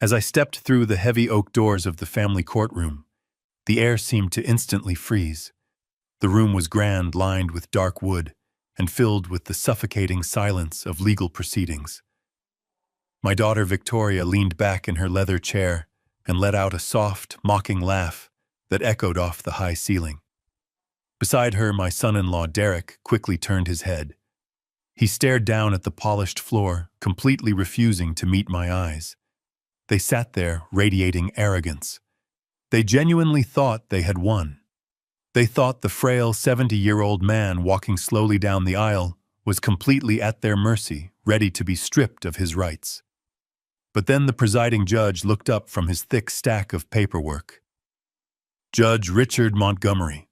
As I stepped through the heavy oak doors of the family courtroom, the air seemed to instantly freeze. The room was grand, lined with dark wood, and filled with the suffocating silence of legal proceedings. My daughter Victoria leaned back in her leather chair and let out a soft, mocking laugh that echoed off the high ceiling. Beside her, my son-in-law Derek quickly turned his head. He stared down at the polished floor, completely refusing to meet my eyes. They sat there, radiating arrogance. They genuinely thought they had won. They thought the frail 70-year-old man walking slowly down the aisle was completely at their mercy, ready to be stripped of his rights. But then the presiding judge looked up from his thick stack of paperwork. Judge Richard Montgomery.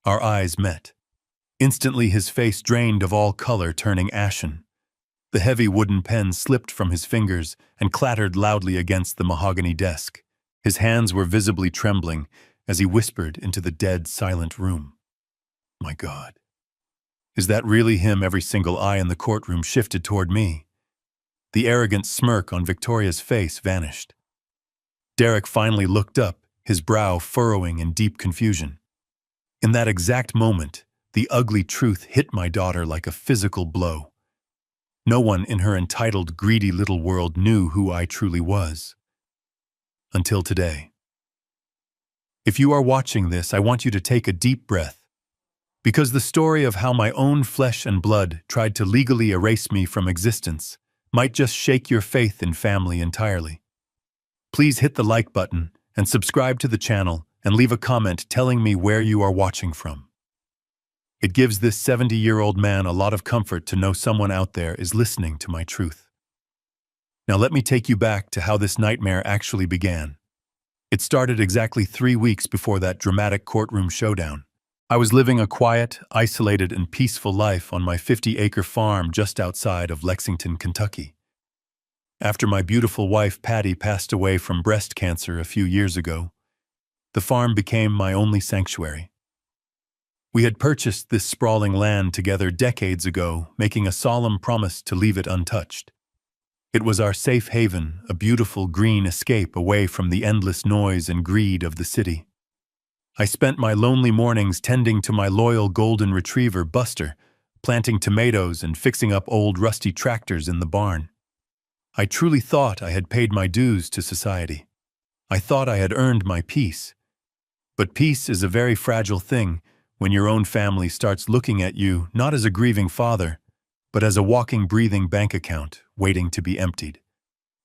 Our eyes met. Instantly his face drained of all color, turning ashen. The heavy wooden pen slipped from his fingers and clattered loudly against the mahogany desk. His hands were visibly trembling as he whispered into the dead, silent room. My God. Is that really him? Every single eye in the courtroom shifted toward me. The arrogant smirk on Victoria's face vanished. Derek finally looked up, his brow furrowing in deep confusion. In that exact moment, the ugly truth hit my daughter like a physical blow. No one in her entitled, greedy little world knew who I truly was. Until today. If you are watching this, I want you to take a deep breath, because the story of how my own flesh and blood tried to legally erase me from existence might just shake your faith in family entirely. Please hit the like button and subscribe to the channel and leave a comment telling me where you are watching from. It gives this 70-year-old man a lot of comfort to know someone out there is listening to my truth. Now let me take you back to how this nightmare actually began. It started exactly 3 weeks before that dramatic courtroom showdown. I was living a quiet, isolated, and peaceful life on my 50-acre farm just outside of Lexington, Kentucky. After my beautiful wife Patty passed away from breast cancer a few years ago, the farm became my only sanctuary. We had purchased this sprawling land together decades ago, making a solemn promise to leave it untouched. It was our safe haven, a beautiful green escape away from the endless noise and greed of the city. I spent my lonely mornings tending to my loyal golden retriever, Buster, planting tomatoes and fixing up old rusty tractors in the barn. I truly thought I had paid my dues to society. I thought I had earned my peace. But peace is a very fragile thing when your own family starts looking at you not as a grieving father, but as a walking, breathing bank account waiting to be emptied.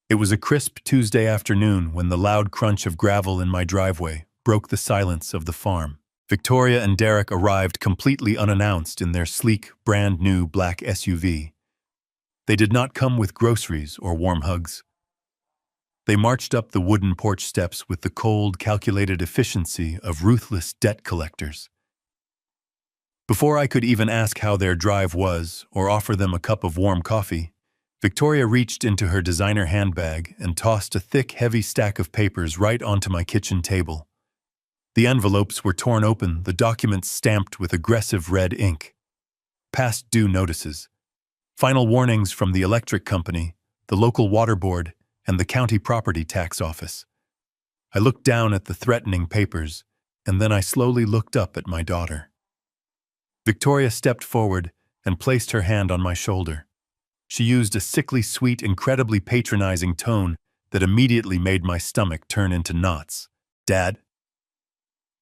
It was a crisp Tuesday afternoon when the loud crunch of gravel in my driveway broke the silence of the farm. Victoria and Derek arrived completely unannounced in their sleek, brand-new black SUV. They did not come with groceries or warm hugs. They marched up the wooden porch steps with the cold, calculated efficiency of ruthless debt collectors. Before I could even ask how their drive was or offer them a cup of warm coffee, Victoria reached into her designer handbag and tossed a thick, heavy stack of papers right onto my kitchen table. The envelopes were torn open, the documents stamped with aggressive red ink. Past due notices, final warnings from the electric company, the local water board, and the county property tax office. I looked down at the threatening papers, and then I slowly looked up at my daughter. Victoria stepped forward and placed her hand on my shoulder. She used a sickly sweet, incredibly patronizing tone that immediately made my stomach turn into knots. "Dad?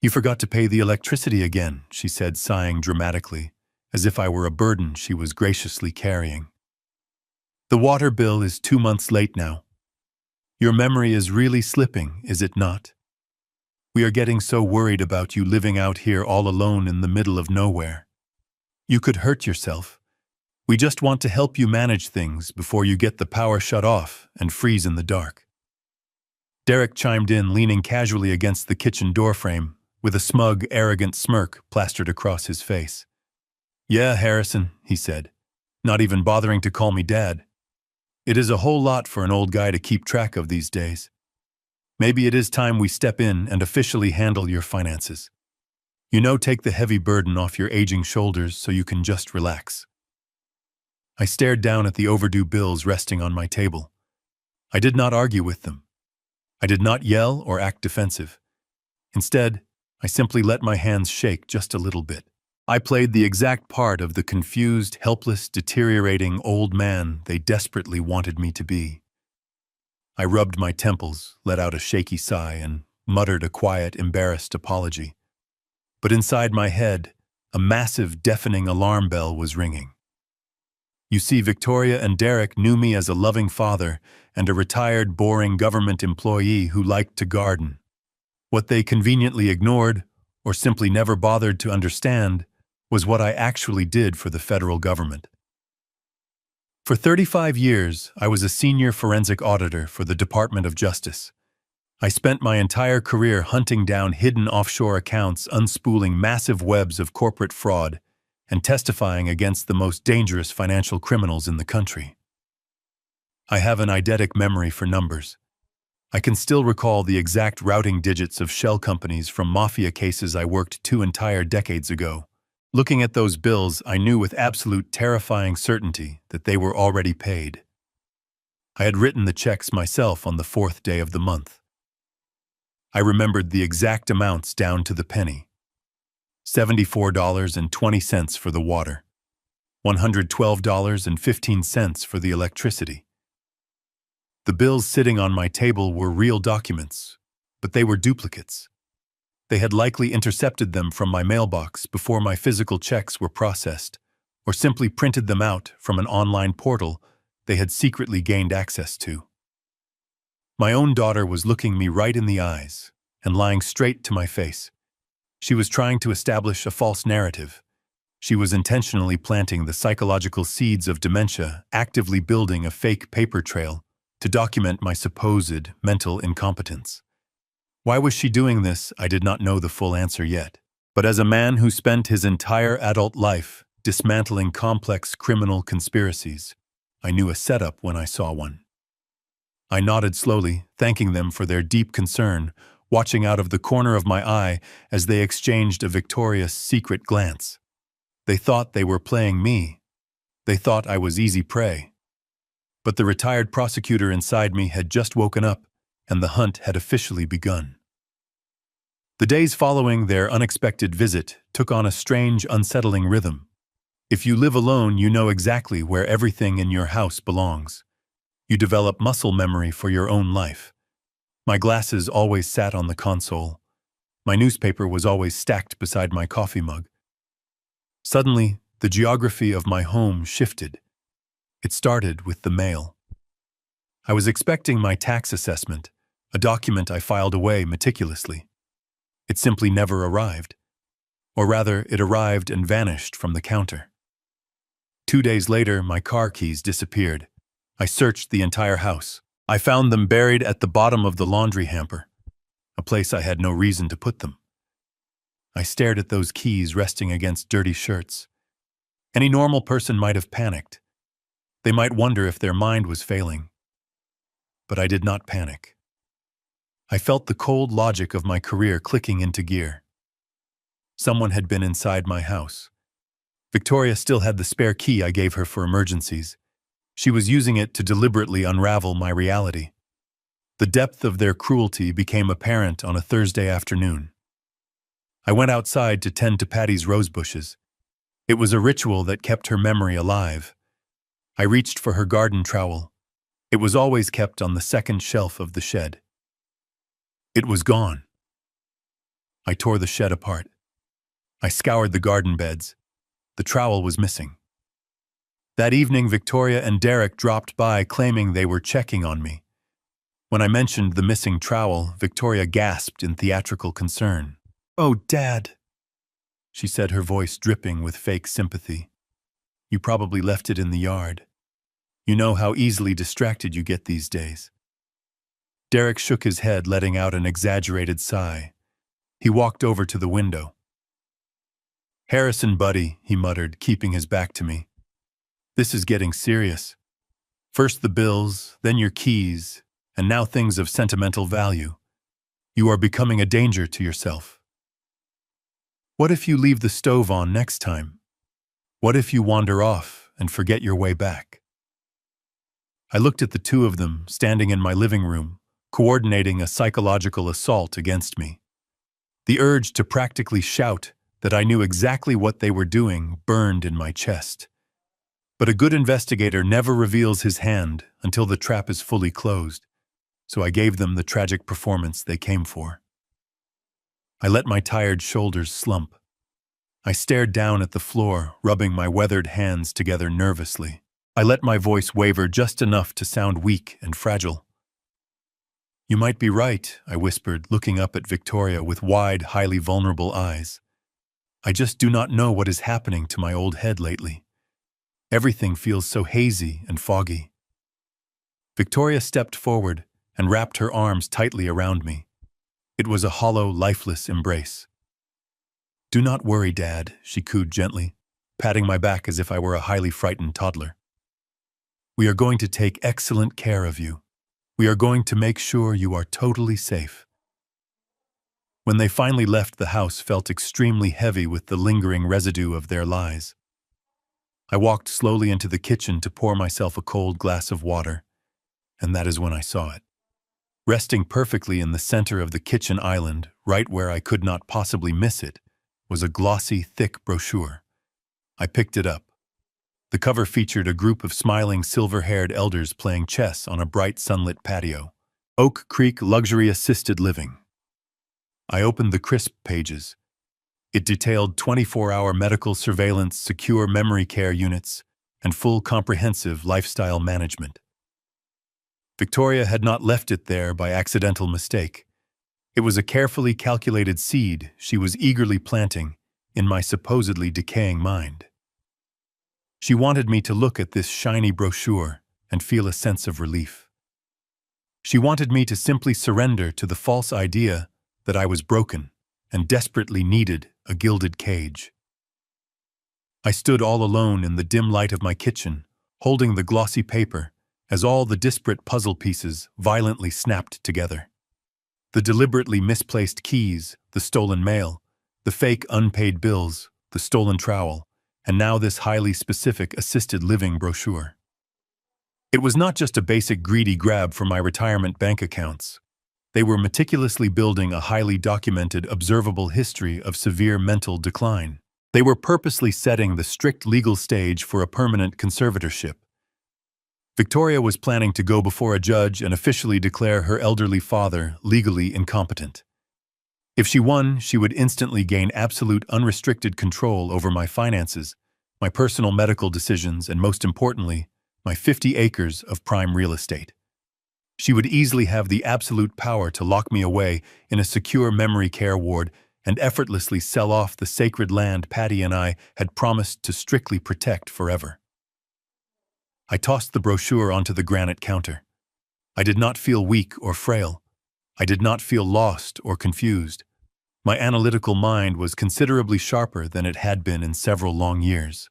You forgot to pay the electricity again," she said, sighing dramatically, as if I were a burden she was graciously carrying. "The water bill is 2 months late now. Your memory is really slipping, is it not? We are getting so worried about you living out here all alone in the middle of nowhere. You could hurt yourself. We just want to help you manage things before you get the power shut off and freeze in the dark." Derek chimed in, leaning casually against the kitchen doorframe, with a smug, arrogant smirk plastered across his face. "Yeah, Harrison," he said, not even bothering to call me Dad. "It is a whole lot for an old guy to keep track of these days. Maybe it is time we step in and officially handle your finances. You know, take the heavy burden off your aging shoulders so you can just relax." I stared down at the overdue bills resting on my table. I did not argue with them. I did not yell or act defensive. Instead, I simply let my hands shake just a little bit. I played the exact part of the confused, helpless, deteriorating old man they desperately wanted me to be. I rubbed my temples, let out a shaky sigh, and muttered a quiet, embarrassed apology. But inside my head, a massive, deafening alarm bell was ringing. You see, Victoria and Derek knew me as a loving father and a retired, boring government employee who liked to garden. What they conveniently ignored, or simply never bothered to understand, was what I actually did for the federal government. For 35 years, I was a senior forensic auditor for the Department of Justice. I spent my entire career hunting down hidden offshore accounts, unspooling massive webs of corporate fraud, and testifying against the most dangerous financial criminals in the country. I have an eidetic memory for numbers. I can still recall the exact routing digits of shell companies from mafia cases I worked 2 entire decades ago. Looking at those bills, I knew with absolute terrifying certainty that they were already paid. I had written the checks myself on the 4th day of the month. I remembered the exact amounts down to the penny. $74.20 for the water, $112.15 for the electricity. The bills sitting on my table were real documents, but they were duplicates. They had likely intercepted them from my mailbox before my physical checks were processed, or simply printed them out from an online portal they had secretly gained access to. My own daughter was looking me right in the eyes and lying straight to my face. She was trying to establish a false narrative. She was intentionally planting the psychological seeds of dementia, actively building a fake paper trail to document my supposed mental incompetence. Why was she doing this? I did not know the full answer yet. But as a man who spent his entire adult life dismantling complex criminal conspiracies, I knew a setup when I saw one. I nodded slowly, thanking them for their deep concern, watching out of the corner of my eye as they exchanged a victorious, secret glance. They thought they were playing me. They thought I was easy prey. But the retired prosecutor inside me had just woken up, and the hunt had officially begun. The days following their unexpected visit took on a strange, unsettling rhythm. If you live alone, you know exactly where everything in your house belongs. You develop muscle memory for your own life. My glasses always sat on the console. My newspaper was always stacked beside my coffee mug. Suddenly, the geography of my home shifted. It started with the mail. I was expecting my tax assessment, a document I filed away meticulously. It simply never arrived. Or rather, it arrived and vanished from the counter. 2 days later, my car keys disappeared. I searched the entire house. I found them buried at the bottom of the laundry hamper, a place I had no reason to put them. I stared at those keys resting against dirty shirts. Any normal person might have panicked. They might wonder if their mind was failing. But I did not panic. I felt the cold logic of my career clicking into gear. Someone had been inside my house. Victoria still had the spare key I gave her for emergencies. She was using it to deliberately unravel my reality. The depth of their cruelty became apparent on a Thursday afternoon. I went outside to tend to Patty's rose bushes. It was a ritual that kept her memory alive. I reached for her garden trowel. It was always kept on the second shelf of the shed. It was gone. I tore the shed apart. I scoured the garden beds. The trowel was missing. That evening, Victoria and Derek dropped by claiming they were checking on me. When I mentioned the missing trowel, Victoria gasped in theatrical concern. "Oh, Dad," she said, her voice dripping with fake sympathy. "You probably left it in the yard. You know how easily distracted you get these days." Derek shook his head, letting out an exaggerated sigh. He walked over to the window. "Harrison, buddy," he muttered, keeping his back to me. "This is getting serious. First the bills, then your keys, and now things of sentimental value. You are becoming a danger to yourself. What if you leave the stove on next time? What if you wander off and forget your way back?" I looked at the two of them standing in my living room, coordinating a psychological assault against me. The urge to practically shout that I knew exactly what they were doing burned in my chest. But a good investigator never reveals his hand until the trap is fully closed, so I gave them the tragic performance they came for. I let my tired shoulders slump. I stared down at the floor, rubbing my weathered hands together nervously. I let my voice waver just enough to sound weak and fragile. "You might be right," I whispered, looking up at Victoria with wide, highly vulnerable eyes. "I just do not know what is happening to my old head lately. Everything feels so hazy and foggy." Victoria stepped forward and wrapped her arms tightly around me. It was a hollow, lifeless embrace. "Do not worry, Dad," she cooed gently, patting my back as if I were a highly frightened toddler. "We are going to take excellent care of you. We are going to make sure you are totally safe." When they finally left, the house felt extremely heavy with the lingering residue of their lies. I walked slowly into the kitchen to pour myself a cold glass of water, and that is when I saw it. Resting perfectly in the center of the kitchen island, right where I could not possibly miss it, was a glossy, thick brochure. I picked it up. The cover featured a group of smiling, silver-haired elders playing chess on a bright, sunlit patio. Oak Creek Luxury Assisted Living. I opened the crisp pages. It detailed 24-hour medical surveillance, secure memory care units, and full comprehensive lifestyle management. Victoria had not left it there by accidental mistake. It was a carefully calculated seed she was eagerly planting in my supposedly decaying mind. She wanted me to look at this shiny brochure and feel a sense of relief. She wanted me to simply surrender to the false idea that I was broken and desperately needed a gilded cage. I stood all alone in the dim light of my kitchen, holding the glossy paper as all the disparate puzzle pieces violently snapped together. The deliberately misplaced keys, the stolen mail, the fake unpaid bills, the stolen trowel, and now this highly specific assisted living brochure. It was not just a basic greedy grab for my retirement bank accounts. They were meticulously building a highly documented, observable history of severe mental decline. They were purposely setting the strict legal stage for a permanent conservatorship. Victoria was planning to go before a judge and officially declare her elderly father legally incompetent. If she won, she would instantly gain absolute unrestricted control over my finances, my personal medical decisions, and most importantly, my 50 acres of prime real estate. She would easily have the absolute power to lock me away in a secure memory care ward and effortlessly sell off the sacred land Patty and I had promised to strictly protect forever. I tossed the brochure onto the granite counter. I did not feel weak or frail. I did not feel lost or confused. My analytical mind was considerably sharper than it had been in several long years.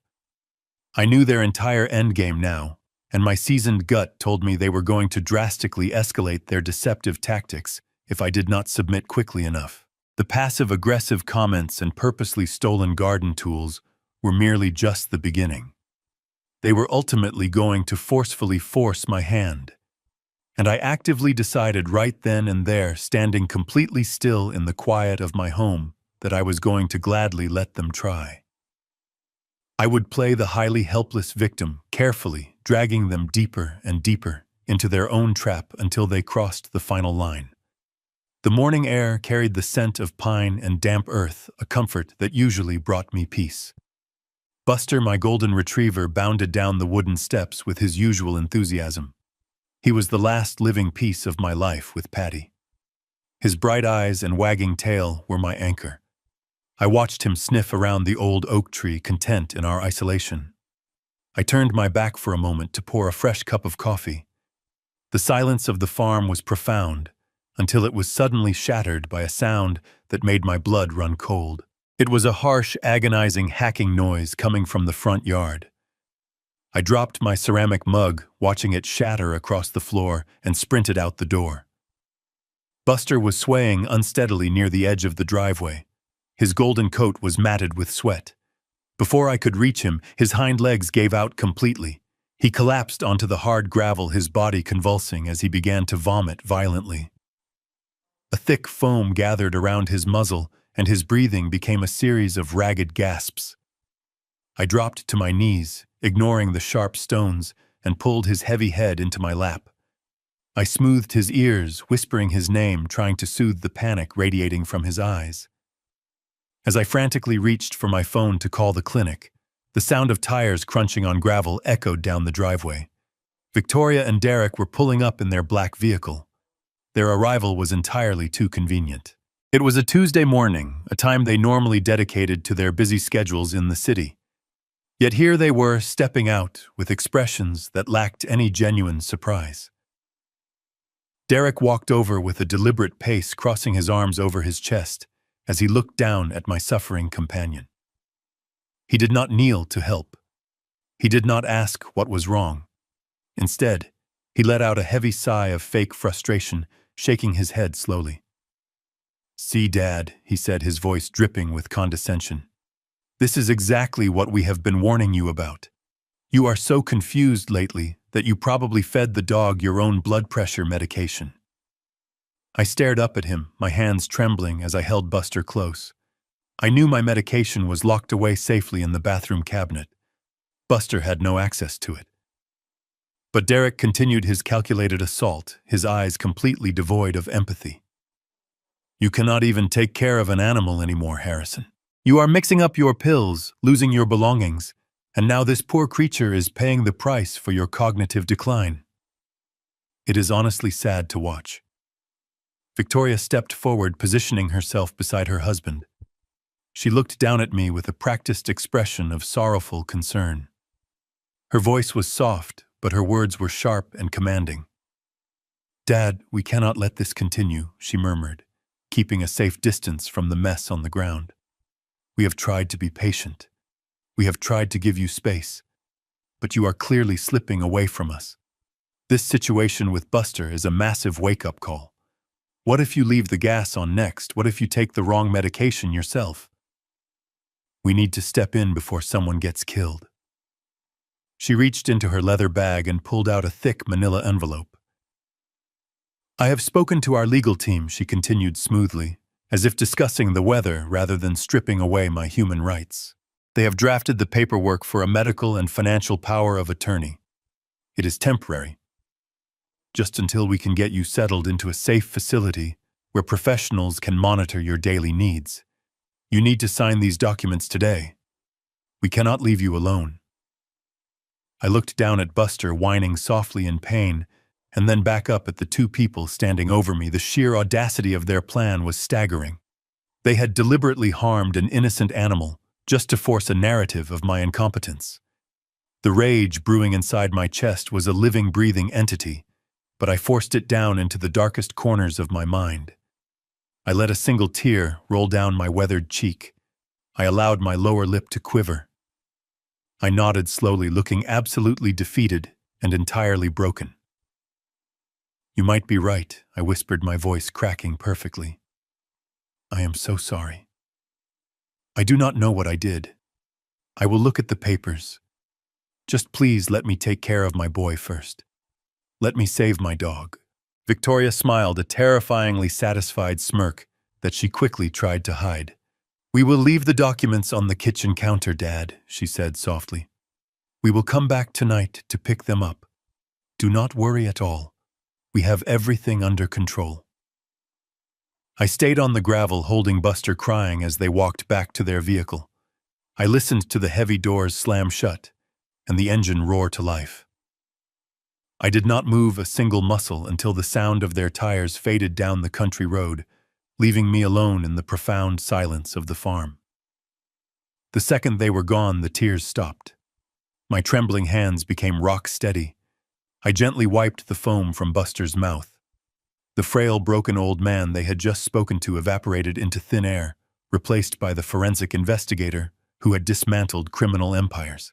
I knew their entire endgame now, and my seasoned gut told me they were going to drastically escalate their deceptive tactics if I did not submit quickly enough. The passive-aggressive comments and purposely stolen garden tools were merely just the beginning. They were ultimately going to forcefully force my hand. And I actively decided right then and there, standing completely still in the quiet of my home, that I was going to gladly let them try. I would play the highly helpless victim, carefully dragging them deeper and deeper into their own trap until they crossed the final line. The morning air carried the scent of pine and damp earth, a comfort that usually brought me peace. Buster, my golden retriever, bounded down the wooden steps with his usual enthusiasm. He was the last living piece of my life with Patty. His bright eyes and wagging tail were my anchor. I watched him sniff around the old oak tree, content in our isolation. I turned my back for a moment to pour a fresh cup of coffee. The silence of the farm was profound, until it was suddenly shattered by a sound that made my blood run cold. It was a harsh, agonizing, hacking noise coming from the front yard. I dropped my ceramic mug, watching it shatter across the floor, and sprinted out the door. Buster was swaying unsteadily near the edge of the driveway. His golden coat was matted with sweat. Before I could reach him, his hind legs gave out completely. He collapsed onto the hard gravel, his body convulsing as he began to vomit violently. A thick foam gathered around his muzzle, and his breathing became a series of ragged gasps. I dropped to my knees, ignoring the sharp stones, and pulled his heavy head into my lap. I smoothed his ears, whispering his name, trying to soothe the panic radiating from his eyes. As I frantically reached for my phone to call the clinic, the sound of tires crunching on gravel echoed down the driveway. Victoria and Derek were pulling up in their black vehicle. Their arrival was entirely too convenient. It was a Tuesday morning, a time they normally dedicated to their busy schedules in the city. Yet here they were, stepping out with expressions that lacked any genuine surprise. Derek walked over with a deliberate pace, crossing his arms over his chest as he looked down at my suffering companion. He did not kneel to help. He did not ask what was wrong. Instead, he let out a heavy sigh of fake frustration, shaking his head slowly. "See, Dad," he said, his voice dripping with condescension. "This is exactly what we have been warning you about. You are so confused lately that you probably fed the dog your own blood pressure medication." I stared up at him, my hands trembling as I held Buster close. I knew my medication was locked away safely in the bathroom cabinet. Buster had no access to it. But Derek continued his calculated assault, his eyes completely devoid of empathy. "You cannot even take care of an animal anymore, Harrison. You are mixing up your pills, losing your belongings, and now this poor creature is paying the price for your cognitive decline. It is honestly sad to watch." Victoria stepped forward, positioning herself beside her husband. She looked down at me with a practiced expression of sorrowful concern. Her voice was soft, but her words were sharp and commanding. "Dad, we cannot let this continue," she murmured, keeping a safe distance from the mess on the ground. "We have tried to be patient. We have tried to give you space. But you are clearly slipping away from us. This situation with Buster is a massive wake-up call. What if you leave the gas on next? What if you take the wrong medication yourself? We need to step in before someone gets killed." She reached into her leather bag and pulled out a thick manila envelope. "I have spoken to our legal team," she continued smoothly, as if discussing the weather rather than stripping away my human rights. "They have drafted the paperwork for a medical and financial power of attorney. It is temporary, just until we can get you settled into a safe facility where professionals can monitor your daily needs. You need to sign these documents today. We cannot leave you alone." I looked down at Buster, whining softly in pain, and then back up at the two people standing over me. The sheer audacity of their plan was staggering. They had deliberately harmed an innocent animal just to force a narrative of my incompetence. The rage brewing inside my chest was a living, breathing entity, but I forced it down into the darkest corners of my mind. I let a single tear roll down my weathered cheek. I allowed my lower lip to quiver. I nodded slowly, looking absolutely defeated and entirely broken. "You might be right," I whispered, my voice cracking perfectly. "I am so sorry. I do not know what I did. I will look at the papers. Just please let me take care of my boy first. Let me save my dog." Victoria smiled, a terrifyingly satisfied smirk that she quickly tried to hide. "We will leave the documents on the kitchen counter, Dad," she said softly. "We will come back tonight to pick them up. Do not worry at all. We have everything under control." I stayed on the gravel, holding Buster, crying as they walked back to their vehicle. I listened to the heavy doors slam shut and the engine roar to life. I did not move a single muscle until the sound of their tires faded down the country road, leaving me alone in the profound silence of the farm. The second they were gone, the tears stopped. My trembling hands became rock steady. I gently wiped the foam from Buster's mouth. The frail, broken old man they had just spoken to evaporated into thin air, replaced by the forensic investigator who had dismantled criminal empires.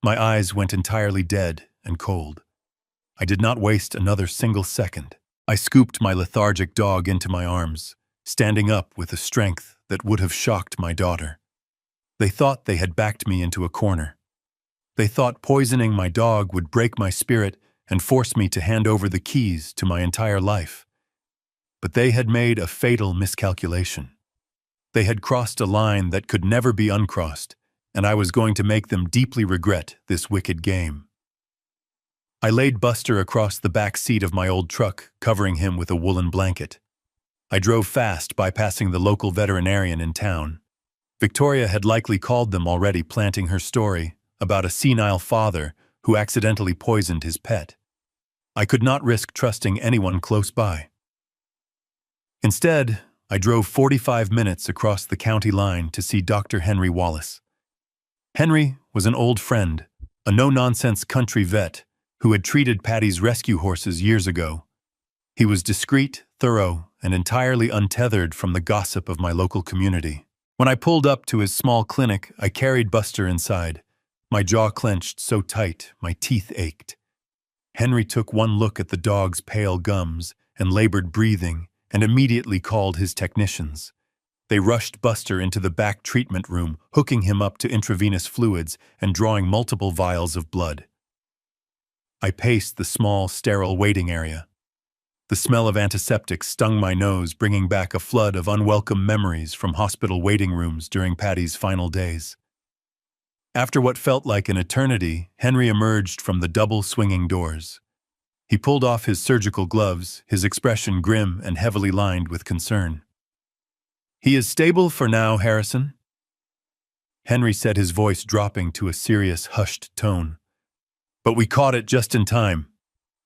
My eyes went entirely dead and cold. I did not waste another single second. I scooped my lethargic dog into my arms, standing up with a strength that would have shocked my daughter. They thought they had backed me into a corner. They thought poisoning my dog would break my spirit and force me to hand over the keys to my entire life. But they had made a fatal miscalculation. They had crossed a line that could never be uncrossed, and I was going to make them deeply regret this wicked game. I laid Buster across the back seat of my old truck, covering him with a woolen blanket. I drove fast, bypassing the local veterinarian in town. Victoria had likely called them already, planting her story about a senile father who accidentally poisoned his pet. I could not risk trusting anyone close by. Instead, I drove 45 minutes across the county line to see Dr. Henry Wallace. Henry was an old friend, a no-nonsense country vet who had treated Patty's rescue horses years ago. He was discreet, thorough, and entirely untethered from the gossip of my local community. When I pulled up to his small clinic, I carried Buster inside, my jaw clenched so tight my teeth ached. Henry took one look at the dog's pale gums and labored breathing and immediately called his technicians. They rushed Buster into the back treatment room, hooking him up to intravenous fluids and drawing multiple vials of blood. I paced the small, sterile waiting area. The smell of antiseptics stung my nose, bringing back a flood of unwelcome memories from hospital waiting rooms during Patty's final days. After what felt like an eternity, Henry emerged from the double swinging doors. He pulled off his surgical gloves, his expression grim and heavily lined with concern. "He is stable for now, Harrison," Henry said, his voice dropping to a serious, hushed tone. "But we caught it just in time.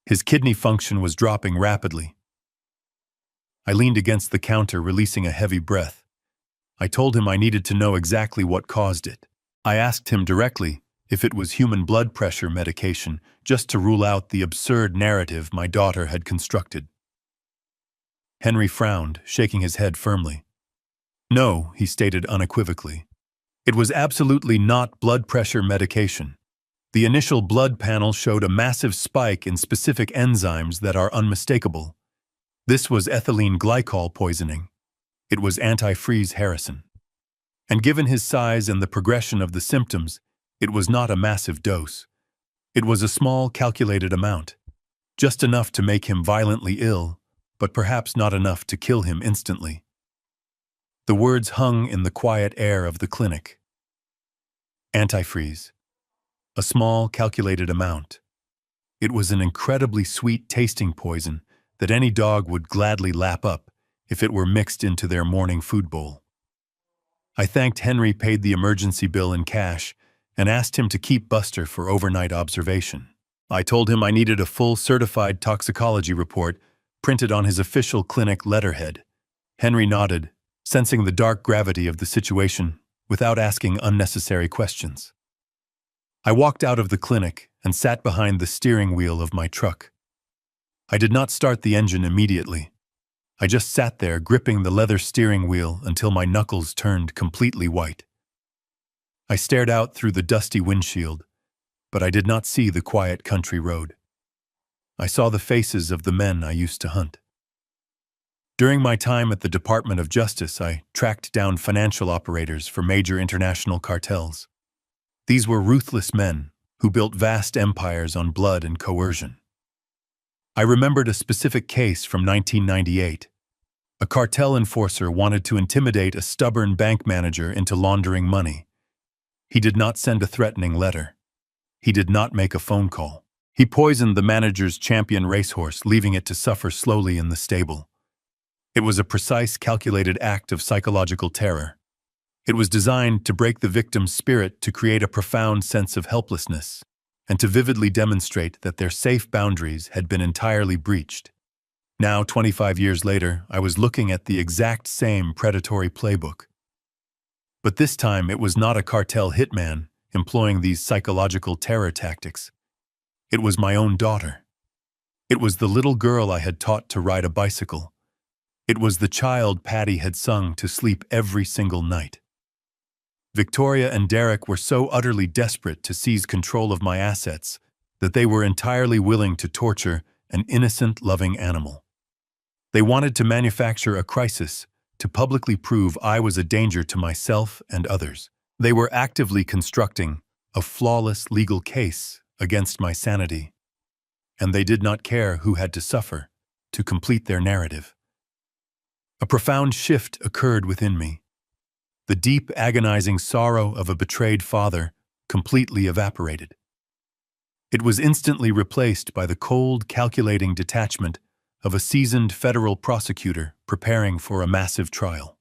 His kidney function was dropping rapidly." I leaned against the counter, releasing a heavy breath. I told him I needed to know exactly what caused it. I asked him directly if it was human blood pressure medication, just to rule out the absurd narrative my daughter had constructed. Henry frowned, shaking his head firmly. "No," he stated unequivocally. "It was absolutely not blood pressure medication. The initial blood panel showed a massive spike in specific enzymes that are unmistakable. This was ethylene glycol poisoning. It was antifreeze, Harrison. And given his size and the progression of the symptoms, it was not a massive dose. It was a small, calculated amount, just enough to make him violently ill, but perhaps not enough to kill him instantly." The words hung in the quiet air of the clinic. Antifreeze. A small, calculated amount. It was an incredibly sweet-tasting poison that any dog would gladly lap up if it were mixed into their morning food bowl. I thanked Henry, paid the emergency bill in cash, and asked him to keep Buster for overnight observation. I told him I needed a full certified toxicology report printed on his official clinic letterhead. Henry nodded, sensing the dark gravity of the situation without asking unnecessary questions. I walked out of the clinic and sat behind the steering wheel of my truck. I did not start the engine immediately. I just sat there gripping the leather steering wheel until my knuckles turned completely white. I stared out through the dusty windshield, but I did not see the quiet country road. I saw the faces of the men I used to hunt. During my time at the Department of Justice, I tracked down financial operators for major international cartels. These were ruthless men who built vast empires on blood and coercion. I remembered a specific case from 1998. A cartel enforcer wanted to intimidate a stubborn bank manager into laundering money. He did not send a threatening letter. He did not make a phone call. He poisoned the manager's champion racehorse, leaving it to suffer slowly in the stable. It was a precise, calculated act of psychological terror. It was designed to break the victim's spirit, to create a profound sense of helplessness, and to vividly demonstrate that their safe boundaries had been entirely breached. Now, 25 years later, I was looking at the exact same predatory playbook. But this time, it was not a cartel hitman employing these psychological terror tactics. It was my own daughter. It was the little girl I had taught to ride a bicycle. It was the child Patty had sung to sleep every single night. Victoria and Derek were so utterly desperate to seize control of my assets that they were entirely willing to torture an innocent, loving animal. They wanted to manufacture a crisis to publicly prove I was a danger to myself and others. They were actively constructing a flawless legal case against my sanity, and they did not care who had to suffer to complete their narrative. A profound shift occurred within me. The deep, agonizing sorrow of a betrayed father completely evaporated. It was instantly replaced by the cold, calculating detachment of a seasoned federal prosecutor preparing for a massive trial.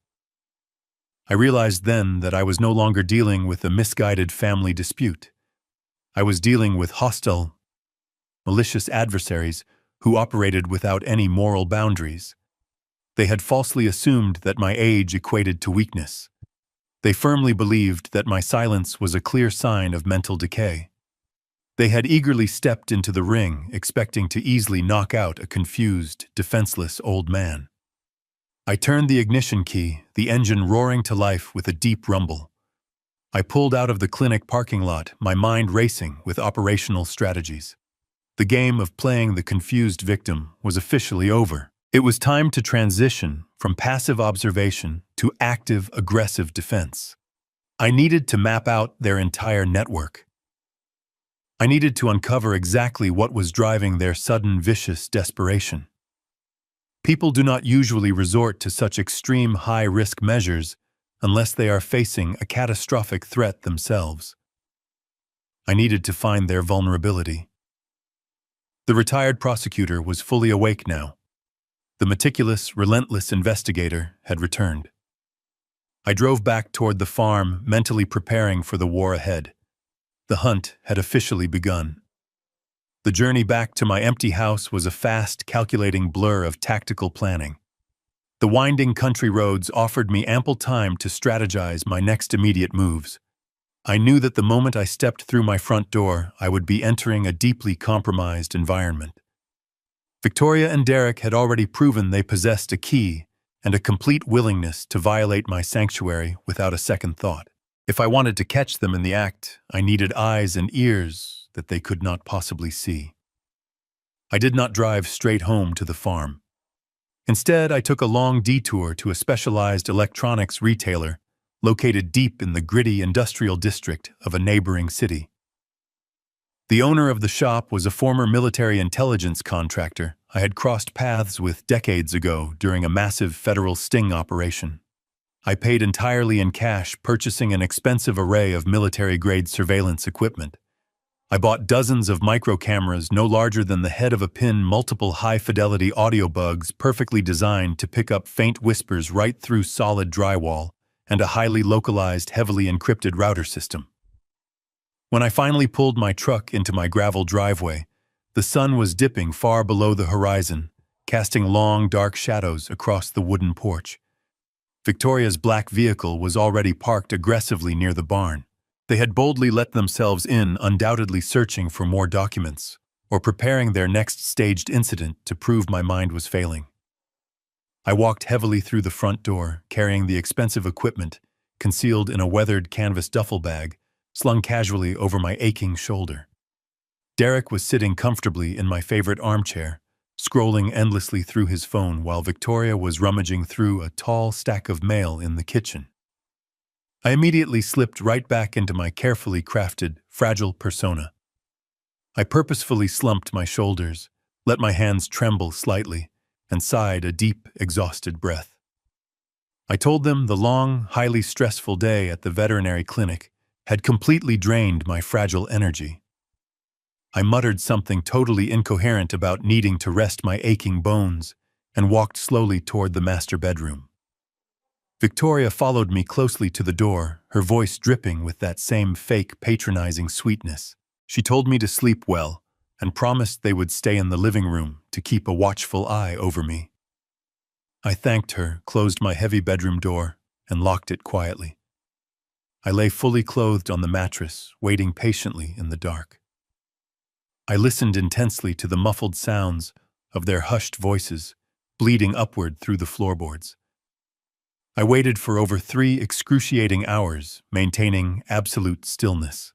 I realized then that I was no longer dealing with a misguided family dispute. I was dealing with hostile, malicious adversaries who operated without any moral boundaries. They had falsely assumed that my age equated to weakness. They firmly believed that my silence was a clear sign of mental decay. They had eagerly stepped into the ring, expecting to easily knock out a confused, defenseless old man. I turned the ignition key, the engine roaring to life with a deep rumble. I pulled out of the clinic parking lot, my mind racing with operational strategies. The game of playing the confused victim was officially over. It was time to transition from passive observation to active, aggressive defense. I needed to map out their entire network. I needed to uncover exactly what was driving their sudden, vicious desperation. People do not usually resort to such extreme high-risk measures unless they are facing a catastrophic threat themselves. I needed to find their vulnerability. The retired prosecutor was fully awake now. The meticulous, relentless investigator had returned. I drove back toward the farm, mentally preparing for the war ahead. The hunt had officially begun. The journey back to my empty house was a fast, calculating blur of tactical planning. The winding country roads offered me ample time to strategize my next immediate moves. I knew that the moment I stepped through my front door, I would be entering a deeply compromised environment. Victoria and Derek had already proven they possessed a key and a complete willingness to violate my sanctuary without a second thought. If I wanted to catch them in the act, I needed eyes and ears that they could not possibly see. I did not drive straight home to the farm. Instead, I took a long detour to a specialized electronics retailer located deep in the gritty industrial district of a neighboring city. The owner of the shop was a former military intelligence contractor I had crossed paths with decades ago during a massive federal sting operation. I paid entirely in cash, purchasing an expensive array of military-grade surveillance equipment. I bought dozens of micro-cameras no larger than the head of a pin, multiple high-fidelity audio bugs perfectly designed to pick up faint whispers right through solid drywall, and a highly localized, heavily encrypted router system. When I finally pulled my truck into my gravel driveway, the sun was dipping far below the horizon, casting long, dark shadows across the wooden porch. Victoria's black vehicle was already parked aggressively near the barn. They had boldly let themselves in, undoubtedly searching for more documents, or preparing their next staged incident to prove my mind was failing. I walked heavily through the front door, carrying the expensive equipment concealed in a weathered canvas duffel bag, slung casually over my aching shoulder. Derek was sitting comfortably in my favorite armchair, scrolling endlessly through his phone while Victoria was rummaging through a tall stack of mail in the kitchen. I immediately slipped right back into my carefully crafted, fragile persona. I purposefully slumped my shoulders, let my hands tremble slightly, and sighed a deep, exhausted breath. I told them the long, highly stressful day at the veterinary clinic had completely drained my fragile energy. I muttered something totally incoherent about needing to rest my aching bones and walked slowly toward the master bedroom. Victoria followed me closely to the door, her voice dripping with that same fake, patronizing sweetness. She told me to sleep well and promised they would stay in the living room to keep a watchful eye over me. I thanked her, closed my heavy bedroom door, and locked it quietly. I lay fully clothed on the mattress, waiting patiently in the dark. I listened intensely to the muffled sounds of their hushed voices, bleeding upward through the floorboards. I waited for over 3 excruciating hours, maintaining absolute stillness.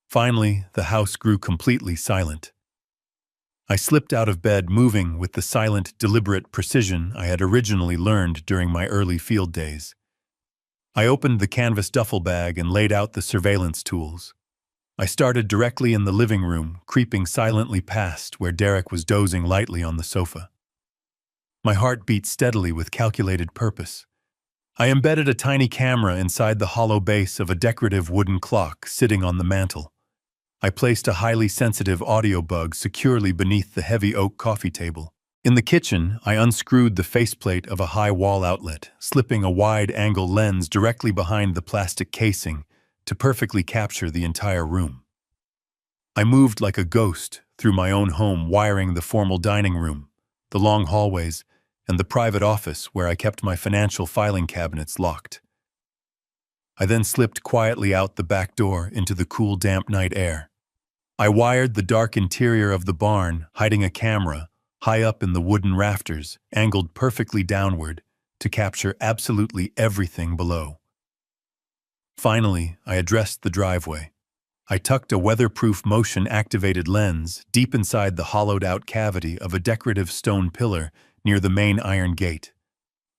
Finally, the house grew completely silent. I slipped out of bed, moving with the silent, deliberate precision I had originally learned during my early field days. I opened the canvas duffel bag and laid out the surveillance tools. I started directly in the living room, creeping silently past where Derek was dozing lightly on the sofa. My heart beat steadily with calculated purpose. I embedded a tiny camera inside the hollow base of a decorative wooden clock sitting on the mantel. I placed a highly sensitive audio bug securely beneath the heavy oak coffee table. In the kitchen, I unscrewed the faceplate of a high wall outlet, slipping a wide-angle lens directly behind the plastic casing to perfectly capture the entire room. I moved like a ghost through my own home, wiring the formal dining room, the long hallways, and the private office where I kept my financial filing cabinets locked. I then slipped quietly out the back door into the cool, damp night air. I wired the dark interior of the barn, hiding a camera high up in the wooden rafters, angled perfectly downward to capture absolutely everything below. Finally, I addressed the driveway. I tucked a weatherproof motion-activated lens deep inside the hollowed-out cavity of a decorative stone pillar near the main iron gate.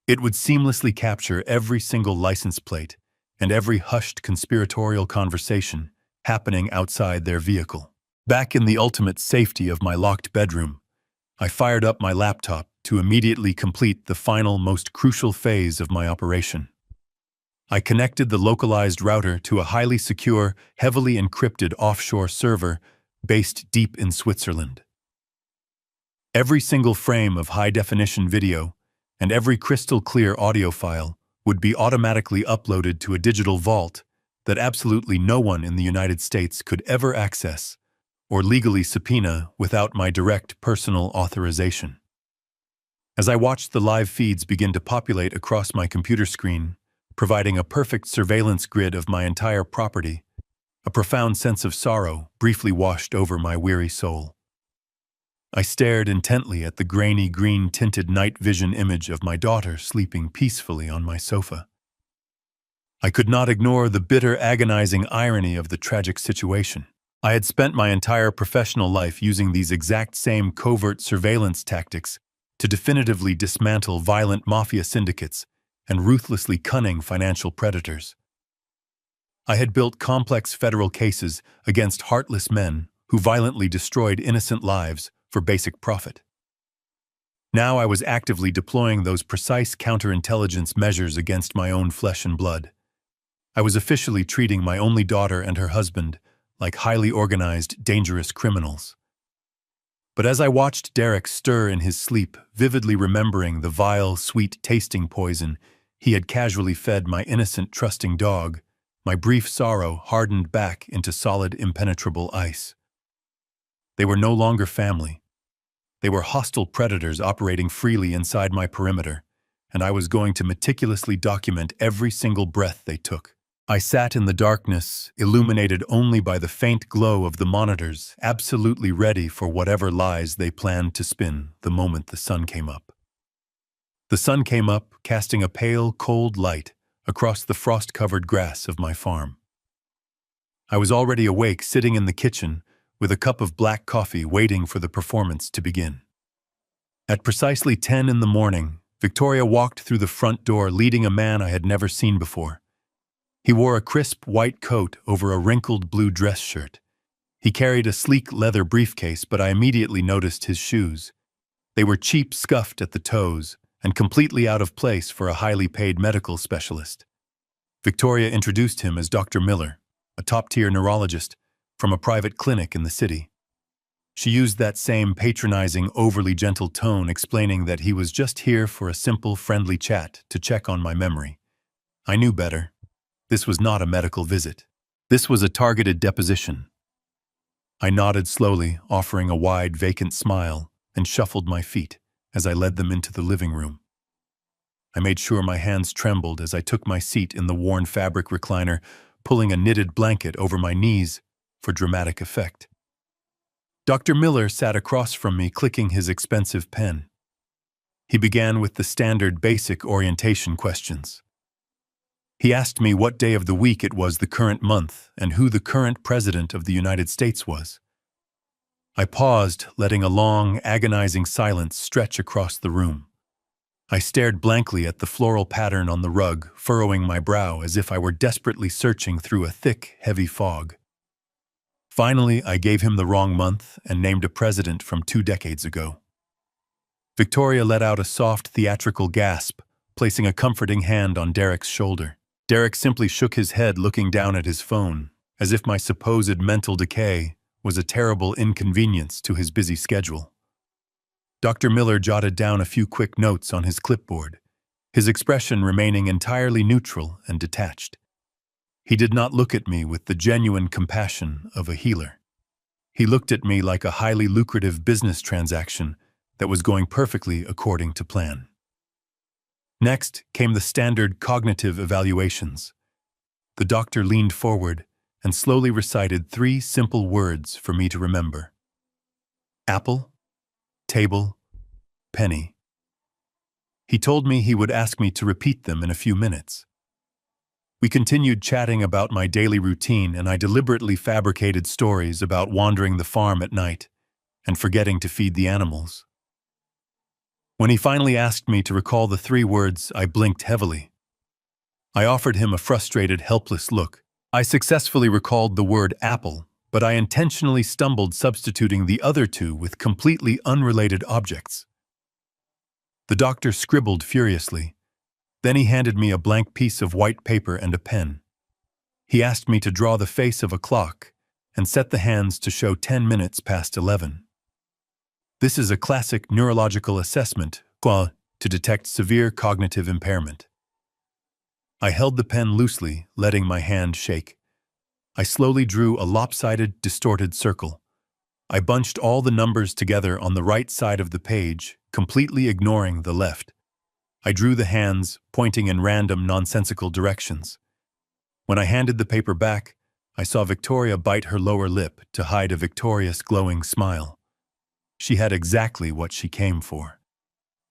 It would seamlessly capture every single license plate and every hushed conspiratorial conversation happening outside their vehicle. Back in the ultimate safety of my locked bedroom, I fired up my laptop to immediately complete the final, most crucial phase of my operation. I connected the localized router to a highly secure, heavily encrypted offshore server based deep in Switzerland. Every single frame of high-definition video and every crystal-clear audio file would be automatically uploaded to a digital vault that absolutely no one in the United States could ever access or legally subpoena without my direct personal authorization. As I watched the live feeds begin to populate across my computer screen, providing a perfect surveillance grid of my entire property, a profound sense of sorrow briefly washed over my weary soul. I stared intently at the grainy green-tinted night vision image of my daughter sleeping peacefully on my sofa. I could not ignore the bitter, agonizing irony of the tragic situation. I had spent my entire professional life using these exact same covert surveillance tactics to definitively dismantle violent mafia syndicates and ruthlessly cunning financial predators. I had built complex federal cases against heartless men who violently destroyed innocent lives for basic profit. Now I was actively deploying those precise counterintelligence measures against my own flesh and blood. I was officially treating my only daughter and her husband like highly organized, dangerous criminals. But as I watched Derek stir in his sleep, vividly remembering the vile, sweet-tasting poison he had casually fed my innocent, trusting dog, my brief sorrow hardened back into solid, impenetrable ice. They were no longer family. They were hostile predators operating freely inside my perimeter, and I was going to meticulously document every single breath they took. I sat in the darkness, illuminated only by the faint glow of the monitors, absolutely ready for whatever lies they planned to spin the moment the sun came up. The sun came up, casting a pale, cold light across the frost-covered grass of my farm. I was already awake, sitting in the kitchen with a cup of black coffee waiting for the performance to begin. At precisely 10 in the morning, Victoria walked through the front door leading a man I had never seen before. He wore a crisp white coat over a wrinkled blue dress shirt. He carried a sleek leather briefcase, but I immediately noticed his shoes. They were cheap, scuffed at the toes, and completely out of place for a highly paid medical specialist. Victoria introduced him as Dr. Miller, a top-tier neurologist from a private clinic in the city. She used that same patronizing, overly gentle tone, explaining that he was just here for a simple, friendly chat to check on my memory. I knew better. This was not a medical visit. This was a targeted deposition. I nodded slowly, offering a wide, vacant smile, and shuffled my feet as I led them into the living room. I made sure my hands trembled as I took my seat in the worn fabric recliner, pulling a knitted blanket over my knees for dramatic effect. Dr. Miller sat across from me, clicking his expensive pen. He began with the standard basic orientation questions. He asked me what day of the week it was the current month and who the current president of the United States was. I paused, letting a long, agonizing silence stretch across the room. I stared blankly at the floral pattern on the rug, furrowing my brow as if I were desperately searching through a thick, heavy fog. Finally, I gave him the wrong month and named a president from 2 decades ago. Victoria let out a soft, theatrical gasp, placing a comforting hand on Derek's shoulder. Derek simply shook his head, looking down at his phone, as if my supposed mental decay was a terrible inconvenience to his busy schedule. Dr. Miller jotted down a few quick notes on his clipboard, his expression remaining entirely neutral and detached. He did not look at me with the genuine compassion of a healer. He looked at me like a highly lucrative business transaction that was going perfectly according to plan. Next came the standard cognitive evaluations. The doctor leaned forward and slowly recited 3 simple words for me to remember: apple, table, penny. He told me he would ask me to repeat them in a few minutes. We continued chatting about my daily routine, and I deliberately fabricated stories about wandering the farm at night and forgetting to feed the animals. When he finally asked me to recall the 3 words, I blinked heavily. I offered him a frustrated, helpless look. I successfully recalled the word apple, but I intentionally stumbled, substituting the other 2 with completely unrelated objects. The doctor scribbled furiously. Then he handed me a blank piece of white paper and a pen. He asked me to draw the face of a clock and set the hands to show 10 minutes past 11. This is a classic neurological assessment to detect severe cognitive impairment. I held the pen loosely, letting my hand shake. I slowly drew a lopsided, distorted circle. I bunched all the numbers together on the right side of the page, completely ignoring the left. I drew the hands, pointing in random, nonsensical directions. When I handed the paper back, I saw Victoria bite her lower lip to hide a victorious, glowing smile. She had exactly what she came for.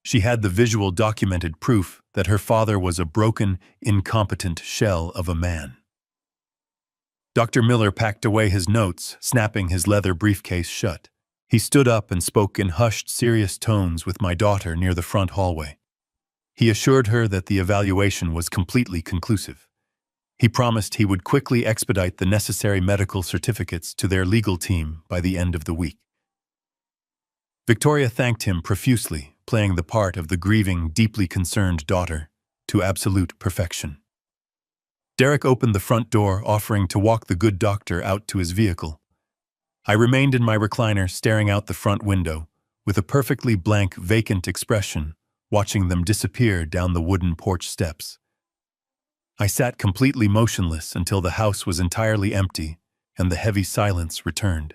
She had the visual, documented proof that her father was a broken, incompetent shell of a man. Dr. Miller packed away his notes, snapping his leather briefcase shut. He stood up and spoke in hushed, serious tones with my daughter near the front hallway. He assured her that the evaluation was completely conclusive. He promised he would quickly expedite the necessary medical certificates to their legal team by the end of the week. Victoria thanked him profusely, playing the part of the grieving, deeply concerned daughter to absolute perfection. Derek opened the front door, offering to walk the good doctor out to his vehicle. I remained in my recliner, staring out the front window, with a perfectly blank, vacant expression, watching them disappear down the wooden porch steps. I sat completely motionless until the house was entirely empty and the heavy silence returned.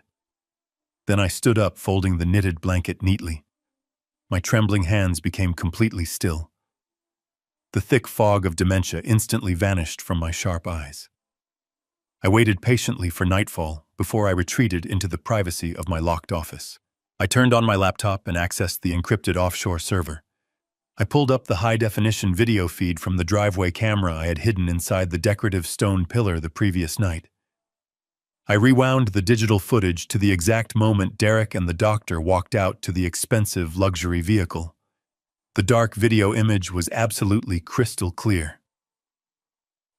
Then I stood up, folding the knitted blanket neatly. My trembling hands became completely still. The thick fog of dementia instantly vanished from my sharp eyes. I waited patiently for nightfall before I retreated into the privacy of my locked office. I turned on my laptop and accessed the encrypted offshore server. I pulled up the high-definition video feed from the driveway camera I had hidden inside the decorative stone pillar the previous night. I rewound the digital footage to the exact moment Derek and the doctor walked out to the expensive luxury vehicle. The dark video image was absolutely crystal clear.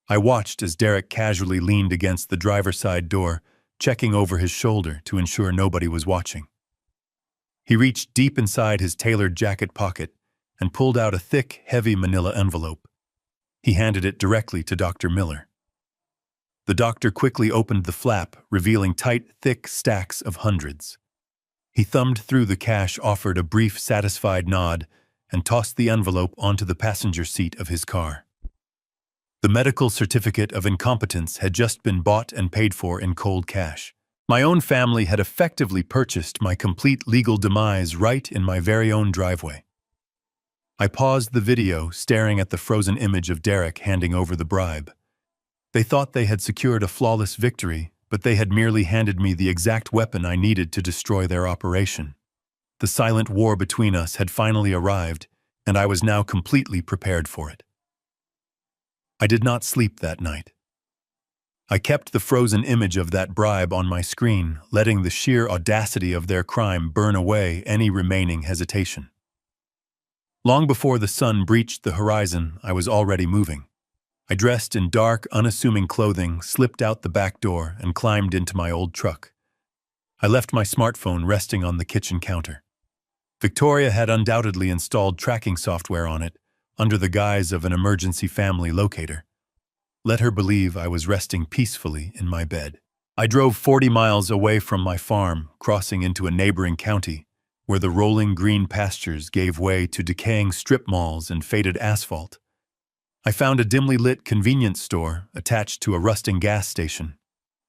I watched as Derek casually leaned against the driver's side door, checking over his shoulder to ensure nobody was watching. He reached deep inside his tailored jacket pocket and pulled out a thick, heavy manila envelope. He handed it directly to Dr. Miller. The doctor quickly opened the flap, revealing tight, thick stacks of hundreds. He thumbed through the cash, offered a brief, satisfied nod, and tossed the envelope onto the passenger seat of his car. The medical certificate of incompetence had just been bought and paid for in cold cash. My own family had effectively purchased my complete legal demise right in my very own driveway. I paused the video, staring at the frozen image of Derek handing over the bribe. They thought they had secured a flawless victory, but they had merely handed me the exact weapon I needed to destroy their operation. The silent war between us had finally arrived, and I was now completely prepared for it. I did not sleep that night. I kept the frozen image of that bribe on my screen, letting the sheer audacity of their crime burn away any remaining hesitation. Long before the sun breached the horizon, I was already moving. I dressed in dark, unassuming clothing, slipped out the back door, and climbed into my old truck. I left my smartphone resting on the kitchen counter. Victoria had undoubtedly installed tracking software on it, under the guise of an emergency family locator. Let her believe I was resting peacefully in my bed. I drove 40 miles away from my farm, crossing into a neighboring county, where the rolling green pastures gave way to decaying strip malls and faded asphalt. I found a dimly lit convenience store attached to a rusting gas station.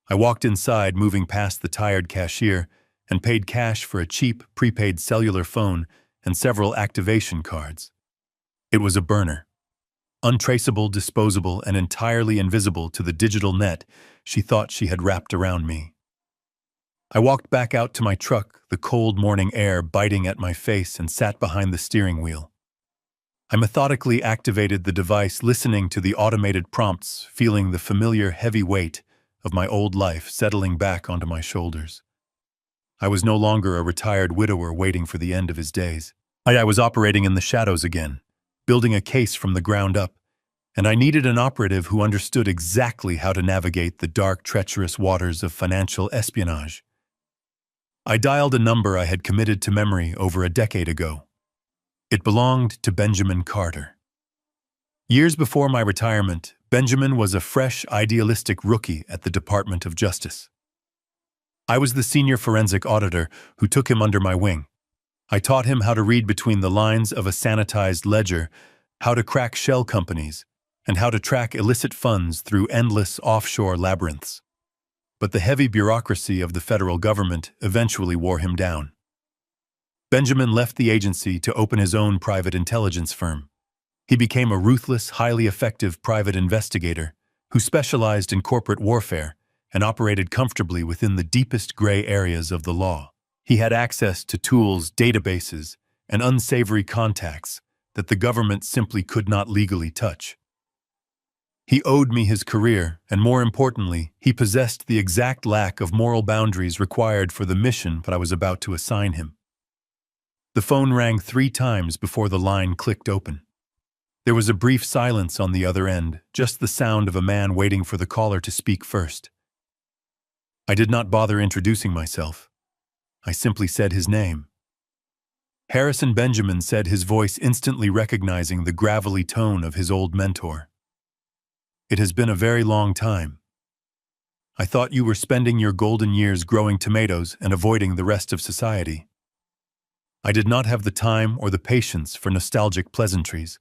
I walked inside, moving past the tired cashier, and paid cash for a cheap, prepaid cellular phone and several activation cards. It was a burner. Untraceable, disposable, and entirely invisible to the digital net she thought she had wrapped around me. I walked back out to my truck, the cold morning air biting at my face, and sat behind the steering wheel. I methodically activated the device, listening to the automated prompts, feeling the familiar heavy weight of my old life settling back onto my shoulders. I was no longer a retired widower waiting for the end of his days. I was operating in the shadows again, building a case from the ground up, and I needed an operative who understood exactly how to navigate the dark, treacherous waters of financial espionage. I dialed a number I had committed to memory over a decade ago. It belonged to Benjamin Carter. Years before my retirement, Benjamin was a fresh, idealistic rookie at the Department of Justice. I was the senior forensic auditor who took him under my wing. I taught him how to read between the lines of a sanitized ledger, how to crack shell companies, and how to track illicit funds through endless offshore labyrinths. But the heavy bureaucracy of the federal government eventually wore him down. Benjamin left the agency to open his own private intelligence firm. He became a ruthless, highly effective private investigator who specialized in corporate warfare and operated comfortably within the deepest gray areas of the law. He had access to tools, databases, and unsavory contacts that the government simply could not legally touch. He owed me his career, and more importantly, he possessed the exact lack of moral boundaries required for the mission that I was about to assign him. The phone rang 3 times before the line clicked open. There was a brief silence on the other end, just the sound of a man waiting for the caller to speak first. I did not bother introducing myself. I simply said his name. Harrison Benjamin, said, his voice instantly recognizing the gravelly tone of his old mentor. It has been a very long time. I thought you were spending your golden years growing tomatoes and avoiding the rest of society. I did not have the time or the patience for nostalgic pleasantries.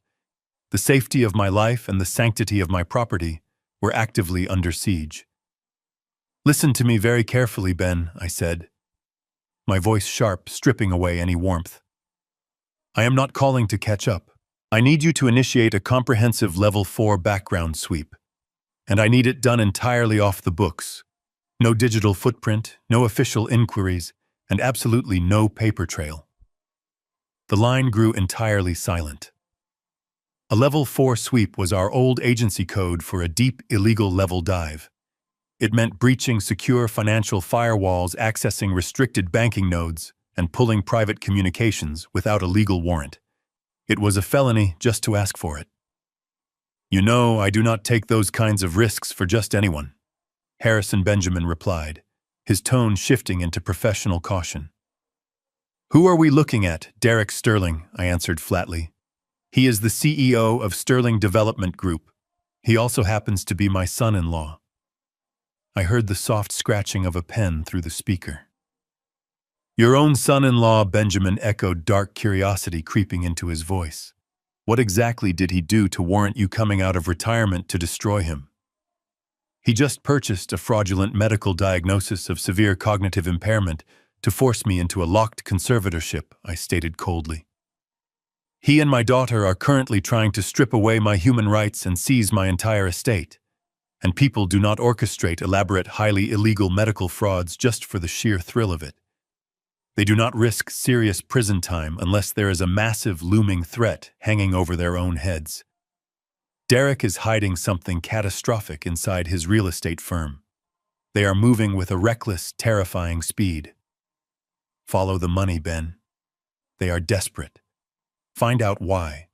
The safety of my life and the sanctity of my property were actively under siege. Listen to me very carefully, Ben, I said, my voice sharp, stripping away any warmth. I am not calling to catch up. I need you to initiate a comprehensive Level 4 background sweep. And I need it done entirely off the books. No digital footprint, no official inquiries, and absolutely no paper trail. The line grew entirely silent. A Level 4 sweep was our old agency code for a deep, illegal level dive. It meant breaching secure financial firewalls, accessing restricted banking nodes, and pulling private communications without a legal warrant. It was a felony just to ask for it. You know, I do not take those kinds of risks for just anyone, Harrison Benjamin replied, his tone shifting into professional caution. Who are we looking at? Derek Sterling, I answered flatly. He is the CEO of Sterling Development Group. He also happens to be my son-in-law. I heard the soft scratching of a pen through the speaker. Your own son-in-law, Benjamin echoed, dark curiosity creeping into his voice. What exactly did he do to warrant you coming out of retirement to destroy him? He just purchased a fraudulent medical diagnosis of severe cognitive impairment to force me into a locked conservatorship, I stated coldly. He and my daughter are currently trying to strip away my human rights and seize my entire estate. And people do not orchestrate elaborate, highly illegal medical frauds just for the sheer thrill of it. They do not risk serious prison time unless there is a massive looming threat hanging over their own heads. Derek is hiding something catastrophic inside his real estate firm. They are moving with a reckless, terrifying speed. Follow the money, Ben. They are desperate. Find out why.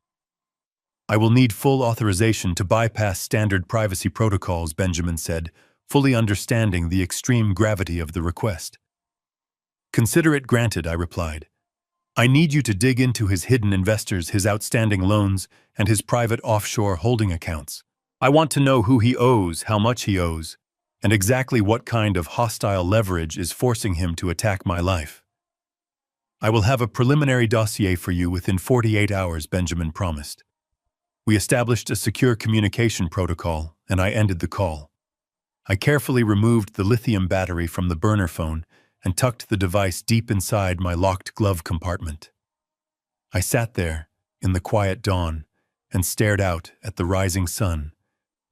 I will need full authorization to bypass standard privacy protocols, Benjamin said, fully understanding the extreme gravity of the request. Consider it granted, I replied. I need you to dig into his hidden investors, his outstanding loans, and his private offshore holding accounts. I want to know who he owes, how much he owes, and exactly what kind of hostile leverage is forcing him to attack my life. I will have a preliminary dossier for you within 48 hours, Benjamin promised. We established a secure communication protocol, and I ended the call. I carefully removed the lithium battery from the burner phone and tucked the device deep inside my locked glove compartment. I sat there, in the quiet dawn, and stared out at the rising sun,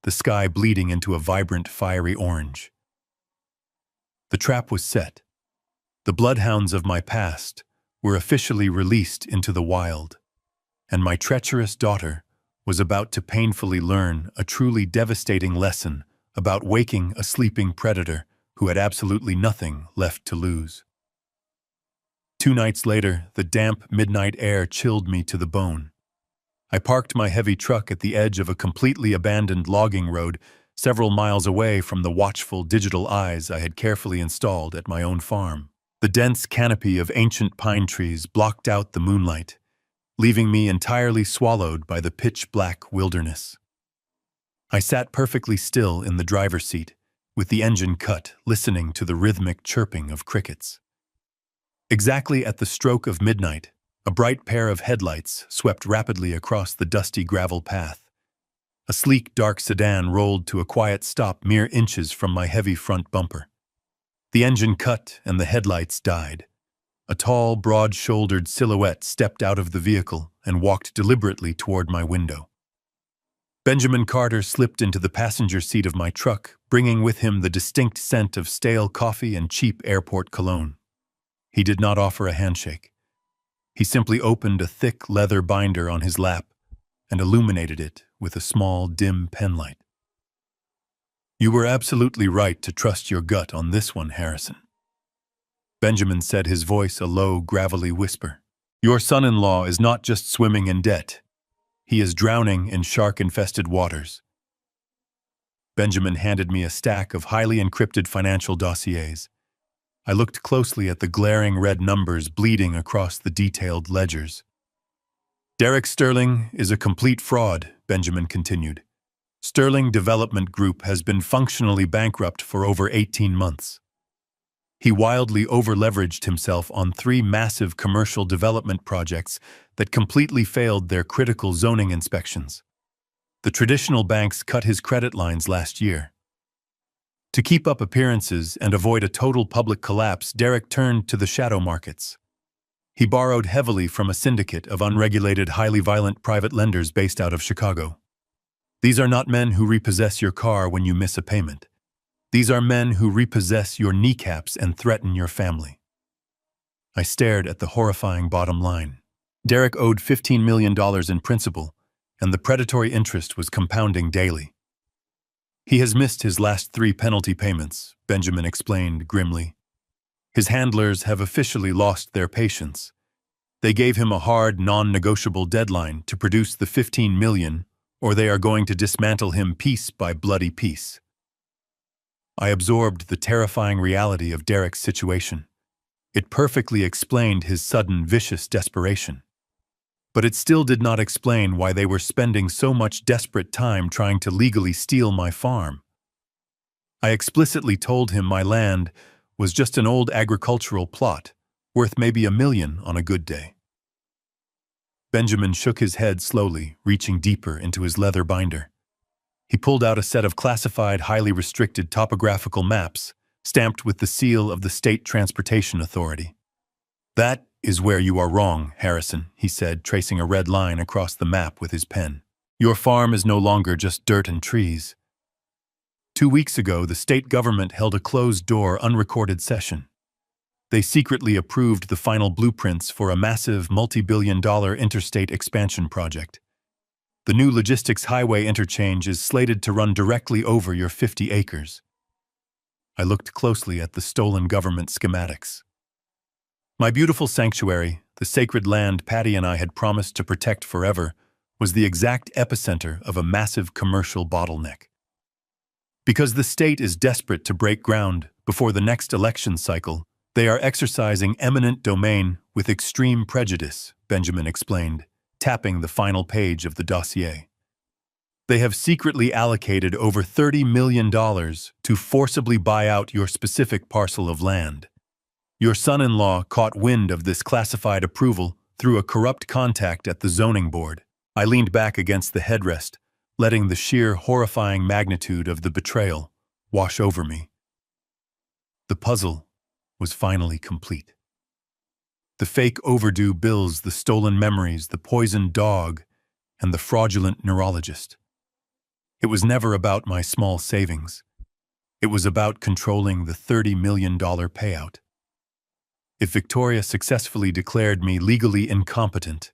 the sky bleeding into a vibrant, fiery orange. The trap was set. The bloodhounds of my past were officially released into the wild, and my treacherous daughter was about to painfully learn a truly devastating lesson about waking a sleeping predator who had absolutely nothing left to lose. 2 nights later, the damp midnight air chilled me to the bone. I parked my heavy truck at the edge of a completely abandoned logging road several miles away from the watchful digital eyes I had carefully installed at my own farm. The dense canopy of ancient pine trees blocked out the moonlight, leaving me entirely swallowed by the pitch-black wilderness. I sat perfectly still in the driver's seat, with the engine cut, listening to the rhythmic chirping of crickets. Exactly at the stroke of midnight, a bright pair of headlights swept rapidly across the dusty gravel path. A sleek, dark sedan rolled to a quiet stop mere inches from my heavy front bumper. The engine cut and the headlights died. A tall, broad-shouldered silhouette stepped out of the vehicle and walked deliberately toward my window. Benjamin Carter slipped into the passenger seat of my truck, bringing with him the distinct scent of stale coffee and cheap airport cologne. He did not offer a handshake. He simply opened a thick leather binder on his lap and illuminated it with a small, dim penlight. "You were absolutely right to trust your gut on this one, Harrison." Benjamin said, his voice a low, gravelly whisper. "Your son-in-law is not just swimming in debt. He is drowning in shark-infested waters." Benjamin handed me a stack of highly encrypted financial dossiers. I looked closely at the glaring red numbers bleeding across the detailed ledgers. "Derek Sterling is a complete fraud," Benjamin continued. "Sterling Development Group has been functionally bankrupt for over 18 months. He wildly over-leveraged himself on 3 massive commercial development projects that completely failed their critical zoning inspections. The traditional banks cut his credit lines last year. To keep up appearances and avoid a total public collapse, Derek turned to the shadow markets. He borrowed heavily from a syndicate of unregulated, highly violent private lenders based out of Chicago. These are not men who repossess your car when you miss a payment. These are men who repossess your kneecaps and threaten your family." I stared at the horrifying bottom line. Derek owed $15 million in principal, and the predatory interest was compounding daily. "He has missed his last 3 penalty payments," Benjamin explained grimly. "His handlers have officially lost their patience. They gave him a hard, non-negotiable deadline to produce the $15 million, or they are going to dismantle him piece by bloody piece." I absorbed the terrifying reality of Derek's situation. It perfectly explained his sudden, vicious desperation. But it still did not explain why they were spending so much desperate time trying to legally steal my farm. I explicitly told him my land was just an old agricultural plot, worth maybe $1 million on a good day. Benjamin shook his head slowly, reaching deeper into his leather binder. He pulled out a set of classified, highly restricted topographical maps, stamped with the seal of the State Transportation Authority. "That is where you are wrong, Harrison," he said, tracing a red line across the map with his pen. "Your farm is no longer just dirt and trees. 2 weeks ago, the state government held a closed-door, unrecorded session. They secretly approved the final blueprints for a massive, multi-billion-dollar interstate expansion project. The new logistics highway interchange is slated to run directly over your 50 acres. I looked closely at the stolen government schematics. My beautiful sanctuary, the sacred land Patty and I had promised to protect forever, was the exact epicenter of a massive commercial bottleneck. Because the state is desperate to break ground before the next election cycle, they are exercising eminent domain with extreme prejudice, Benjamin explained, tapping the final page of the dossier. They have secretly allocated over $30 million to forcibly buy out your specific parcel of land. Your son-in-law caught wind of this classified approval through a corrupt contact at the zoning board. I leaned back against the headrest, letting the sheer horrifying magnitude of the betrayal wash over me. The puzzle was finally complete. The fake overdue bills, the stolen memories, the poisoned dog, and the fraudulent neurologist. It was never about my small savings. It was about controlling the $30 million payout. If Victoria successfully declared me legally incompetent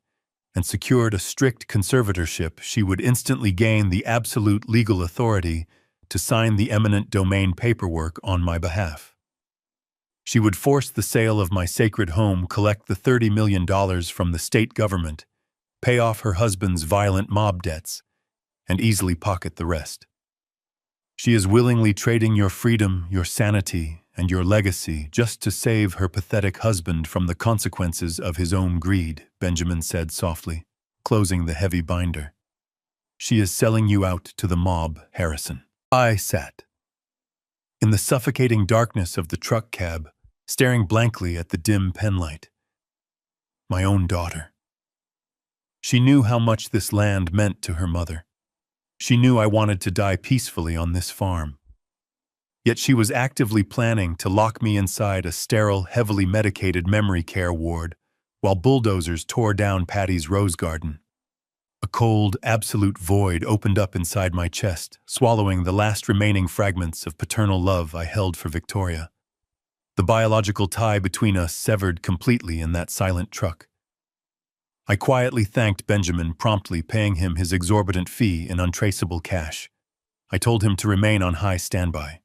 and secured a strict conservatorship, she would instantly gain the absolute legal authority to sign the eminent domain paperwork on my behalf. She would force the sale of my sacred home, collect the $30 million from the state government, pay off her husband's violent mob debts, and easily pocket the rest. She is willingly trading your freedom, your sanity, and your legacy just to save her pathetic husband from the consequences of his own greed, Benjamin said softly, closing the heavy binder. She is selling you out to the mob, Harrison. I sat in the suffocating darkness of the truck cab, staring blankly at the dim penlight. My own daughter. She knew how much this land meant to her mother. She knew I wanted to die peacefully on this farm. Yet she was actively planning to lock me inside a sterile, heavily medicated memory care ward while bulldozers tore down Patty's rose garden. A cold, absolute void opened up inside my chest, swallowing the last remaining fragments of paternal love I held for Victoria. The biological tie between us severed completely in that silent truck. I quietly thanked Benjamin, promptly paying him his exorbitant fee in untraceable cash. I told him to remain on high standby.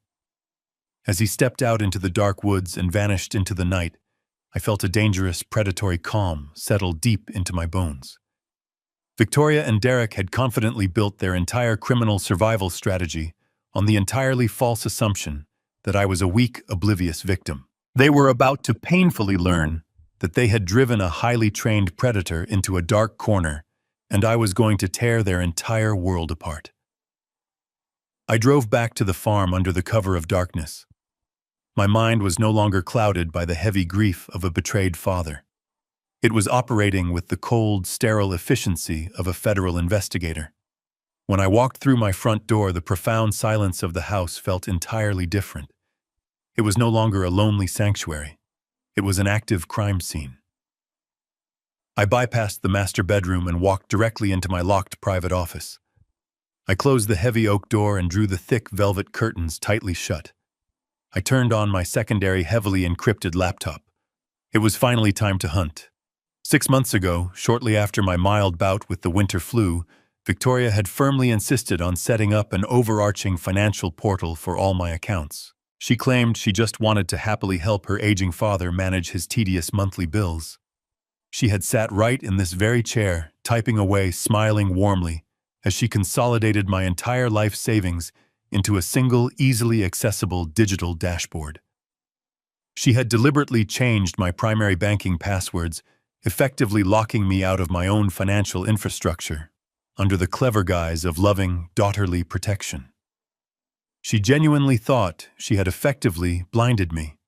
As he stepped out into the dark woods and vanished into the night, I felt a dangerous, predatory calm settle deep into my bones. Victoria and Derek had confidently built their entire criminal survival strategy on the entirely false assumption that I was a weak, oblivious victim. They were about to painfully learn that they had driven a highly trained predator into a dark corner, and I was going to tear their entire world apart. I drove back to the farm under the cover of darkness. My mind was no longer clouded by the heavy grief of a betrayed father. It was operating with the cold, sterile efficiency of a federal investigator. When I walked through my front door, the profound silence of the house felt entirely different. It was no longer a lonely sanctuary. It was an active crime scene. I bypassed the master bedroom and walked directly into my locked private office. I closed the heavy oak door and drew the thick velvet curtains tightly shut. I turned on my secondary, heavily encrypted laptop. It was finally time to hunt. 6 months ago, shortly after my mild bout with the winter flu, Victoria had firmly insisted on setting up an overarching financial portal for all my accounts. She claimed she just wanted to happily help her aging father manage his tedious monthly bills. She had sat right in this very chair, typing away, smiling warmly, as she consolidated my entire life savings into a single, easily accessible digital dashboard. She had deliberately changed my primary banking passwords, effectively locking me out of my own financial infrastructure, under the clever guise of loving, daughterly protection. She genuinely thought she had effectively blinded me.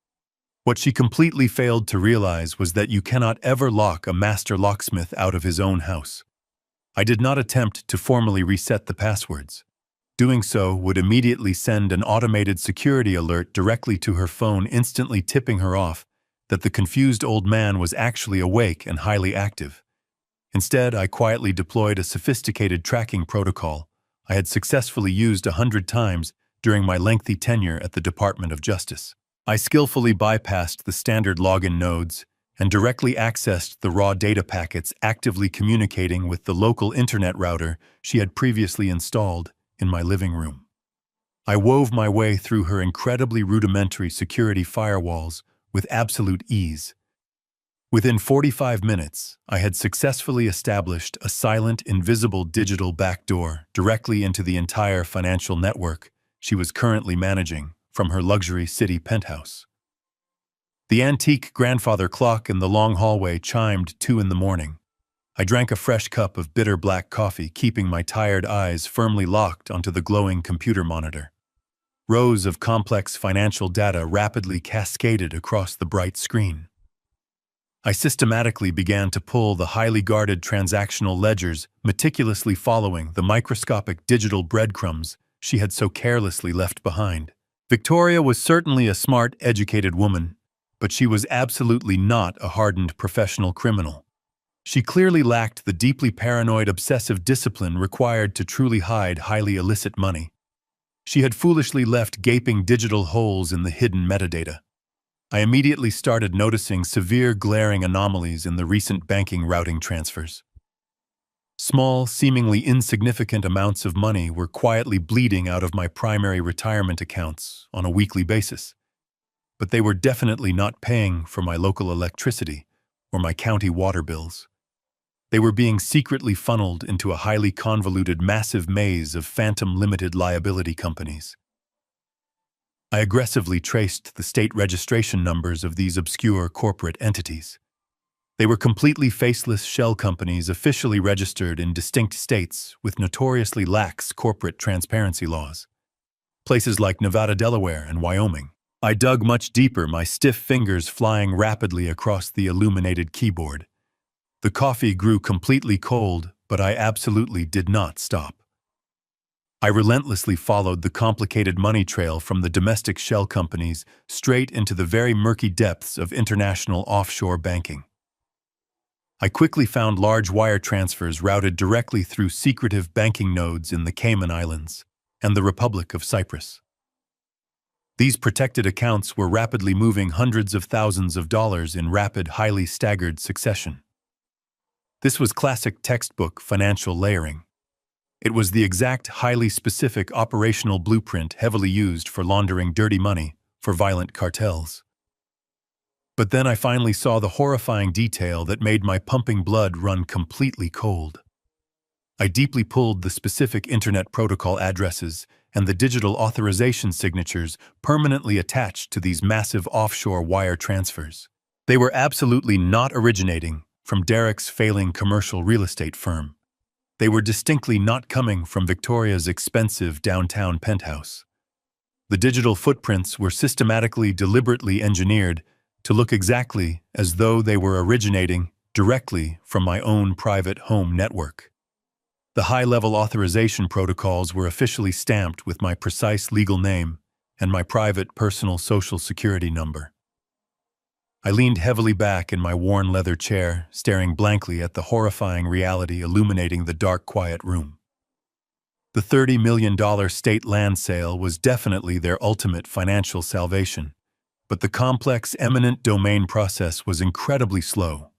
What she completely failed to realize was that you cannot ever lock a master locksmith out of his own house. I did not attempt to formally reset the passwords. Doing so would immediately send an automated security alert directly to her phone, instantly tipping her off that the confused old man was actually awake and highly active. Instead, I quietly deployed a sophisticated tracking protocol I had successfully used 100 times during my lengthy tenure at the Department of Justice. I skillfully bypassed the standard login nodes and directly accessed the raw data packets actively communicating with the local internet router she had previously installed in my living room. I wove my way through her incredibly rudimentary security firewalls with absolute ease. Within 45 minutes, I had successfully established a silent, invisible digital backdoor directly into the entire financial network she was currently managing from her luxury city penthouse. The antique grandfather clock in the long hallway chimed 2 in the morning. I drank a fresh cup of bitter black coffee, keeping my tired eyes firmly locked onto the glowing computer monitor. Rows of complex financial data rapidly cascaded across the bright screen. I systematically began to pull the highly guarded transactional ledgers, meticulously following the microscopic digital breadcrumbs she had so carelessly left behind. Victoria was certainly a smart, educated woman, but she was absolutely not a hardened professional criminal. She clearly lacked the deeply paranoid, obsessive discipline required to truly hide highly illicit money. She had foolishly left gaping digital holes in the hidden metadata. I immediately started noticing severe, glaring anomalies in the recent banking routing transfers. Small, seemingly insignificant amounts of money were quietly bleeding out of my primary retirement accounts on a weekly basis. But they were definitely not paying for my local electricity or my county water bills. They were being secretly funneled into a highly convoluted, massive maze of phantom limited liability companies. I aggressively traced the state registration numbers of these obscure corporate entities. They were completely faceless shell companies officially registered in distinct states with notoriously lax corporate transparency laws. Places like Nevada, Delaware, and Wyoming. I dug much deeper, my stiff fingers flying rapidly across the illuminated keyboard. The coffee grew completely cold, but I absolutely did not stop. I relentlessly followed the complicated money trail from the domestic shell companies straight into the very murky depths of international offshore banking. I quickly found large wire transfers routed directly through secretive banking nodes in the Cayman Islands and the Republic of Cyprus. These protected accounts were rapidly moving hundreds of thousands of dollars in rapid, highly staggered succession. This was classic textbook financial layering. It was the exact, highly specific operational blueprint heavily used for laundering dirty money for violent cartels. But then I finally saw the horrifying detail that made my pumping blood run completely cold. I deeply pulled the specific internet protocol addresses and the digital authorization signatures permanently attached to these massive offshore wire transfers. They were absolutely not originating from Derek's failing commercial real estate firm. They were distinctly not coming from Victoria's expensive downtown penthouse. The digital footprints were systematically, deliberately engineered to look exactly as though they were originating directly from my own private home network. The high-level authorization protocols were officially stamped with my precise legal name and my private personal social security number. I leaned heavily back in my worn leather chair, staring blankly at the horrifying reality illuminating the dark, quiet room. The $30 million state land sale was definitely their ultimate financial salvation, but the complex eminent domain process was incredibly slow.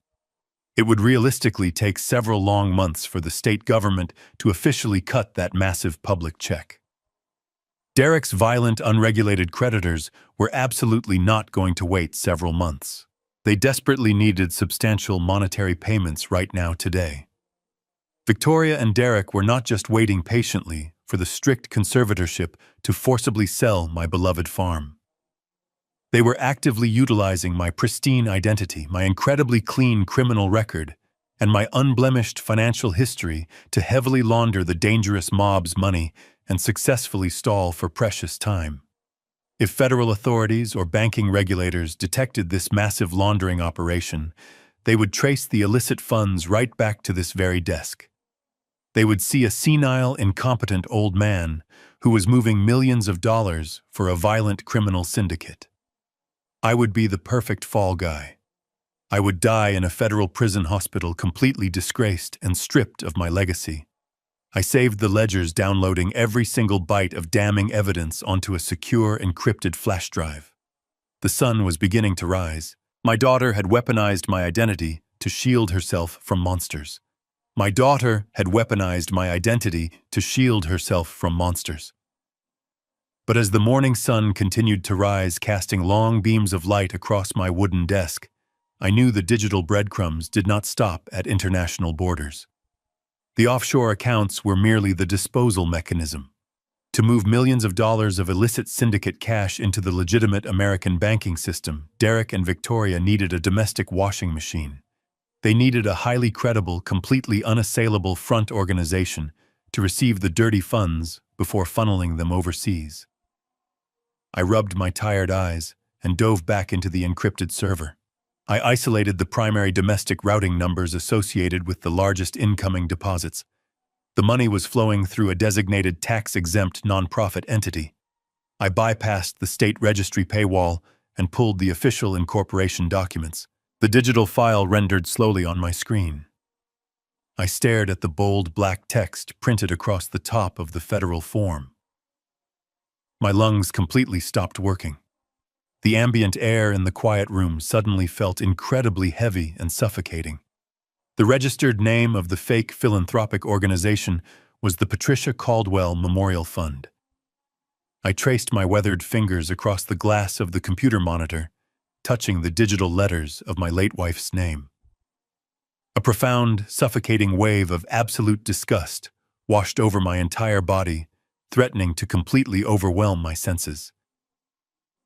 It would realistically take several long months for the state government to officially cut that massive public check. Derek's violent, unregulated creditors were absolutely not going to wait several months. They desperately needed substantial monetary payments right now, today. Victoria and Derek were not just waiting patiently for the strict conservatorship to forcibly sell my beloved farm. They were actively utilizing my pristine identity, my incredibly clean criminal record, and my unblemished financial history to heavily launder the dangerous mob's money and successfully stall for precious time. If federal authorities or banking regulators detected this massive laundering operation, they would trace the illicit funds right back to this very desk. They would see a senile, incompetent old man who was moving millions of dollars for a violent criminal syndicate. I would be the perfect fall guy. I would die in a federal prison hospital completely disgraced and stripped of my legacy. I saved the ledgers, downloading every single byte of damning evidence onto a secure, encrypted flash drive. The sun was beginning to rise. My daughter had weaponized my identity to shield herself from monsters. My daughter had weaponized my identity to shield herself from monsters. But as the morning sun continued to rise, casting long beams of light across my wooden desk, I knew the digital breadcrumbs did not stop at international borders. The offshore accounts were merely the disposal mechanism. To move millions of dollars of illicit syndicate cash into the legitimate American banking system, Derek and Victoria needed a domestic washing machine. They needed a highly credible, completely unassailable front organization to receive the dirty funds before funneling them overseas. I rubbed my tired eyes and dove back into the encrypted server. I isolated the primary domestic routing numbers associated with the largest incoming deposits. The money was flowing through a designated tax-exempt nonprofit entity. I bypassed the state registry paywall and pulled the official incorporation documents. The digital file rendered slowly on my screen. I stared at the bold black text printed across the top of the federal form. My lungs completely stopped working. The ambient air in the quiet room suddenly felt incredibly heavy and suffocating. The registered name of the fake philanthropic organization was the Patricia Caldwell Memorial Fund. I traced my weathered fingers across the glass of the computer monitor, touching the digital letters of my late wife's name. A profound, suffocating wave of absolute disgust washed over my entire body, threatening to completely overwhelm my senses.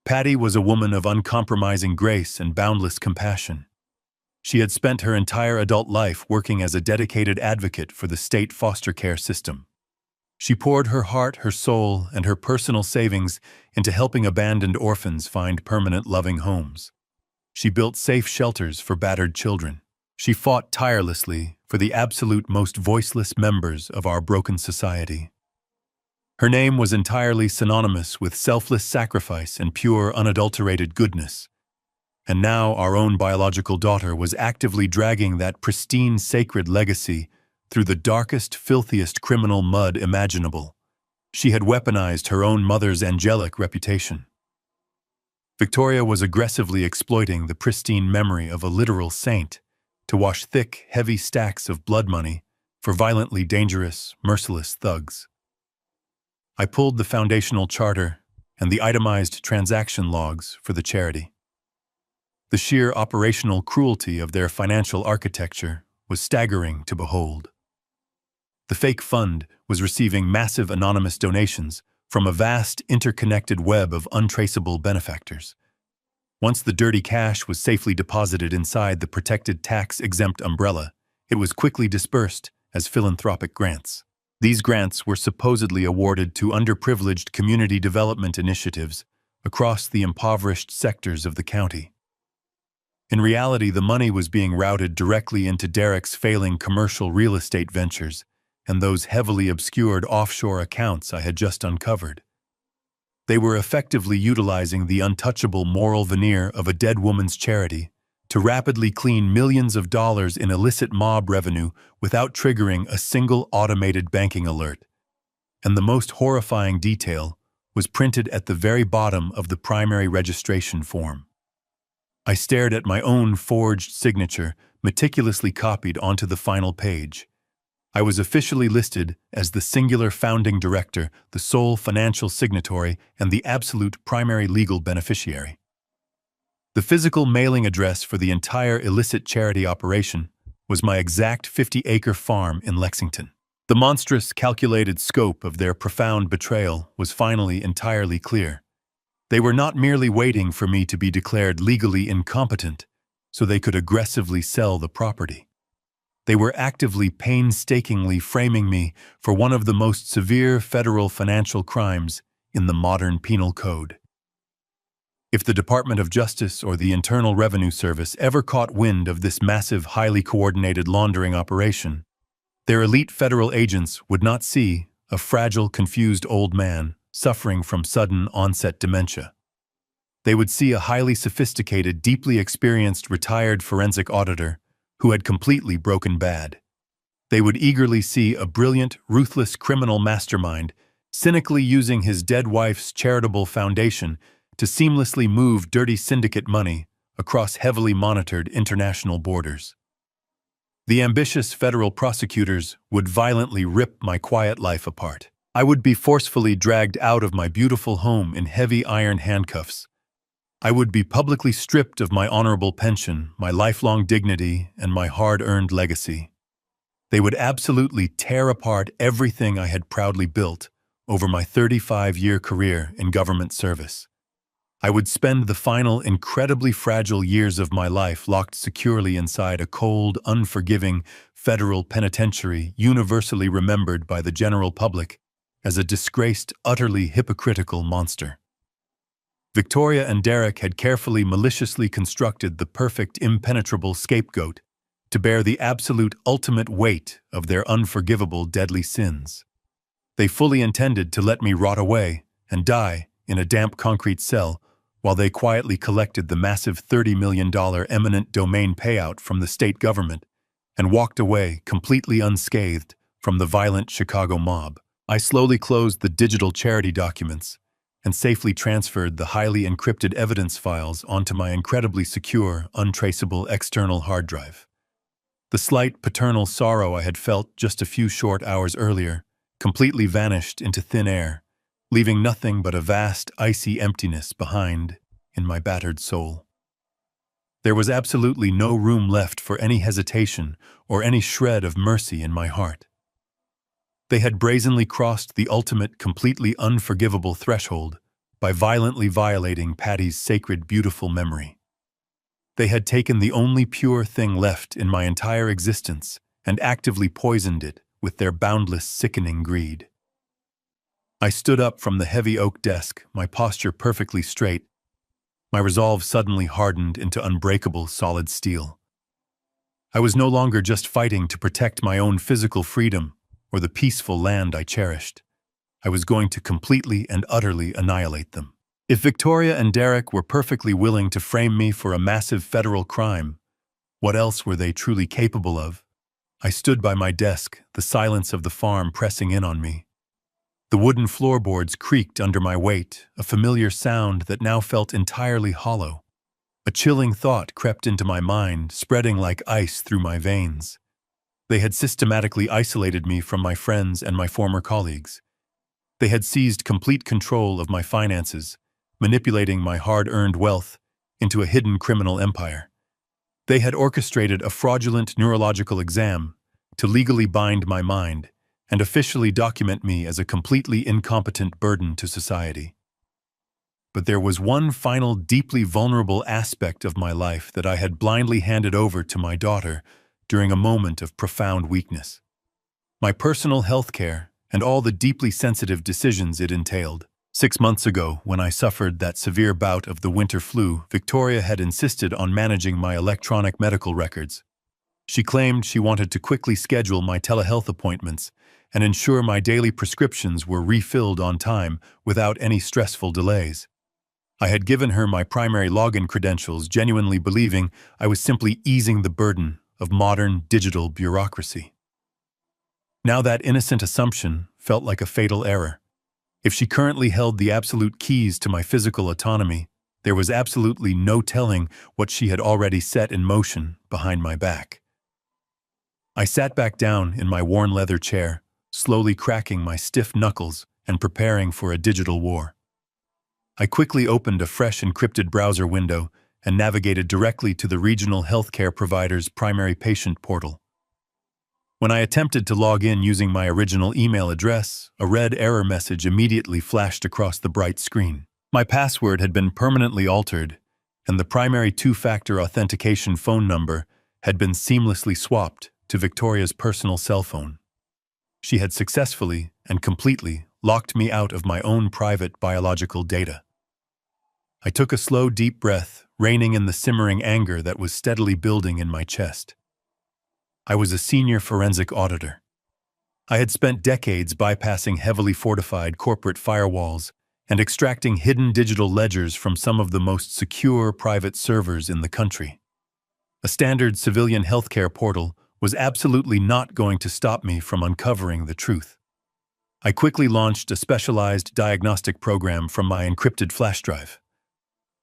Patty was a woman of uncompromising grace and boundless compassion. She had spent her entire adult life working as a dedicated advocate for the state foster care system. She poured her heart, her soul, and her personal savings into helping abandoned orphans find permanent loving homes. She built safe shelters for battered children. She fought tirelessly for the absolute most voiceless members of our broken society. Her name was entirely synonymous with selfless sacrifice and pure, unadulterated goodness. And now our own biological daughter was actively dragging that pristine, sacred legacy through the darkest, filthiest criminal mud imaginable. She had weaponized her own mother's angelic reputation. Victoria was aggressively exploiting the pristine memory of a literal saint to wash thick, heavy stacks of blood money for violently dangerous, merciless thugs. I pulled the foundational charter and the itemized transaction logs for the charity. The sheer operational cruelty of their financial architecture was staggering to behold. The fake fund was receiving massive anonymous donations from a vast, interconnected web of untraceable benefactors. Once the dirty cash was safely deposited inside the protected tax-exempt umbrella, it was quickly dispersed as philanthropic grants. These grants were supposedly awarded to underprivileged community development initiatives across the impoverished sectors of the county. In reality, the money was being routed directly into Derek's failing commercial real estate ventures and those heavily obscured offshore accounts I had just uncovered. They were effectively utilizing the untouchable moral veneer of a dead woman's charity to rapidly clean millions of dollars in illicit mob revenue without triggering a single automated banking alert. And the most horrifying detail was printed at the very bottom of the primary registration form. I stared at my own forged signature, meticulously copied onto the final page. I was officially listed as the singular founding director, the sole financial signatory, and the absolute primary legal beneficiary. The physical mailing address for the entire illicit charity operation was my exact 50-acre farm in Lexington. The monstrous, calculated scope of their profound betrayal was finally entirely clear. They were not merely waiting for me to be declared legally incompetent so they could aggressively sell the property. They were actively, painstakingly framing me for one of the most severe federal financial crimes in the modern penal code. If the Department of Justice or the Internal Revenue Service ever caught wind of this massive, highly coordinated laundering operation, their elite federal agents would not see a fragile, confused old man suffering from sudden onset dementia. They would see a highly sophisticated, deeply experienced retired forensic auditor who had completely broken bad. They would eagerly see a brilliant, ruthless criminal mastermind cynically using his dead wife's charitable foundation to seamlessly move dirty syndicate money across heavily monitored international borders. The ambitious federal prosecutors would violently rip my quiet life apart. I would be forcefully dragged out of my beautiful home in heavy iron handcuffs, I would be publicly stripped of my honorable pension, my lifelong dignity, and my hard-earned legacy. They would absolutely tear apart everything I had proudly built over my 35-year career in government service. I would spend the final incredibly fragile years of my life locked securely inside a cold, unforgiving federal penitentiary universally remembered by the general public as a disgraced, utterly hypocritical monster. Victoria and Derek had carefully, maliciously constructed the perfect, impenetrable scapegoat to bear the absolute ultimate weight of their unforgivable, deadly sins. They fully intended to let me rot away and die in a damp concrete cell while they quietly collected the massive $30 million eminent domain payout from the state government and walked away completely unscathed from the violent Chicago mob. I slowly closed the digital charity documents and safely transferred the highly encrypted evidence files onto my incredibly secure, untraceable external hard drive. The slight paternal sorrow I had felt just a few short hours earlier completely vanished into thin air, leaving nothing but a vast, icy emptiness behind in my battered soul. There was absolutely no room left for any hesitation or any shred of mercy in my heart. They had brazenly crossed the ultimate, completely unforgivable threshold by violently violating Patty's sacred, beautiful memory. They had taken the only pure thing left in my entire existence and actively poisoned it with their boundless, sickening greed. I stood up from the heavy oak desk, my posture perfectly straight, my resolve suddenly hardened into unbreakable, solid steel. I was no longer just fighting to protect my own physical freedom or the peaceful land I cherished. I was going to completely and utterly annihilate them. If Victoria and Derek were perfectly willing to frame me for a massive federal crime, what else were they truly capable of? I stood by my desk, the silence of the farm pressing in on me. The wooden floorboards creaked under my weight, a familiar sound that now felt entirely hollow. A chilling thought crept into my mind, spreading like ice through my veins. They had systematically isolated me from my friends and my former colleagues. They had seized complete control of my finances, manipulating my hard-earned wealth into a hidden criminal empire. They had orchestrated a fraudulent neurological exam to legally bind my mind and officially document me as a completely incompetent burden to society. But there was one final, deeply vulnerable aspect of my life that I had blindly handed over to my daughter during a moment of profound weakness. My personal health care and all the deeply sensitive decisions it entailed. 6 months ago, when I suffered that severe bout of the winter flu, Victoria had insisted on managing my electronic medical records. She claimed she wanted to quickly schedule my telehealth appointments and ensure my daily prescriptions were refilled on time without any stressful delays. I had given her my primary login credentials, genuinely believing I was simply easing the burden of modern digital bureaucracy. Now that innocent assumption felt like a fatal error. If she currently held the absolute keys to my physical autonomy, there was absolutely no telling what she had already set in motion behind my back. I sat back down in my worn leather chair, slowly cracking my stiff knuckles and preparing for a digital war. I quickly opened a fresh encrypted browser window and navigated directly to the regional healthcare provider's primary patient portal. When I attempted to log in using my original email address, a red error message immediately flashed across the bright screen. My password had been permanently altered, and the primary two-factor authentication phone number had been seamlessly swapped to Victoria's personal cell phone. She had successfully and completely locked me out of my own private biological data. I took a slow, deep breath, reining in the simmering anger that was steadily building in my chest. I was a senior forensic auditor. I had spent decades bypassing heavily fortified corporate firewalls and extracting hidden digital ledgers from some of the most secure private servers in the country. A standard civilian healthcare portal was absolutely not going to stop me from uncovering the truth. I quickly launched a specialized diagnostic program from my encrypted flash drive.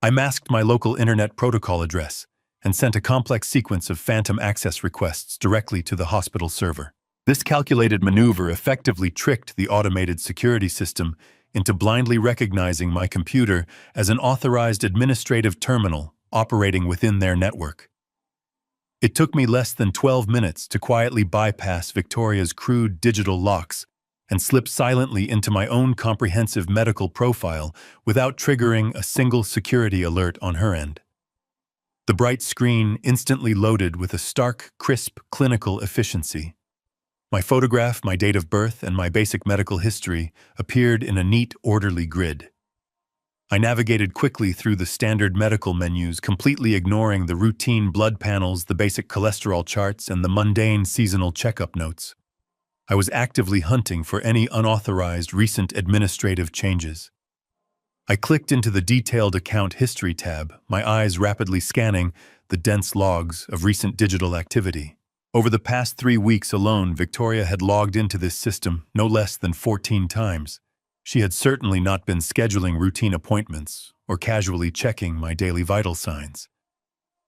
I masked my local internet protocol address and sent a complex sequence of phantom access requests directly to the hospital server. This calculated maneuver effectively tricked the automated security system into blindly recognizing my computer as an authorized administrative terminal operating within their network. It took me less than 12 minutes to quietly bypass Victoria's crude digital locks and slip silently into my own comprehensive medical profile without triggering a single security alert on her end. The bright screen instantly loaded with a stark, crisp clinical efficiency. My photograph, my date of birth, and my basic medical history appeared in a neat, orderly grid. I navigated quickly through the standard medical menus, completely ignoring the routine blood panels, the basic cholesterol charts, and the mundane seasonal checkup notes. I was actively hunting for any unauthorized recent administrative changes. I clicked into the Detailed Account History tab, my eyes rapidly scanning the dense logs of recent digital activity. Over the past 3 weeks alone, Victoria had logged into this system no less than 14 times. She had certainly not been scheduling routine appointments or casually checking my daily vital signs.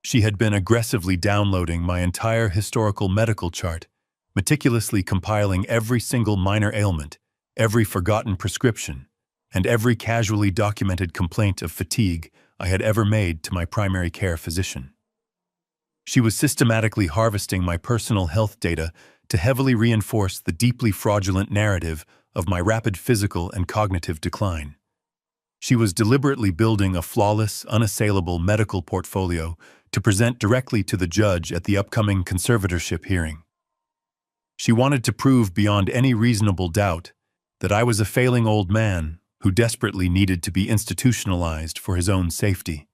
She had been aggressively downloading my entire historical medical chart, meticulously compiling every single minor ailment, every forgotten prescription, and every casually documented complaint of fatigue I had ever made to my primary care physician. She was systematically harvesting my personal health data to heavily reinforce the deeply fraudulent narrative of my rapid physical and cognitive decline. She was deliberately building a flawless, unassailable medical portfolio to present directly to the judge at the upcoming conservatorship hearing. She wanted to prove beyond any reasonable doubt that I was a failing old man who desperately needed to be institutionalized for his own safety.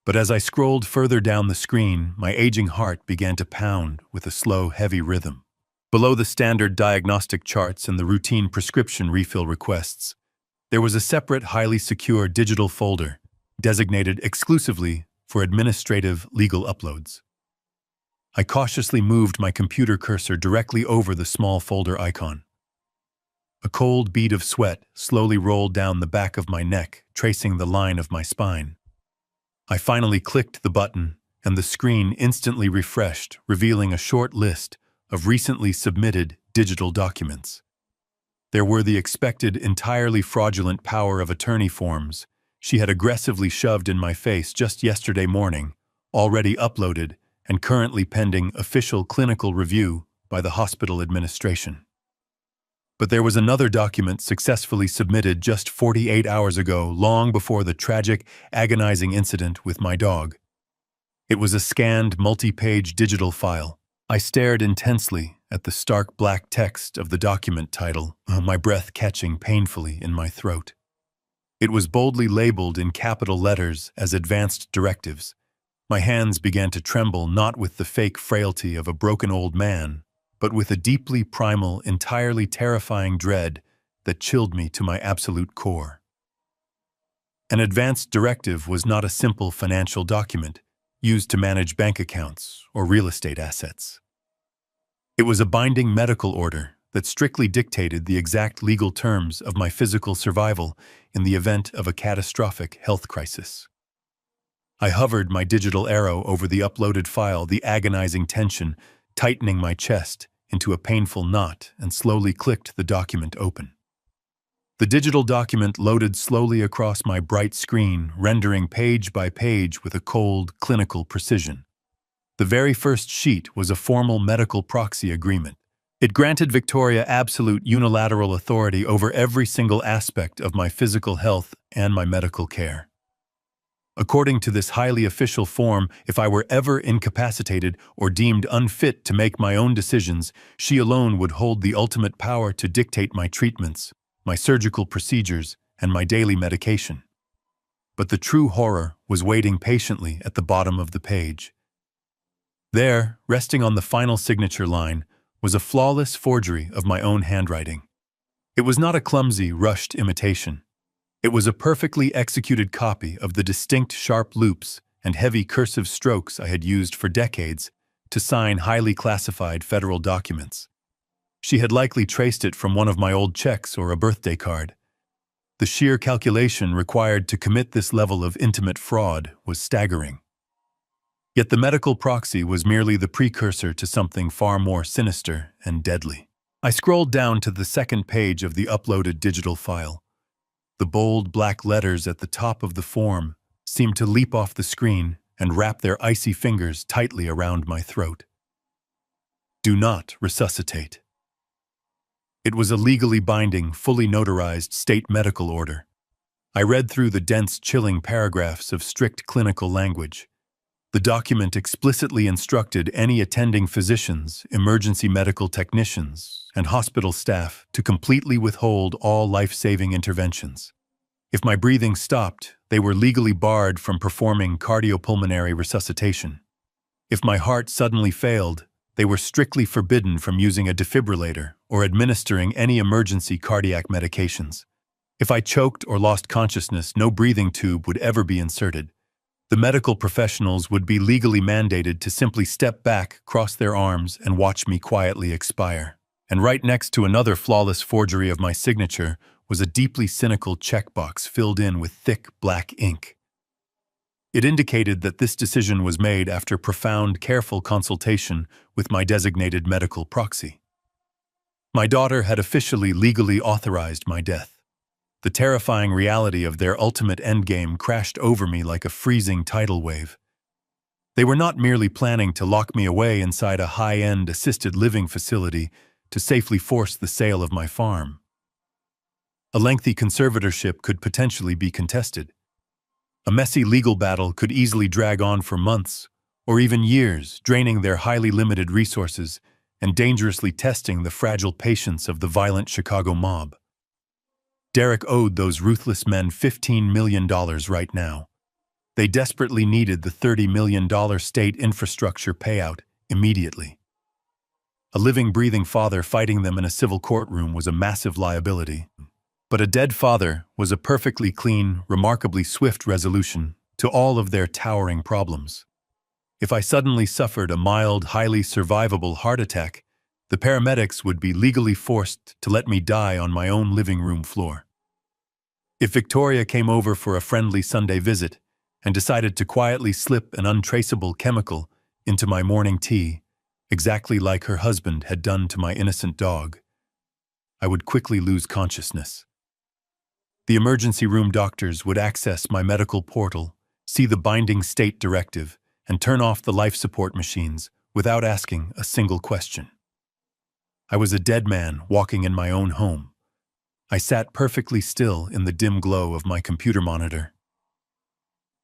But as I scrolled further down the screen, my aging heart began to pound with a slow, heavy rhythm. Below the standard diagnostic charts and the routine prescription refill requests, there was a separate, highly secure digital folder designated exclusively for administrative legal uploads. I cautiously moved my computer cursor directly over the small folder icon. A cold bead of sweat slowly rolled down the back of my neck, tracing the line of my spine. I finally clicked the button, and the screen instantly refreshed, revealing a short list of recently submitted digital documents. There were the expected entirely fraudulent power of attorney forms she had aggressively shoved in my face just yesterday morning, already uploaded and currently pending official clinical review by the hospital administration. But there was another document successfully submitted just 48 hours ago, long before the tragic, agonizing incident with my dog. It was a scanned, multi-page digital file. I stared intensely at the stark black text of the document title, my breath catching painfully in my throat. It was boldly labeled in capital letters as advanced directives. My hands began to tremble, not with the fake frailty of a broken old man, but with a deeply primal, entirely terrifying dread that chilled me to my absolute core. An advanced directive was not a simple financial document used to manage bank accounts or real estate assets. It was a binding medical order that strictly dictated the exact legal terms of my physical survival in the event of a catastrophic health crisis. I hovered my digital arrow over the uploaded file, the agonizing tension tightening my chest into a painful knot, and slowly clicked the document open. The digital document loaded slowly across my bright screen, rendering page by page with a cold, clinical precision. The very first sheet was a formal medical proxy agreement. It granted Victoria absolute unilateral authority over every single aspect of my physical health and my medical care. According to this highly official form, if I were ever incapacitated or deemed unfit to make my own decisions, she alone would hold the ultimate power to dictate my treatments, my surgical procedures, and my daily medication. But the true horror was waiting patiently at the bottom of the page. There, resting on the final signature line, was a flawless forgery of my own handwriting. It was not a clumsy, rushed imitation. It was a perfectly executed copy of the distinct sharp loops and heavy cursive strokes I had used for decades to sign highly classified federal documents. She had likely traced it from one of my old checks or a birthday card. The sheer calculation required to commit this level of intimate fraud was staggering. Yet the medical proxy was merely the precursor to something far more sinister and deadly. I scrolled down to the second page of the uploaded digital file. The bold black letters at the top of the form seemed to leap off the screen and wrap their icy fingers tightly around my throat. Do not resuscitate. It was a legally binding, fully notarized state medical order. I read through the dense, chilling paragraphs of strict clinical language. The document explicitly instructed any attending physicians, emergency medical technicians, and hospital staff to completely withhold all life-saving interventions. If my breathing stopped, they were legally barred from performing cardiopulmonary resuscitation. If my heart suddenly failed, they were strictly forbidden from using a defibrillator or administering any emergency cardiac medications. If I choked or lost consciousness, no breathing tube would ever be inserted. The medical professionals would be legally mandated to simply step back, cross their arms, and watch me quietly expire. And right next to another flawless forgery of my signature was a deeply cynical checkbox filled in with thick black ink. It indicated that this decision was made after profound, careful consultation with my designated medical proxy. My daughter had officially legally authorized my death. The terrifying reality of their ultimate endgame crashed over me like a freezing tidal wave. They were not merely planning to lock me away inside a high-end assisted living facility to safely force the sale of my farm. A lengthy conservatorship could potentially be contested. A messy legal battle could easily drag on for months or even years, draining their highly limited resources and dangerously testing the fragile patience of the violent Chicago mob. Derek owed those ruthless men $15 million right now. They desperately needed the $30 million state infrastructure payout immediately. A living, breathing father fighting them in a civil courtroom was a massive liability. But a dead father was a perfectly clean, remarkably swift resolution to all of their towering problems. If I suddenly suffered a mild, highly survivable heart attack, the paramedics would be legally forced to let me die on my own living room floor. If Victoria came over for a friendly Sunday visit and decided to quietly slip an untraceable chemical into my morning tea, exactly like her husband had done to my innocent dog, I would quickly lose consciousness. The emergency room doctors would access my medical portal, see the binding state directive, and turn off the life support machines without asking a single question. I was a dead man walking in my own home. I sat perfectly still in the dim glow of my computer monitor.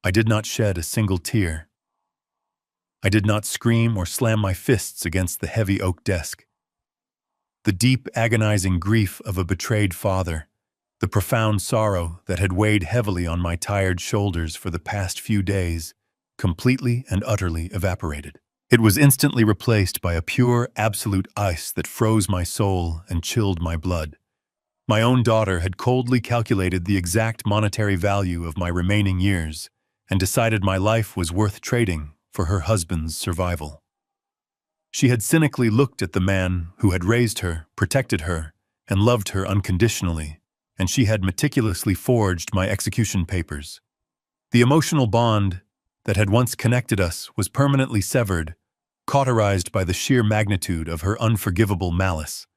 I did not shed a single tear. I did not scream or slam my fists against the heavy oak desk. The deep, agonizing grief of a betrayed father, the profound sorrow that had weighed heavily on my tired shoulders for the past few days, completely and utterly evaporated. It was instantly replaced by a pure, absolute ice that froze my soul and chilled my blood. My own daughter had coldly calculated the exact monetary value of my remaining years and decided my life was worth trading for her husband's survival. She had cynically looked at the man who had raised her, protected her, and loved her unconditionally, and she had meticulously forged my execution papers. The emotional bond that had once connected us was permanently severed, cauterized by the sheer magnitude of her unforgivable malice.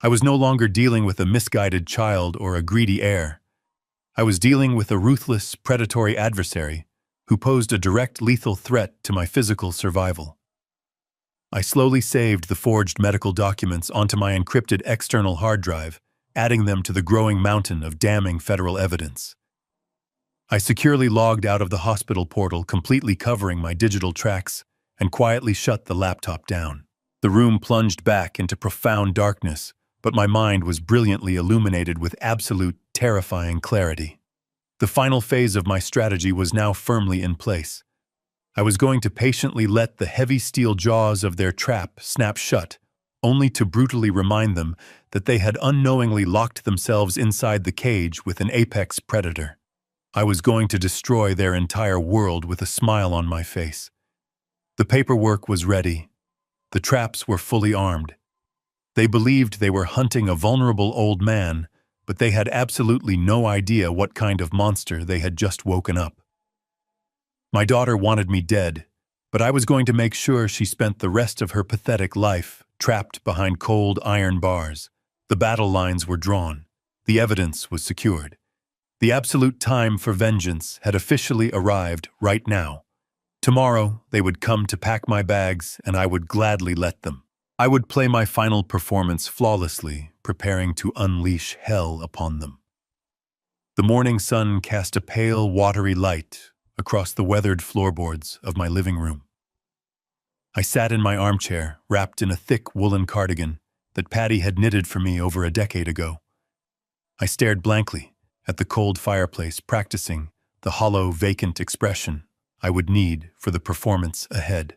I was no longer dealing with a misguided child or a greedy heir. I was dealing with a ruthless, predatory adversary who posed a direct lethal threat to my physical survival. I slowly saved the forged medical documents onto my encrypted external hard drive, adding them to the growing mountain of damning federal evidence. I securely logged out of the hospital portal, completely covering my digital tracks, and quietly shut the laptop down. The room plunged back into profound darkness, but my mind was brilliantly illuminated with absolute, terrifying clarity. The final phase of my strategy was now firmly in place. I was going to patiently let the heavy steel jaws of their trap snap shut, only to brutally remind them that they had unknowingly locked themselves inside the cage with an apex predator. I was going to destroy their entire world with a smile on my face. The paperwork was ready. The traps were fully armed. They believed they were hunting a vulnerable old man, but they had absolutely no idea what kind of monster they had just woken up. My daughter wanted me dead, but I was going to make sure she spent the rest of her pathetic life trapped behind cold iron bars. The battle lines were drawn. The evidence was secured. The absolute time for vengeance had officially arrived right now. Tomorrow, they would come to pack my bags, and I would gladly let them. I would play my final performance flawlessly, preparing to unleash hell upon them. The morning sun cast a pale, watery light across the weathered floorboards of my living room. I sat in my armchair, wrapped in a thick woolen cardigan that Patty had knitted for me over a decade ago. I stared blankly at the cold fireplace, practicing the hollow, vacant expression I would need for the performance ahead.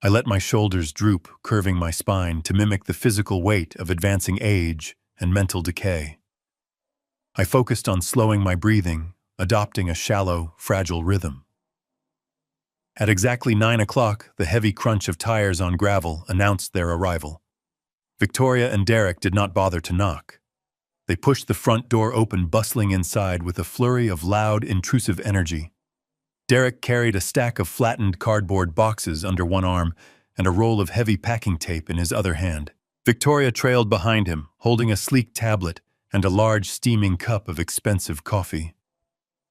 I let my shoulders droop, curving my spine to mimic the physical weight of advancing age and mental decay. I focused on slowing my breathing, adopting a shallow, fragile rhythm. At exactly 9 o'clock, the heavy crunch of tires on gravel announced their arrival. Victoria and Derek did not bother to knock. They pushed the front door open, bustling inside with a flurry of loud, intrusive energy. Derek carried a stack of flattened cardboard boxes under one arm and a roll of heavy packing tape in his other hand. Victoria trailed behind him, holding a sleek tablet and a large steaming cup of expensive coffee.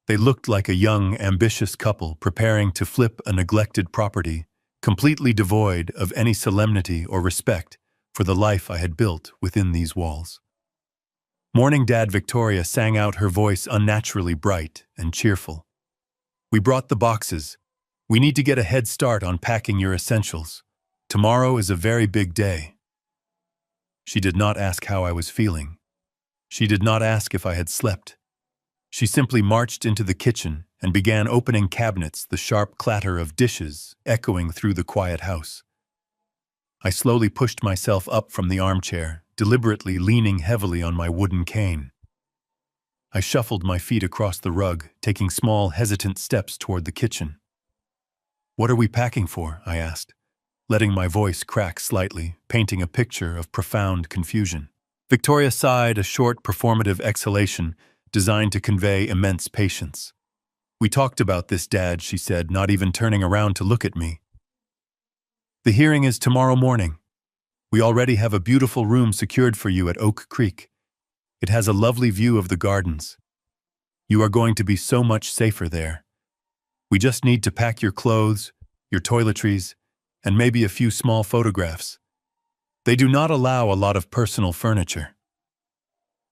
They looked like a young, ambitious couple preparing to flip a neglected property, completely devoid of any solemnity or respect for the life I had built within these walls. Morning Dad Victoria sang out, her voice unnaturally bright and cheerful. "We brought the boxes. We need to get a head start on packing your essentials. Tomorrow is a very big day." She did not ask how I was feeling. She did not ask if I had slept. She simply marched into the kitchen and began opening cabinets, the sharp clatter of dishes echoing through the quiet house. I slowly pushed myself up from the armchair, deliberately leaning heavily on my wooden cane. I shuffled my feet across the rug, taking small, hesitant steps toward the kitchen. "What are we packing for?" I asked, letting my voice crack slightly, painting a picture of profound confusion. Victoria sighed, a short, performative exhalation designed to convey immense patience. "We talked about this, Dad," she said, not even turning around to look at me. "The hearing is tomorrow morning. We already have a beautiful room secured for you at Oak Creek. It has a lovely view of the gardens. You are going to be so much safer there. We just need to pack your clothes, your toiletries, and maybe a few small photographs. They do not allow a lot of personal furniture."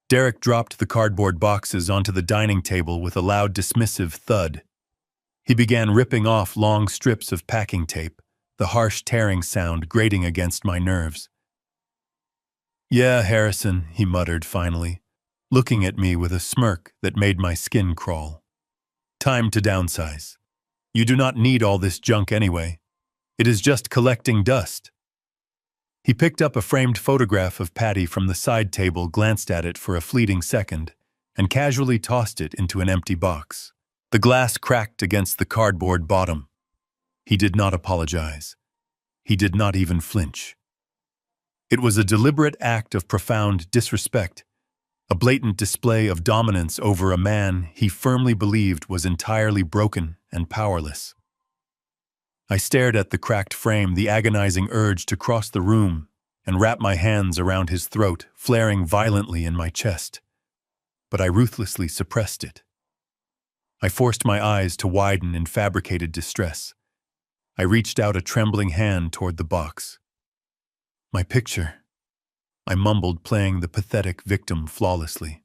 Derek dropped the cardboard boxes onto the dining table with a loud, dismissive thud. He began ripping off long strips of packing tape, the harsh tearing sound grating against my nerves. "Yeah, Harrison," he muttered finally, looking at me with a smirk that made my skin crawl. "Time to downsize. You do not need all this junk anyway. It is just collecting dust." He picked up a framed photograph of Patty from the side table, glanced at it for a fleeting second, and casually tossed it into an empty box. The glass cracked against the cardboard bottom. He did not apologize. He did not even flinch. It was a deliberate act of profound disrespect, a blatant display of dominance over a man he firmly believed was entirely broken and powerless. I stared at the cracked frame, the agonizing urge to cross the room and wrap my hands around his throat, flaring violently in my chest. But I ruthlessly suppressed it. I forced my eyes to widen in fabricated distress. I reached out a trembling hand toward the box. "My picture," I mumbled, playing the pathetic victim flawlessly.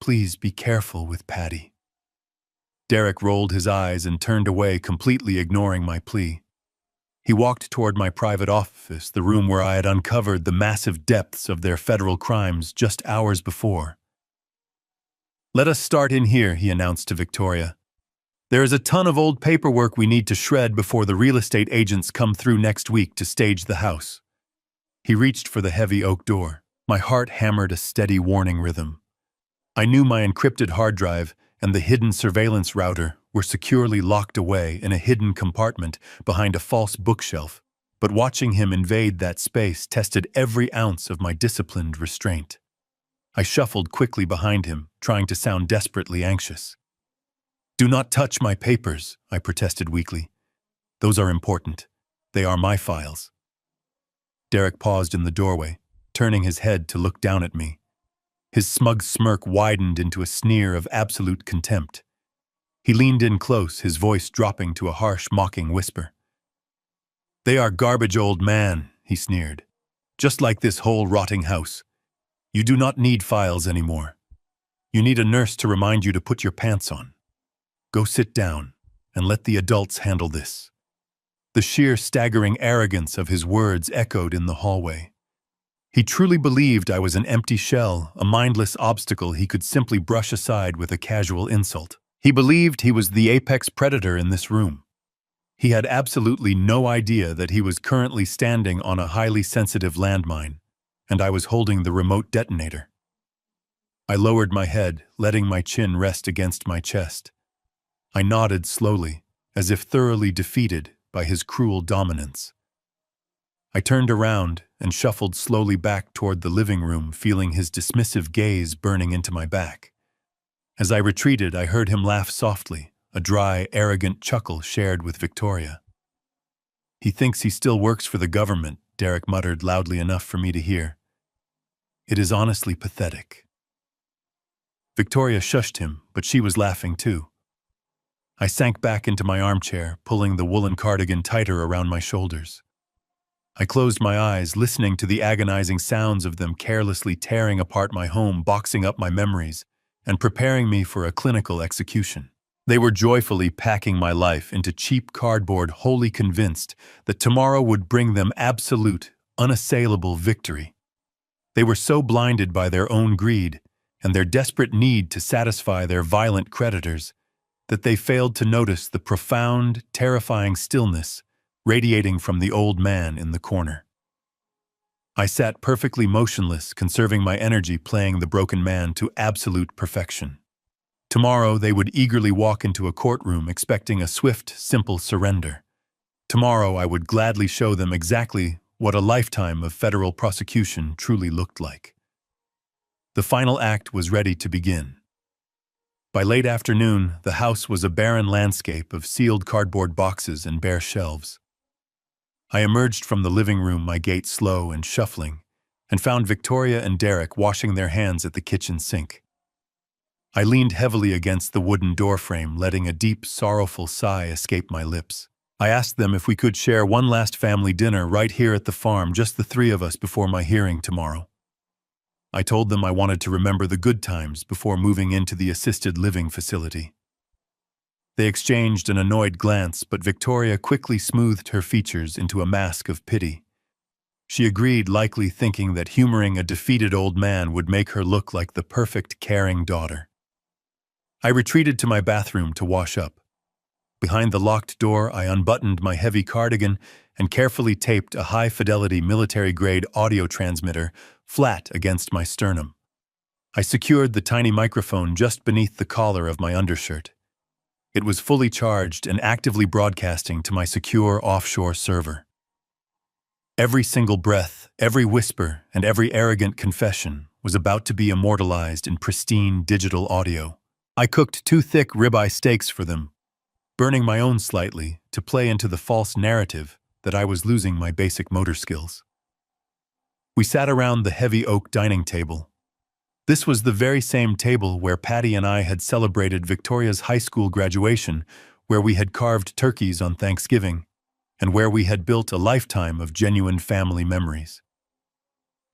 "Please be careful with Patty." Derek rolled his eyes and turned away, completely ignoring my plea. He walked toward my private office, the room where I had uncovered the massive depths of their federal crimes just hours before. "Let us start in here," he announced to Victoria. "There is a ton of old paperwork we need to shred before the real estate agents come through next week to stage the house." He reached for the heavy oak door. My heart hammered a steady warning rhythm. I knew my encrypted hard drive and the hidden surveillance router were securely locked away in a hidden compartment behind a false bookshelf, but watching him invade that space tested every ounce of my disciplined restraint. I shuffled quickly behind him, trying to sound desperately anxious. "Do not touch my papers," I protested weakly. "Those are important. They are my files." Derek paused in the doorway, turning his head to look down at me. His smug smirk widened into a sneer of absolute contempt. He leaned in close, his voice dropping to a harsh, mocking whisper. "They are garbage, old man," he sneered. "Just like this whole rotting house. You do not need files anymore. You need a nurse to remind you to put your pants on. Go sit down and let the adults handle this." The sheer staggering arrogance of his words echoed in the hallway. He truly believed I was an empty shell, a mindless obstacle he could simply brush aside with a casual insult. He believed he was the apex predator in this room. He had absolutely no idea that he was currently standing on a highly sensitive landmine, and I was holding the remote detonator. I lowered my head, letting my chin rest against my chest. I nodded slowly, as if thoroughly defeated by his cruel dominance. I turned around and shuffled slowly back toward the living room, feeling his dismissive gaze burning into my back. As I retreated, I heard him laugh softly, a dry, arrogant chuckle shared with Victoria. "He thinks he still works for the government," Derek muttered loudly enough for me to hear. "It is honestly pathetic." Victoria shushed him, but she was laughing too. I sank back into my armchair, pulling the woolen cardigan tighter around my shoulders. I closed my eyes, listening to the agonizing sounds of them carelessly tearing apart my home, boxing up my memories, and preparing me for a clinical execution. They were joyfully packing my life into cheap cardboard, wholly convinced that tomorrow would bring them absolute, unassailable victory. They were so blinded by their own greed and their desperate need to satisfy their violent creditors that they failed to notice the profound, terrifying stillness radiating from the old man in the corner. I sat perfectly motionless, conserving my energy, playing the broken man to absolute perfection. Tomorrow they would eagerly walk into a courtroom expecting a swift, simple surrender. Tomorrow I would gladly show them exactly what a lifetime of federal prosecution truly looked like. The final act was ready to begin. By late afternoon, the house was a barren landscape of sealed cardboard boxes and bare shelves. I emerged from the living room, my gait slow and shuffling, and found Victoria and Derek washing their hands at the kitchen sink. I leaned heavily against the wooden doorframe, letting a deep, sorrowful sigh escape my lips. I asked them if we could share one last family dinner right here at the farm, just the three of us, before my hearing tomorrow. I told them I wanted to remember the good times before moving into the assisted living facility. They exchanged an annoyed glance, but Victoria quickly smoothed her features into a mask of pity. She agreed, likely thinking that humoring a defeated old man would make her look like the perfect, caring daughter. I retreated to my bathroom to wash up. Behind the locked door, I unbuttoned my heavy cardigan and carefully taped a high-fidelity military-grade audio transmitter flat against my sternum. I secured the tiny microphone just beneath the collar of my undershirt. It was fully charged and actively broadcasting to my secure offshore server. Every single breath, every whisper, and every arrogant confession was about to be immortalized in pristine digital audio. I cooked 2 thick ribeye steaks for them, burning my own slightly to play into the false narrative that I was losing my basic motor skills. We sat around the heavy oak dining table. This was the very same table where Patty and I had celebrated Victoria's high school graduation, where we had carved turkeys on Thanksgiving, and where we had built a lifetime of genuine family memories.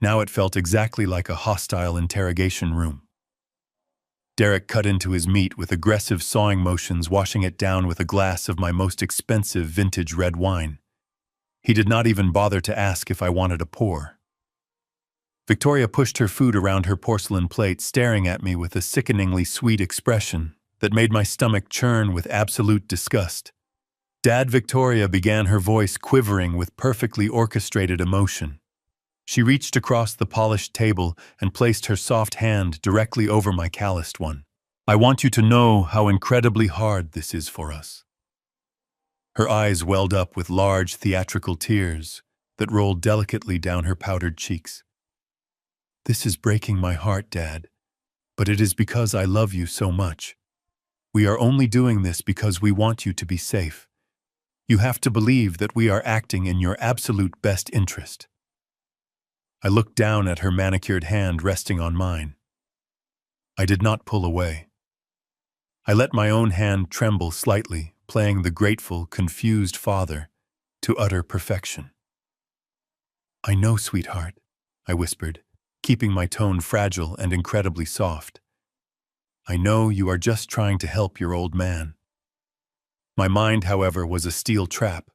Now it felt exactly like a hostile interrogation room. Derek cut into his meat with aggressive sawing motions, washing it down with a glass of my most expensive vintage red wine. He did not even bother to ask if I wanted a pour. Victoria pushed her food around her porcelain plate, staring at me with a sickeningly sweet expression that made my stomach churn with absolute disgust. Dad, Victoria began, her voice quivering with perfectly orchestrated emotion. She reached across the polished table and placed her soft hand directly over my calloused one. "I want you to know how incredibly hard this is for us." Her eyes welled up with large theatrical tears that rolled delicately down her powdered cheeks. "This is breaking my heart, Dad, but it is because I love you so much. We are only doing this because we want you to be safe. You have to believe that we are acting in your absolute best interest." I looked down at her manicured hand resting on mine. I did not pull away. I let my own hand tremble slightly, playing the grateful, confused father to utter perfection. "I know, sweetheart," I whispered, keeping my tone fragile and incredibly soft. "I know you are just trying to help your old man." My mind, however, was a steel trap.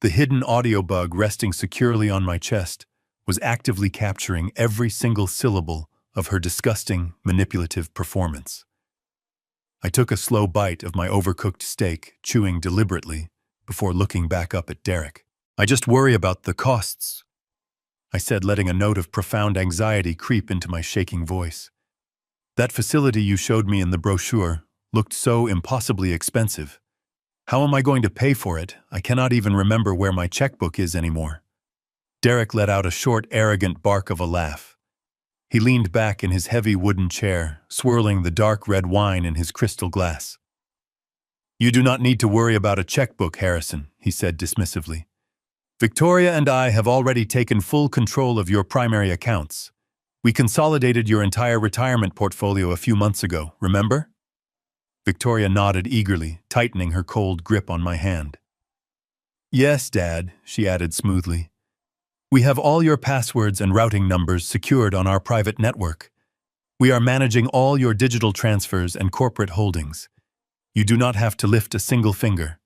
The hidden audio bug resting securely on my chest was actively capturing every single syllable of her disgusting, manipulative performance. I took a slow bite of my overcooked steak, chewing deliberately, before looking back up at Derek. "I just worry about the costs," I said, letting a note of profound anxiety creep into my shaking voice. "That facility you showed me in the brochure looked so impossibly expensive. How am I going to pay for it? I cannot even remember where my checkbook is anymore." Derek let out a short, arrogant bark of a laugh. He leaned back in his heavy wooden chair, swirling the dark red wine in his crystal glass. "You do not need to worry about a checkbook, Harrison," he said dismissively. "Victoria and I have already taken full control of your primary accounts. We consolidated your entire retirement portfolio a few months ago, remember?" Victoria nodded eagerly, tightening her cold grip on my hand. "Yes, Dad," she added smoothly. "We have all your passwords and routing numbers secured on our private network. We are managing all your digital transfers and corporate holdings. You do not have to lift a single finger.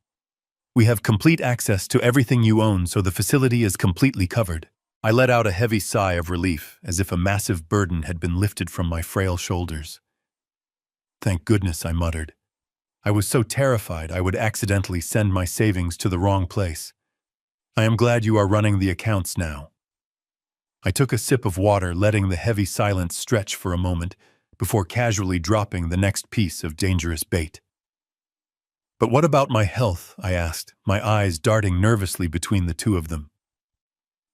We have complete access to everything you own, so the facility is completely covered." I let out a heavy sigh of relief, as if a massive burden had been lifted from my frail shoulders. "Thank goodness," I muttered. I was so terrified I would accidentally send my savings to the wrong place. "I am glad you are running the accounts now." I took a sip of water, letting the heavy silence stretch for a moment before casually dropping the next piece of dangerous bait. "But what about my health?" I asked, my eyes darting nervously between the two of them.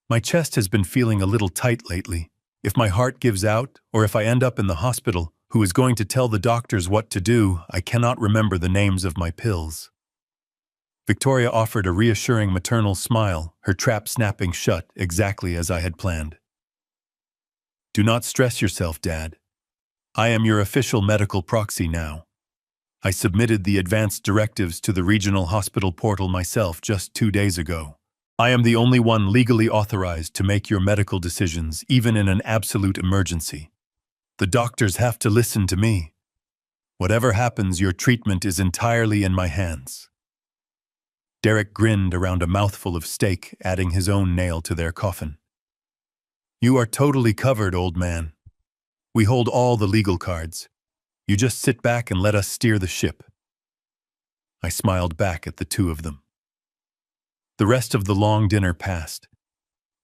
"My chest has been feeling a little tight lately. If my heart gives out, or if I end up in the hospital, who is going to tell the doctors what to do? I cannot remember the names of my pills." Victoria offered a reassuring maternal smile, her trap snapping shut exactly as I had planned. "Do not stress yourself, Dad. I am your official medical proxy now. I submitted the advanced directives to the regional hospital portal myself just 2 days ago. I am the only one legally authorized to make your medical decisions, even in an absolute emergency. The doctors have to listen to me. Whatever happens, your treatment is entirely in my hands." Derek grinned around a mouthful of steak, adding his own nail to their coffin. "You are totally covered, old man. We hold all the legal cards. You just sit back and let us steer the ship." I smiled back at the two of them. The rest of the long dinner passed.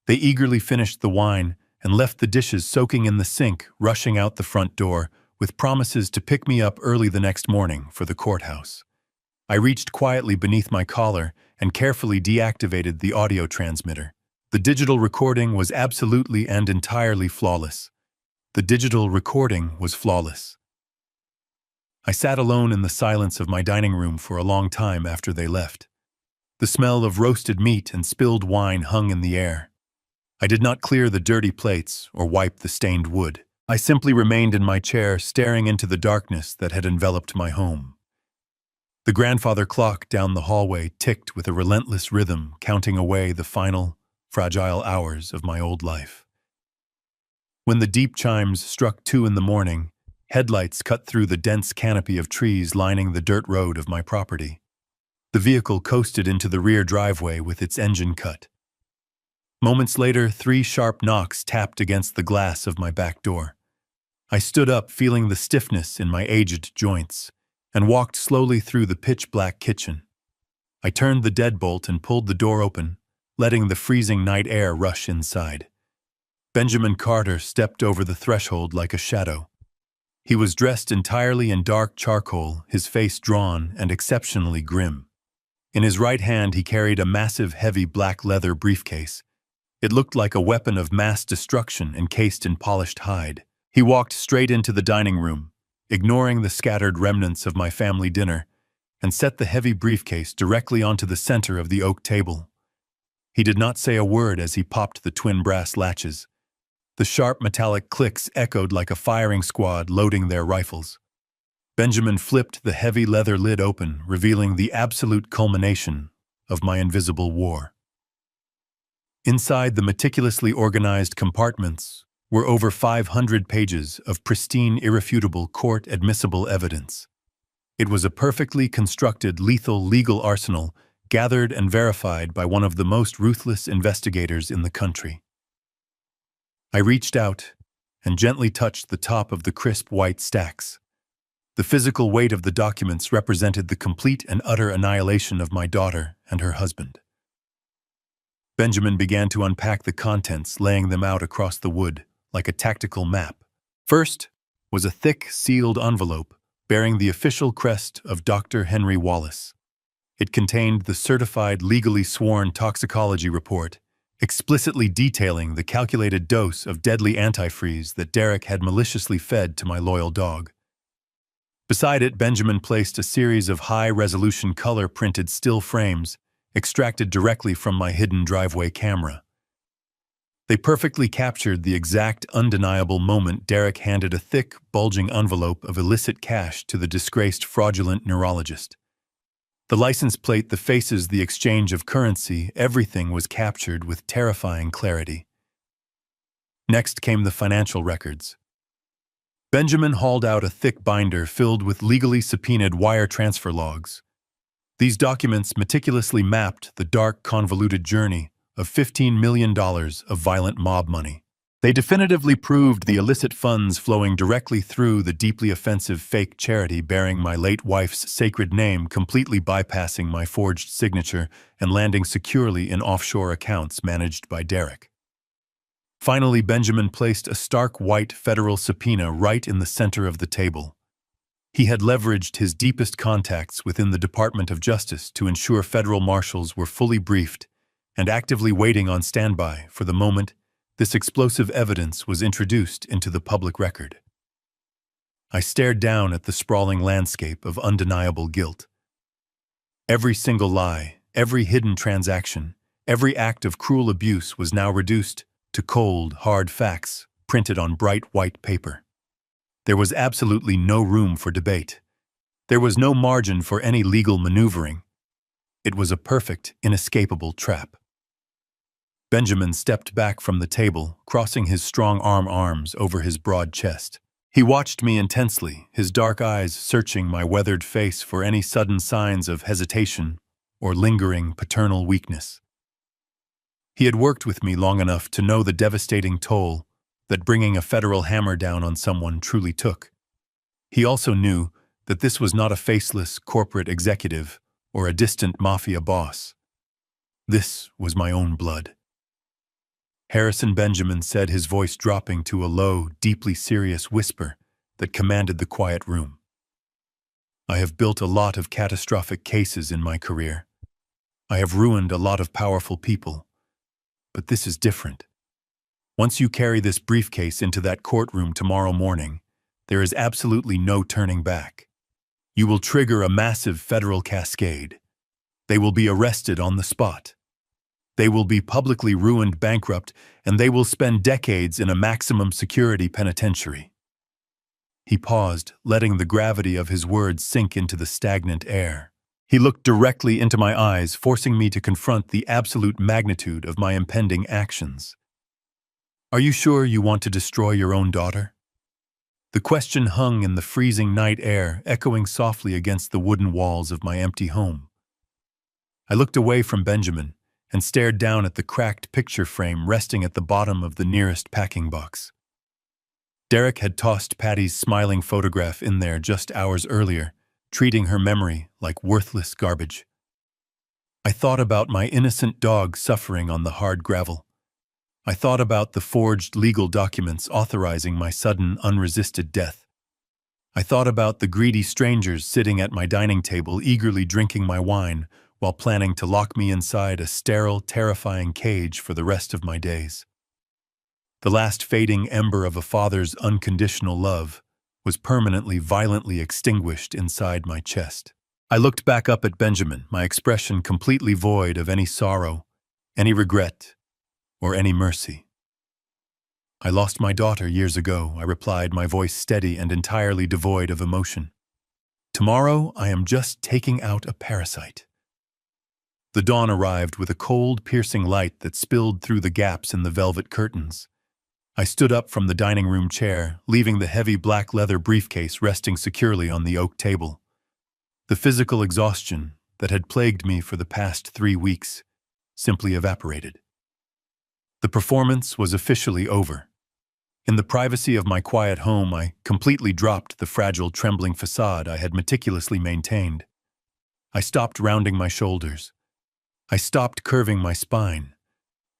They eagerly finished the wine and left the dishes soaking in the sink, rushing out the front door, with promises to pick me up early the next morning for the courthouse. I reached quietly beneath my collar and carefully deactivated the audio transmitter. The digital recording was absolutely and entirely flawless. The digital recording was flawless. I sat alone in the silence of my dining room for a long time after they left. The smell of roasted meat and spilled wine hung in the air. I did not clear the dirty plates or wipe the stained wood. I simply remained in my chair, staring into the darkness that had enveloped my home. The grandfather clock down the hallway ticked with a relentless rhythm, counting away the final, fragile hours of my old life. When the deep chimes struck 2 in the morning, headlights cut through the dense canopy of trees lining the dirt road of my property. The vehicle coasted into the rear driveway with its engine cut. Moments later, 3 sharp knocks tapped against the glass of my back door. I stood up, feeling the stiffness in my aged joints, and walked slowly through the pitch-black kitchen. I turned the deadbolt and pulled the door open, letting the freezing night air rush inside. Benjamin Carter stepped over the threshold like a shadow. He was dressed entirely in dark charcoal, his face drawn and exceptionally grim. In his right hand, he carried a massive, heavy black leather briefcase. It looked like a weapon of mass destruction encased in polished hide. He walked straight into the dining room, ignoring the scattered remnants of my family dinner, and set the heavy briefcase directly onto the center of the oak table. He did not say a word as he popped the twin brass latches. The sharp metallic clicks echoed like a firing squad loading their rifles. Benjamin flipped the heavy leather lid open, revealing the absolute culmination of my invisible war. Inside the meticulously organized compartments were over 500 pages of pristine, irrefutable court-admissible evidence. It was a perfectly constructed lethal legal arsenal gathered and verified by one of the most ruthless investigators in the country. I reached out and gently touched the top of the crisp white stacks. The physical weight of the documents represented the complete and utter annihilation of my daughter and her husband. Benjamin began to unpack the contents, laying them out across the wood like a tactical map. First was a thick, sealed envelope bearing the official crest of Dr. Henry Wallace. It contained the certified, legally sworn toxicology report, explicitly detailing the calculated dose of deadly antifreeze that Derek had maliciously fed to my loyal dog. Beside it, Benjamin placed a series of high-resolution color-printed still frames extracted directly from my hidden driveway camera. They perfectly captured the exact, undeniable moment Derek handed a thick, bulging envelope of illicit cash to the disgraced fraudulent neurologist. The license plate, the faces, the exchange of currency, everything was captured with terrifying clarity. Next came the financial records. Benjamin hauled out a thick binder filled with legally subpoenaed wire transfer logs. These documents meticulously mapped the dark, convoluted journey of $15 million of violent mob money. They definitively proved the illicit funds flowing directly through the deeply offensive fake charity bearing my late wife's sacred name, completely bypassing my forged signature and landing securely in offshore accounts managed by Derek. Finally, Benjamin placed a stark white federal subpoena right in the center of the table. He had leveraged his deepest contacts within the Department of Justice to ensure federal marshals were fully briefed and actively waiting on standby for the moment this explosive evidence was introduced into the public record. I stared down at the sprawling landscape of undeniable guilt. Every single lie, every hidden transaction, every act of cruel abuse was now reduced to cold, hard facts printed on bright white paper. There was absolutely no room for debate. There was no margin for any legal maneuvering. It was a perfect, inescapable trap. Benjamin stepped back from the table, crossing his strong arms over his broad chest. He watched me intensely, his dark eyes searching my weathered face for any sudden signs of hesitation or lingering paternal weakness. He had worked with me long enough to know the devastating toll that bringing a federal hammer down on someone truly took. He also knew that this was not a faceless corporate executive or a distant mafia boss. This was my own blood. Harrison, Benjamin said, his voice dropping to a low, deeply serious whisper that commanded the quiet room. I have built a lot of catastrophic cases in my career. I have ruined a lot of powerful people. But this is different. Once you carry this briefcase into that courtroom tomorrow morning, there is absolutely no turning back. You will trigger a massive federal cascade. They will be arrested on the spot. They will be publicly ruined bankrupt, and they will spend decades in a maximum security penitentiary. He paused, letting the gravity of his words sink into the stagnant air. He looked directly into my eyes, forcing me to confront the absolute magnitude of my impending actions. Are you sure you want to destroy your own daughter? The question hung in the freezing night air, echoing softly against the wooden walls of my empty home. I looked away from Benjamin and stared down at the cracked picture frame resting at the bottom of the nearest packing box. Derek had tossed Patty's smiling photograph in there just hours earlier, treating her memory like worthless garbage. I thought about my innocent dog suffering on the hard gravel. I thought about the forged legal documents authorizing my sudden, unresisted death. I thought about the greedy strangers sitting at my dining table eagerly drinking my wine while planning to lock me inside a sterile, terrifying cage for the rest of my days. The last fading ember of a father's unconditional love was permanently, violently extinguished inside my chest. I looked back up at Benjamin, my expression completely void of any sorrow, any regret, or any mercy. "I lost my daughter years ago," I replied, my voice steady and entirely devoid of emotion. "Tomorrow, I am just taking out a parasite." The dawn arrived with a cold, piercing light that spilled through the gaps in the velvet curtains. I stood up from the dining room chair, leaving the heavy black leather briefcase resting securely on the oak table. The physical exhaustion that had plagued me for the past 3 weeks simply evaporated. The performance was officially over. In the privacy of my quiet home, I completely dropped the fragile, trembling facade I had meticulously maintained. I stopped rounding my shoulders. I stopped curving my spine.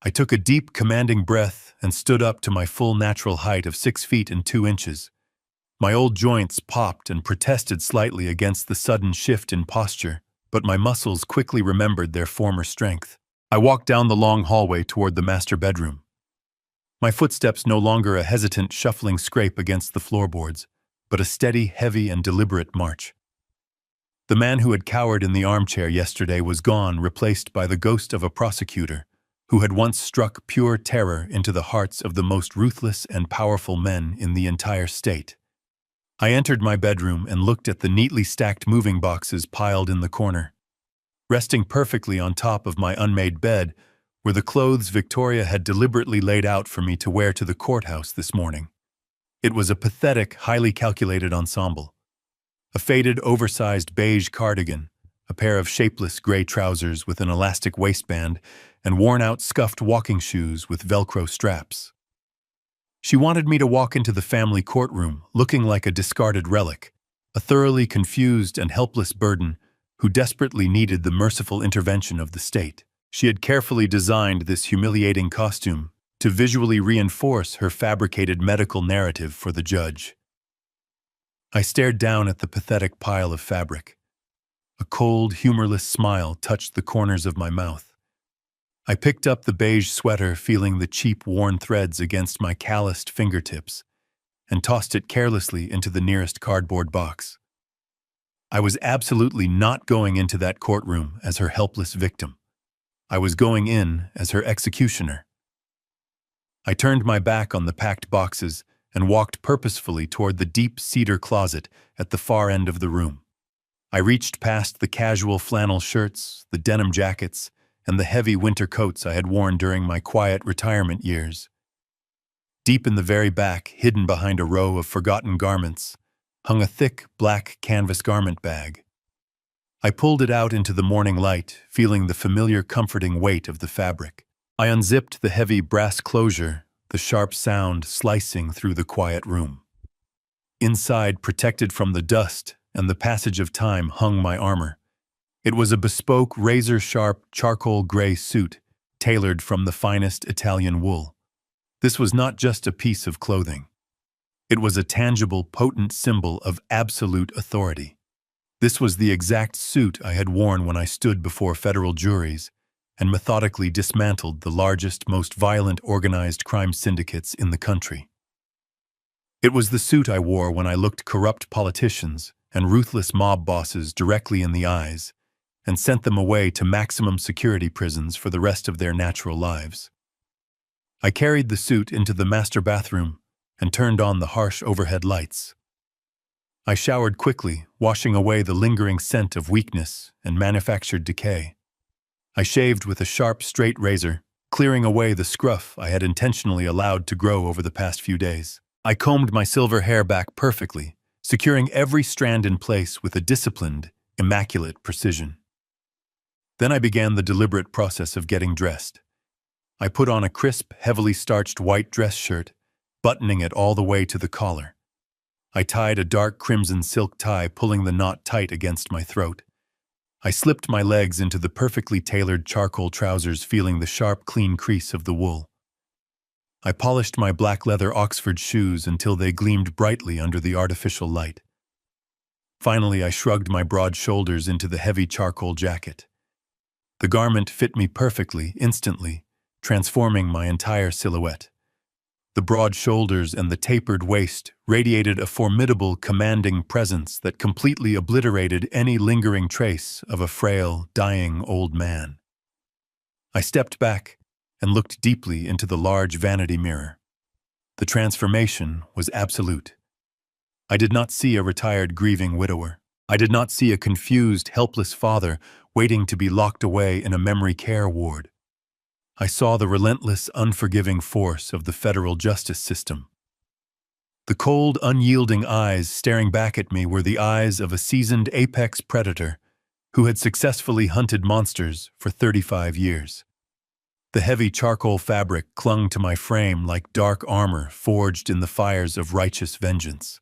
I took a deep, commanding breath and stood up to my full natural height of 6 feet and 2 inches. My old joints popped and protested slightly against the sudden shift in posture, but my muscles quickly remembered their former strength. I walked down the long hallway toward the master bedroom. My footsteps no longer a hesitant, shuffling scrape against the floorboards, but a steady, heavy, and deliberate march. The man who had cowered in the armchair yesterday was gone, replaced by the ghost of a prosecutor who had once struck pure terror into the hearts of the most ruthless and powerful men in the entire state. I entered my bedroom and looked at the neatly stacked moving boxes piled in the corner. Resting perfectly on top of my unmade bed were the clothes Victoria had deliberately laid out for me to wear to the courthouse this morning. It was a pathetic, highly calculated ensemble. A faded, oversized beige cardigan, a pair of shapeless gray trousers with an elastic waistband, and worn-out scuffed walking shoes with Velcro straps. She wanted me to walk into the family courtroom looking like a discarded relic, a thoroughly confused and helpless burden who desperately needed the merciful intervention of the state. She had carefully designed this humiliating costume to visually reinforce her fabricated medical narrative for the judge. I stared down at the pathetic pile of fabric. A cold, humorless smile touched the corners of my mouth. I picked up the beige sweater, feeling the cheap, worn threads against my calloused fingertips, and tossed it carelessly into the nearest cardboard box. I was absolutely not going into that courtroom as her helpless victim. I was going in as her executioner. I turned my back on the packed boxes and walked purposefully toward the deep cedar closet at the far end of the room. I reached past the casual flannel shirts, the denim jackets, and the heavy winter coats I had worn during my quiet retirement years. Deep in the very back, hidden behind a row of forgotten garments, hung a thick, black canvas garment bag. I pulled it out into the morning light, feeling the familiar, comforting weight of the fabric. I unzipped the heavy brass closure, the sharp sound slicing through the quiet room. Inside, protected from the dust and the passage of time, hung my armor. It was a bespoke, razor-sharp, charcoal gray suit, tailored from the finest Italian wool. This was not just a piece of clothing. It was a tangible, potent symbol of absolute authority. This was the exact suit I had worn when I stood before federal juries and methodically dismantled the largest, most violent organized crime syndicates in the country. It was the suit I wore when I looked corrupt politicians and ruthless mob bosses directly in the eyes and sent them away to maximum security prisons for the rest of their natural lives. I carried the suit into the master bathroom and turned on the harsh overhead lights. I showered quickly, washing away the lingering scent of weakness and manufactured decay. I shaved with a sharp, straight razor, clearing away the scruff I had intentionally allowed to grow over the past few days. I combed my silver hair back perfectly, securing every strand in place with a disciplined, immaculate precision. Then I began the deliberate process of getting dressed. I put on a crisp, heavily starched white dress shirt, buttoning it all the way to the collar. I tied a dark crimson silk tie, pulling the knot tight against my throat. I slipped my legs into the perfectly tailored charcoal trousers, feeling the sharp, clean crease of the wool. I polished my black leather Oxford shoes until they gleamed brightly under the artificial light. Finally, I shrugged my broad shoulders into the heavy charcoal jacket. The garment fit me perfectly, instantly, transforming my entire silhouette. The broad shoulders and the tapered waist radiated a formidable, commanding presence that completely obliterated any lingering trace of a frail, dying old man. I stepped back and looked deeply into the large vanity mirror. The transformation was absolute. I did not see a retired grieving widower. I did not see a confused, helpless father waiting to be locked away in a memory care ward. I saw the relentless, unforgiving force of the federal justice system. The cold, unyielding eyes staring back at me were the eyes of a seasoned apex predator who had successfully hunted monsters for 35 years. The heavy charcoal fabric clung to my frame like dark armor forged in the fires of righteous vengeance.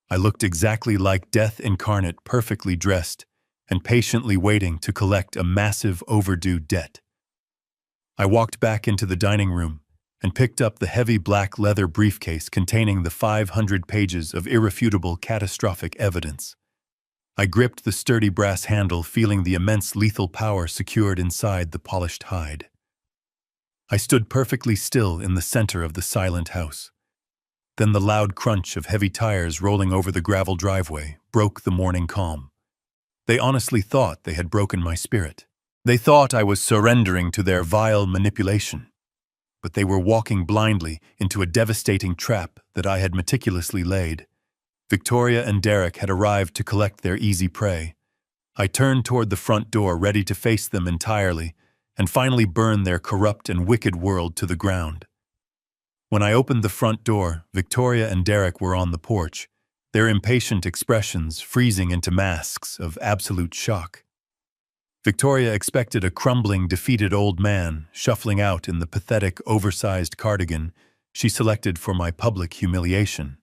I looked exactly like death incarnate, perfectly dressed and patiently waiting to collect a massive overdue debt. I walked back into the dining room and picked up the heavy black leather briefcase containing the 500 pages of irrefutable catastrophic evidence. I gripped the sturdy brass handle, feeling the immense lethal power secured inside the polished hide. I stood perfectly still in the center of the silent house. Then the loud crunch of heavy tires rolling over the gravel driveway broke the morning calm. They honestly thought they had broken my spirit. They thought I was surrendering to their vile manipulation. But they were walking blindly into a devastating trap that I had meticulously laid. Victoria and Derek had arrived to collect their easy prey. I turned toward the front door, ready to face them entirely, and finally burn their corrupt and wicked world to the ground. When I opened the front door, Victoria and Derek were on the porch, their impatient expressions freezing into masks of absolute shock. Victoria expected a crumbling, defeated old man shuffling out in the pathetic, oversized cardigan she selected for my public humiliation.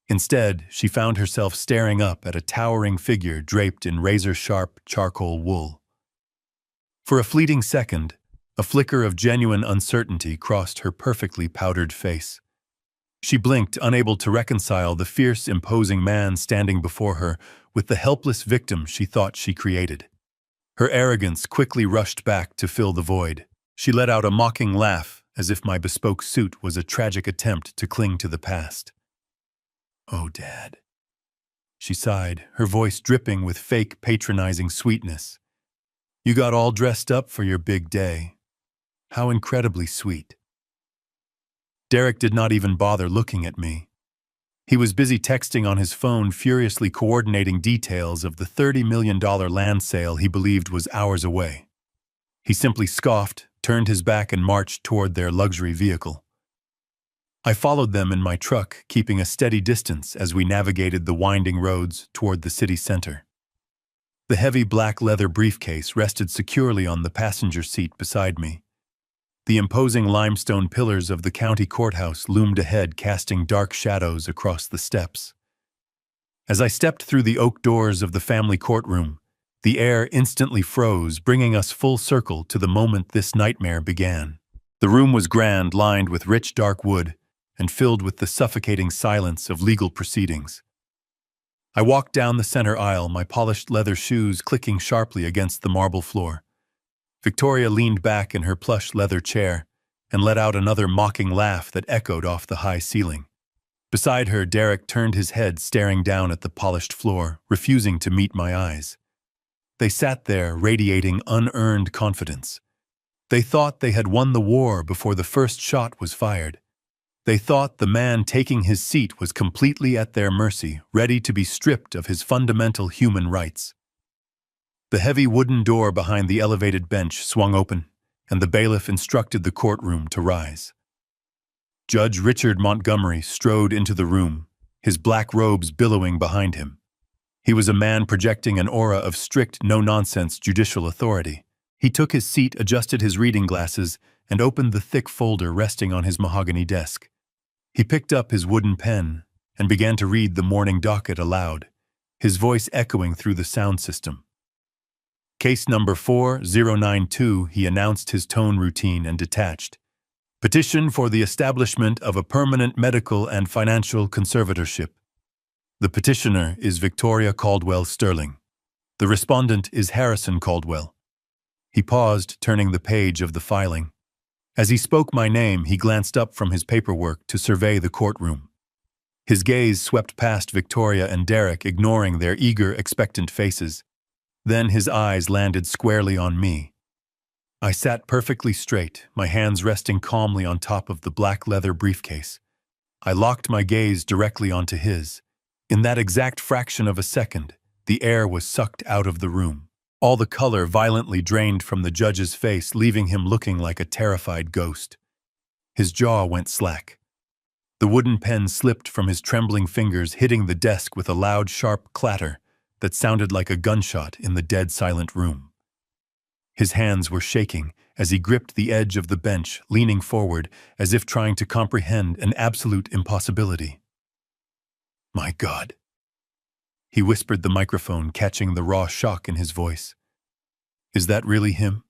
Instead, she found herself staring up at a towering figure draped in razor-sharp charcoal wool. For a fleeting second, a flicker of genuine uncertainty crossed her perfectly powdered face. She blinked, unable to reconcile the fierce, imposing man standing before her with the helpless victim she thought she created. Her arrogance quickly rushed back to fill the void. She let out a mocking laugh, as if my bespoke suit was a tragic attempt to cling to the past. "Oh, Dad," she sighed, her voice dripping with fake, patronizing sweetness. "You got all dressed up for your big day. How incredibly sweet." Derek did not even bother looking at me. He was busy texting on his phone, furiously coordinating details of the $30 million land sale he believed was hours away. He simply scoffed, turned his back, and marched toward their luxury vehicle. I followed them in my truck, keeping a steady distance as we navigated the winding roads toward the city center. The heavy black leather briefcase rested securely on the passenger seat beside me. The imposing limestone pillars of the county courthouse loomed ahead, casting dark shadows across the steps. As I stepped through the oak doors of the family courtroom, the air instantly froze, bringing us full circle to the moment this nightmare began. The room was grand, lined with rich dark wood, and filled with the suffocating silence of legal proceedings. I walked down the center aisle, my polished leather shoes clicking sharply against the marble floor. Victoria leaned back in her plush leather chair and let out another mocking laugh that echoed off the high ceiling. Beside her, Derek turned his head, staring down at the polished floor, refusing to meet my eyes. They sat there, radiating unearned confidence. They thought they had won the war before the first shot was fired. They thought the man taking his seat was completely at their mercy, ready to be stripped of his fundamental human rights. The heavy wooden door behind the elevated bench swung open, and the bailiff instructed the courtroom to rise. Judge Richard Montgomery strode into the room, his black robes billowing behind him. He was a man projecting an aura of strict, no-nonsense judicial authority. He took his seat, adjusted his reading glasses, and opened the thick folder resting on his mahogany desk. He picked up his wooden pen and began to read the morning docket aloud, his voice echoing through the sound system. Case number 4092, he announced, his tone routine and detached. Petition for the establishment of a permanent medical and financial conservatorship. The petitioner is Victoria Caldwell Sterling. The respondent is Harrison Caldwell. He paused, turning the page of the filing. As he spoke my name, he glanced up from his paperwork to survey the courtroom. His gaze swept past Victoria and Derek, ignoring their eager, expectant faces. Then his eyes landed squarely on me. I sat perfectly straight, my hands resting calmly on top of the black leather briefcase. I locked my gaze directly onto his. In that exact fraction of a second, the air was sucked out of the room. All the color violently drained from the judge's face, leaving him looking like a terrified ghost. His jaw went slack. The wooden pen slipped from his trembling fingers, hitting the desk with a loud, sharp clatter that sounded like a gunshot in the dead silent room. His hands were shaking as he gripped the edge of the bench, leaning forward as if trying to comprehend an absolute impossibility. "My God," he whispered the microphone, catching the raw shock in his voice. "Is that really him?"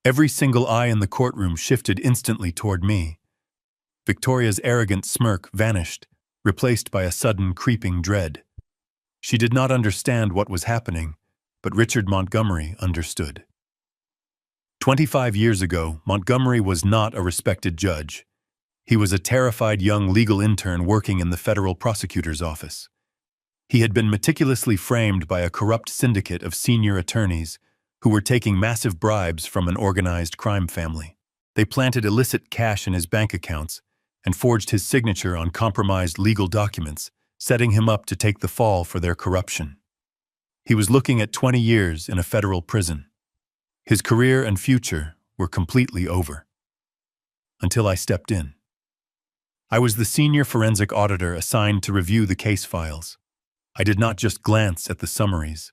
Every single eye in the courtroom shifted instantly toward me. Victoria's arrogant smirk vanished, replaced by a sudden creeping dread. She did not understand what was happening, but Richard Montgomery understood. 25 years ago, Montgomery was not a respected judge. He was a terrified young legal intern working in the federal prosecutor's office. He had been meticulously framed by a corrupt syndicate of senior attorneys who were taking massive bribes from an organized crime family. They planted illicit cash in his bank accounts and forged his signature on compromised legal documents, setting him up to take the fall for their corruption. He was looking at 20 years in a federal prison. His career and future were completely over. Until I stepped in. I was the senior forensic auditor assigned to review the case files. I did not just glance at the summaries.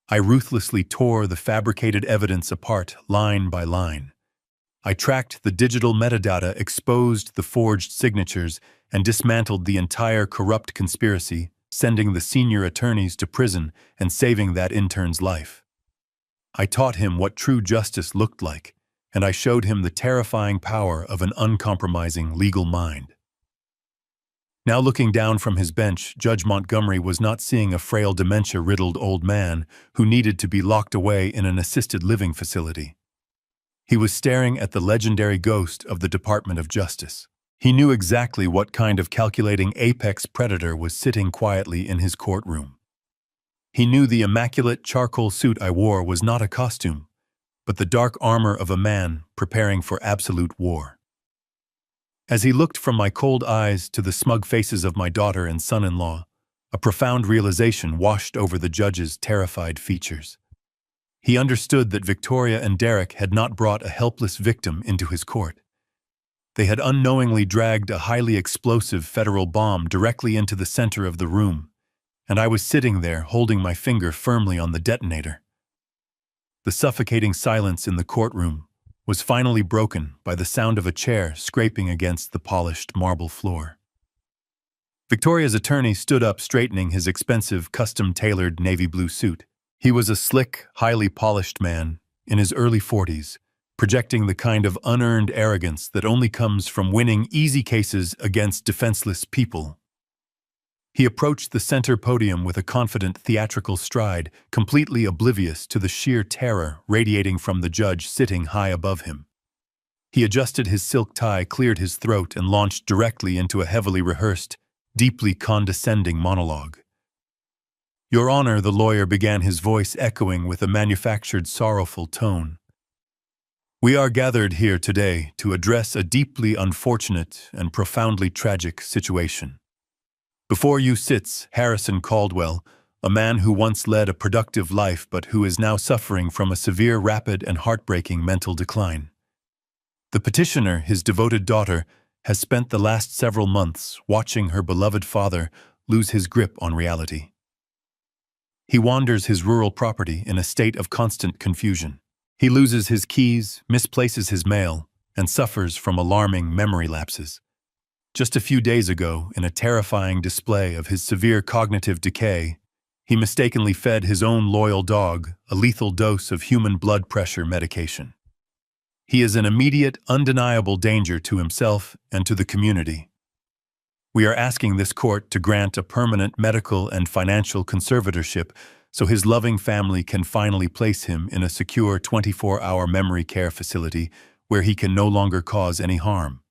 I ruthlessly tore the fabricated evidence apart line by line. I tracked the digital metadata, exposed the forged signatures, and dismantled the entire corrupt conspiracy, sending the senior attorneys to prison and saving that intern's life. I taught him what true justice looked like, and I showed him the terrifying power of an uncompromising legal mind. Now looking down from his bench, Judge Montgomery was not seeing a frail dementia-riddled old man who needed to be locked away in an assisted living facility. He was staring at the legendary ghost of the Department of Justice. He knew exactly what kind of calculating apex predator was sitting quietly in his courtroom. He knew the immaculate charcoal suit I wore was not a costume, but the dark armor of a man preparing for absolute war. As he looked from my cold eyes to the smug faces of my daughter and son-in-law, a profound realization washed over the judge's terrified features. He understood that Victoria and Derek had not brought a helpless victim into his court. They had unknowingly dragged a highly explosive federal bomb directly into the center of the room, and I was sitting there holding my finger firmly on the detonator. The suffocating silence in the courtroom was finally broken by the sound of a chair scraping against the polished marble floor. Victoria's attorney stood up, straightening his expensive, custom-tailored navy blue suit. He was a slick, highly polished man in his early 40s, projecting the kind of unearned arrogance that only comes from winning easy cases against defenseless people. He approached the center podium with a confident theatrical stride, completely oblivious to the sheer terror radiating from the judge sitting high above him. He adjusted his silk tie, cleared his throat, and launched directly into a heavily rehearsed, deeply condescending monologue. "Your Honor," the lawyer began, his voice echoing with a manufactured, sorrowful tone. "We are gathered here today to address a deeply unfortunate and profoundly tragic situation. Before you sits Harrison Caldwell, a man who once led a productive life but who is now suffering from a severe, rapid, and heartbreaking mental decline. The petitioner, his devoted daughter, has spent the last several months watching her beloved father lose his grip on reality. He wanders his rural property in a state of constant confusion. He loses his keys, misplaces his mail, and suffers from alarming memory lapses. Just a few days ago, in a terrifying display of his severe cognitive decay, he mistakenly fed his own loyal dog a lethal dose of human blood pressure medication. He is an immediate, undeniable danger to himself and to the community. We are asking this court to grant a permanent medical and financial conservatorship so his loving family can finally place him in a secure 24-hour memory care facility where he can no longer cause any harm."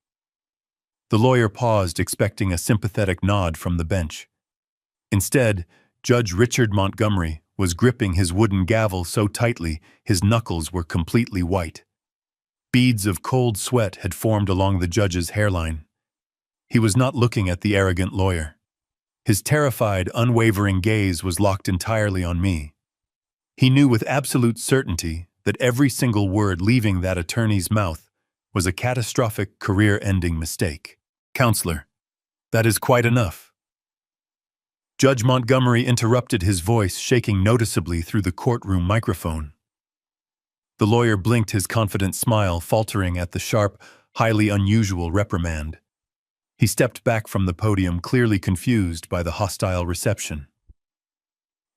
The lawyer paused, expecting a sympathetic nod from the bench. Instead, Judge Richard Montgomery was gripping his wooden gavel so tightly his knuckles were completely white. Beads of cold sweat had formed along the judge's hairline. He was not looking at the arrogant lawyer. His terrified, unwavering gaze was locked entirely on me. He knew with absolute certainty that every single word leaving that attorney's mouth was a catastrophic, career-ending mistake. "Counselor, that is quite enough." Judge Montgomery interrupted, his voice shaking noticeably through the courtroom microphone. The lawyer blinked, his confident smile faltering at the sharp, highly unusual reprimand. He stepped back from the podium, clearly confused by the hostile reception.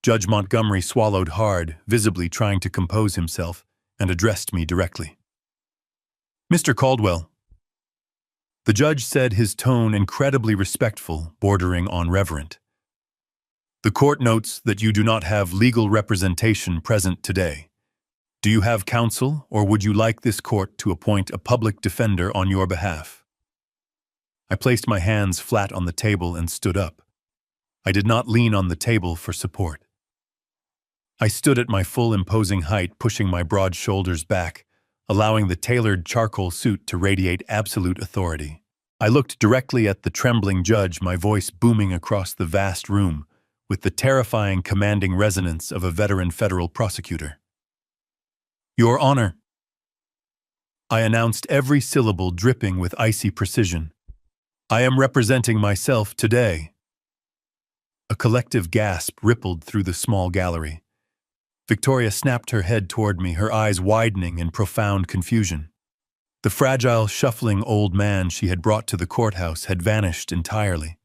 Judge Montgomery swallowed hard, visibly trying to compose himself, and addressed me directly. "Mr. Caldwell." The judge said, his tone incredibly respectful, bordering on reverent. "The court notes that you do not have legal representation present today. Do you have counsel, or would you like this court to appoint a public defender on your behalf?" I placed my hands flat on the table and stood up. I did not lean on the table for support. I stood at my full imposing height, pushing my broad shoulders back, allowing the tailored charcoal suit to radiate absolute authority. I looked directly at the trembling judge, my voice booming across the vast room with the terrifying, commanding resonance of a veteran federal prosecutor. "Your Honor," I announced, every syllable dripping with icy precision, "I am representing myself today." A collective gasp rippled through the small gallery. Victoria snapped her head toward me, her eyes widening in profound confusion. The fragile, shuffling old man she had brought to the courthouse had vanished entirely.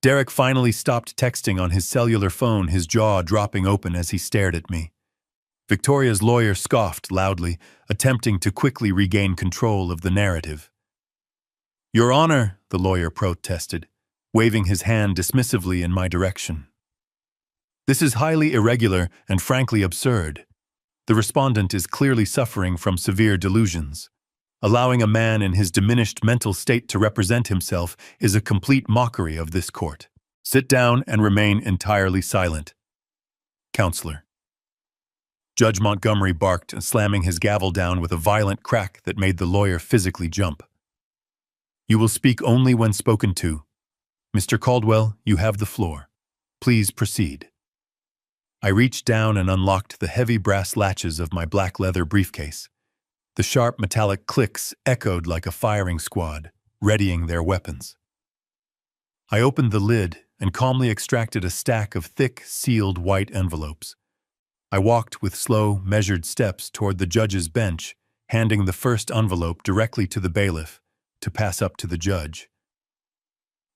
Derek finally stopped texting on his cellular phone, his jaw dropping open as he stared at me. Victoria's lawyer scoffed loudly, attempting to quickly regain control of the narrative. "Your Honor," the lawyer protested, waving his hand dismissively in my direction. "This is highly irregular and frankly absurd. The respondent is clearly suffering from severe delusions. Allowing a man in his diminished mental state to represent himself is a complete mockery of this court. Sit down and remain entirely silent. Counselor." Judge Montgomery barked, slamming his gavel down with a violent crack that made the lawyer physically jump. "You will speak only when spoken to. Mr. Caldwell, you have the floor. Please proceed." I reached down and unlocked the heavy brass latches of my black leather briefcase. The sharp metallic clicks echoed like a firing squad, readying their weapons. I opened the lid and calmly extracted a stack of thick, sealed white envelopes. I walked with slow, measured steps toward the judge's bench, handing the first envelope directly to the bailiff to pass up to the judge.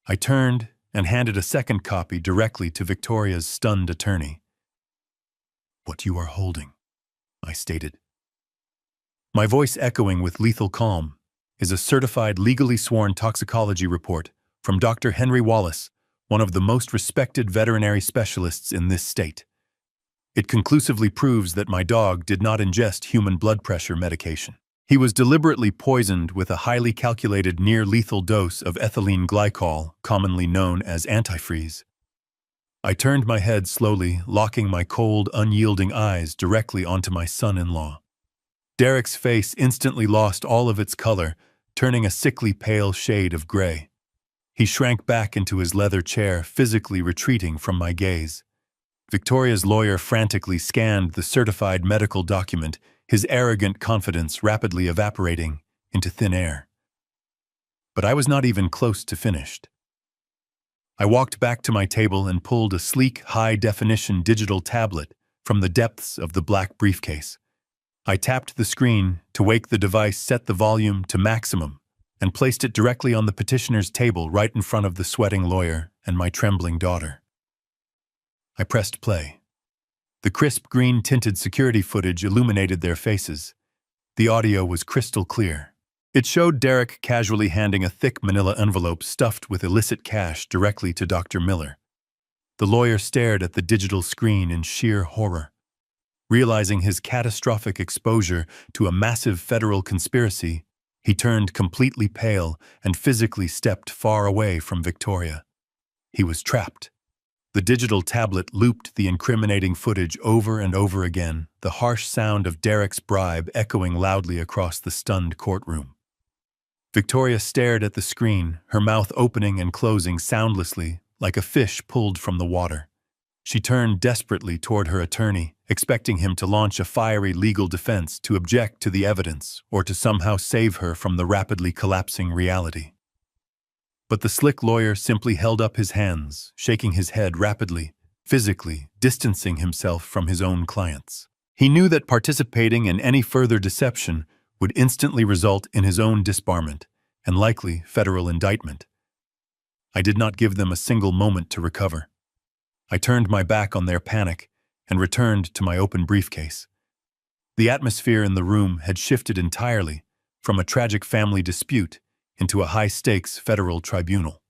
I turned and handed a second copy directly to Victoria's stunned attorney. "What you are holding," I stated, my voice echoing with lethal calm, "is a certified, legally sworn toxicology report from Dr. Henry Wallace, one of the most respected veterinary specialists in this state. It conclusively proves that my dog did not ingest human blood pressure medication. He was deliberately poisoned with a highly calculated near-lethal dose of ethylene glycol, commonly known as antifreeze." I turned my head slowly, locking my cold, unyielding eyes directly onto my son-in-law. Derek's face instantly lost all of its color, turning a sickly pale shade of gray. He shrank back into his leather chair, physically retreating from my gaze. Victoria's lawyer frantically scanned the certified medical document, his arrogant confidence rapidly evaporating into thin air. But I was not even close to finished. I walked back to my table and pulled a sleek, high-definition digital tablet from the depths of the black briefcase. I tapped the screen to wake the device, set the volume to maximum, and placed it directly on the petitioner's table right in front of the sweating lawyer and my trembling daughter. I pressed play. The crisp green-tinted security footage illuminated their faces. The audio was crystal clear. It showed Derek casually handing a thick manila envelope stuffed with illicit cash directly to Dr. Miller. The lawyer stared at the digital screen in sheer horror. Realizing his catastrophic exposure to a massive federal conspiracy, he turned completely pale and physically stepped far away from Victoria. He was trapped. The digital tablet looped the incriminating footage over and over again, the harsh sound of Derek's bribe echoing loudly across the stunned courtroom. Victoria stared at the screen, her mouth opening and closing soundlessly, like a fish pulled from the water. She turned desperately toward her attorney, expecting him to launch a fiery legal defense to object to the evidence or to somehow save her from the rapidly collapsing reality. But the slick lawyer simply held up his hands, shaking his head rapidly, physically distancing himself from his own clients. He knew that participating in any further deception would instantly result in his own disbarment and likely federal indictment. I did not give them a single moment to recover. I turned my back on their panic and returned to my open briefcase. The atmosphere in the room had shifted entirely from a tragic family dispute into a high-stakes federal tribunal.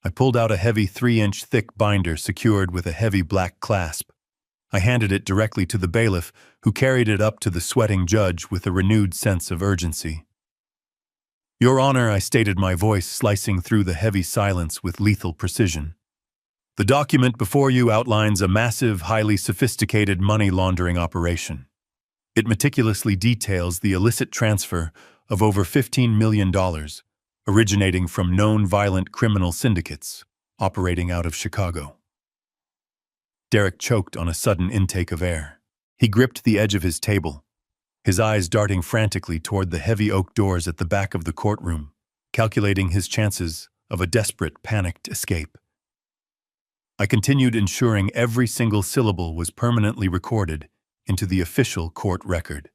I pulled out a heavy 3-inch thick binder secured with a heavy black clasp. I handed it directly to the bailiff, who carried it up to the sweating judge with a renewed sense of urgency. "Your Honor," I stated, my voice slicing through the heavy silence with lethal precision. "The document before you outlines a massive, highly sophisticated money laundering operation. It meticulously details the illicit transfer of over $15 million, originating from known violent criminal syndicates operating out of Chicago." Derek choked on a sudden intake of air. He gripped the edge of his table, his eyes darting frantically toward the heavy oak doors at the back of the courtroom, calculating his chances of a desperate, panicked escape. I continued ensuring every single syllable was permanently recorded into the official court record.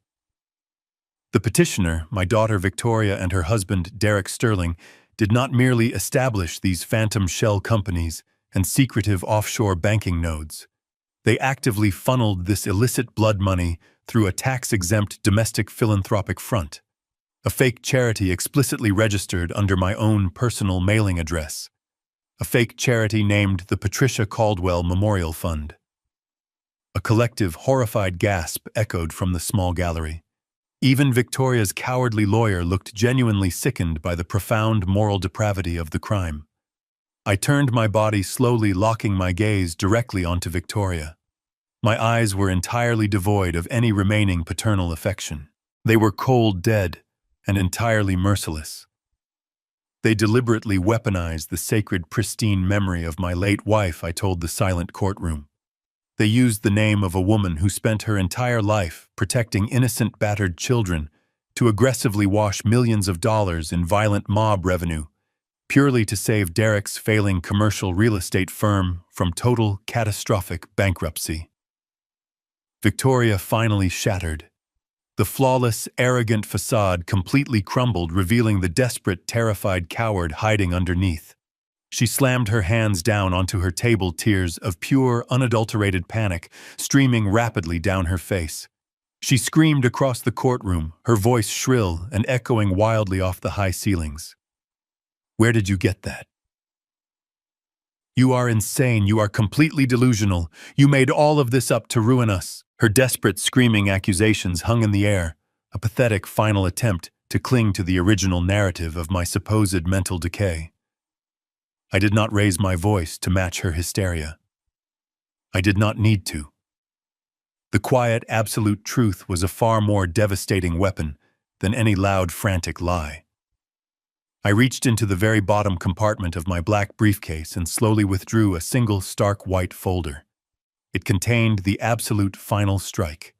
The petitioner, my daughter Victoria, and her husband Derek Sterling, did not merely establish these phantom shell companies and secretive offshore banking nodes. They actively funneled this illicit blood money through a tax-exempt domestic philanthropic front, a fake charity explicitly registered under my own personal mailing address, a fake charity named the Patricia Caldwell Memorial Fund. A collective, horrified gasp echoed from the small gallery. Even Victoria's cowardly lawyer looked genuinely sickened by the profound moral depravity of the crime. I turned my body slowly, locking my gaze directly onto Victoria. My eyes were entirely devoid of any remaining paternal affection. They were cold, dead, and entirely merciless. They deliberately weaponized the sacred, pristine memory of my late wife, I told the silent courtroom. They used the name of a woman who spent her entire life protecting innocent, battered children to aggressively wash millions of dollars in violent mob revenue, purely to save Derek's failing commercial real estate firm from total, catastrophic bankruptcy. Victoria finally shattered. The flawless, arrogant facade completely crumbled, revealing the desperate, terrified coward hiding underneath. She slammed her hands down onto her table, tears of pure, unadulterated panic streaming rapidly down her face. She screamed across the courtroom, her voice shrill and echoing wildly off the high ceilings. "Where did you get that? You are insane. You are completely delusional. You made all of this up to ruin us." Her desperate, screaming accusations hung in the air, a pathetic final attempt to cling to the original narrative of my supposed mental decay. I did not raise my voice to match her hysteria. I did not need to. The quiet, absolute truth was a far more devastating weapon than any loud, frantic lie. I reached into the very bottom compartment of my black briefcase and slowly withdrew a single stark white folder. It contained the absolute final strike.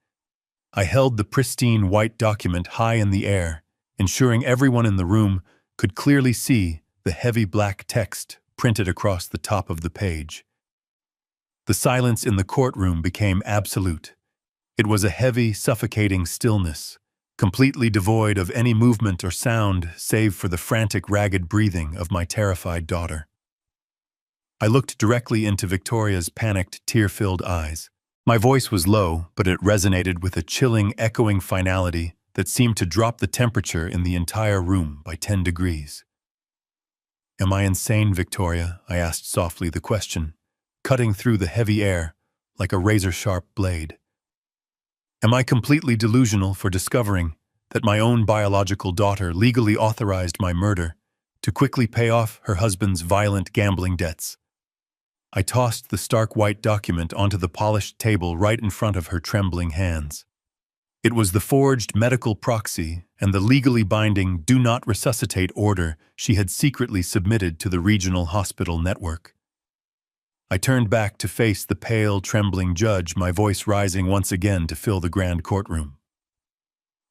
I held the pristine white document high in the air, ensuring everyone in the room could clearly see the heavy black text printed across the top of the page. The silence in the courtroom became absolute. It was a heavy, suffocating stillness, completely devoid of any movement or sound save for the frantic, ragged breathing of my terrified daughter. I looked directly into Victoria's panicked, tear-filled eyes. My voice was low, but it resonated with a chilling, echoing finality that seemed to drop the temperature in the entire room by 10 degrees. "Am I insane, Victoria?" I asked softly, the question cutting through the heavy air like a razor-sharp blade. "Am I completely delusional for discovering that my own biological daughter legally authorized my murder to quickly pay off her husband's violent gambling debts? I tossed the stark white document onto the polished table right in front of her trembling hands. It was the forged medical proxy and the legally binding "do not resuscitate" order she had secretly submitted to the regional hospital network. I turned back to face the pale, trembling judge, my voice rising once again to fill the grand courtroom.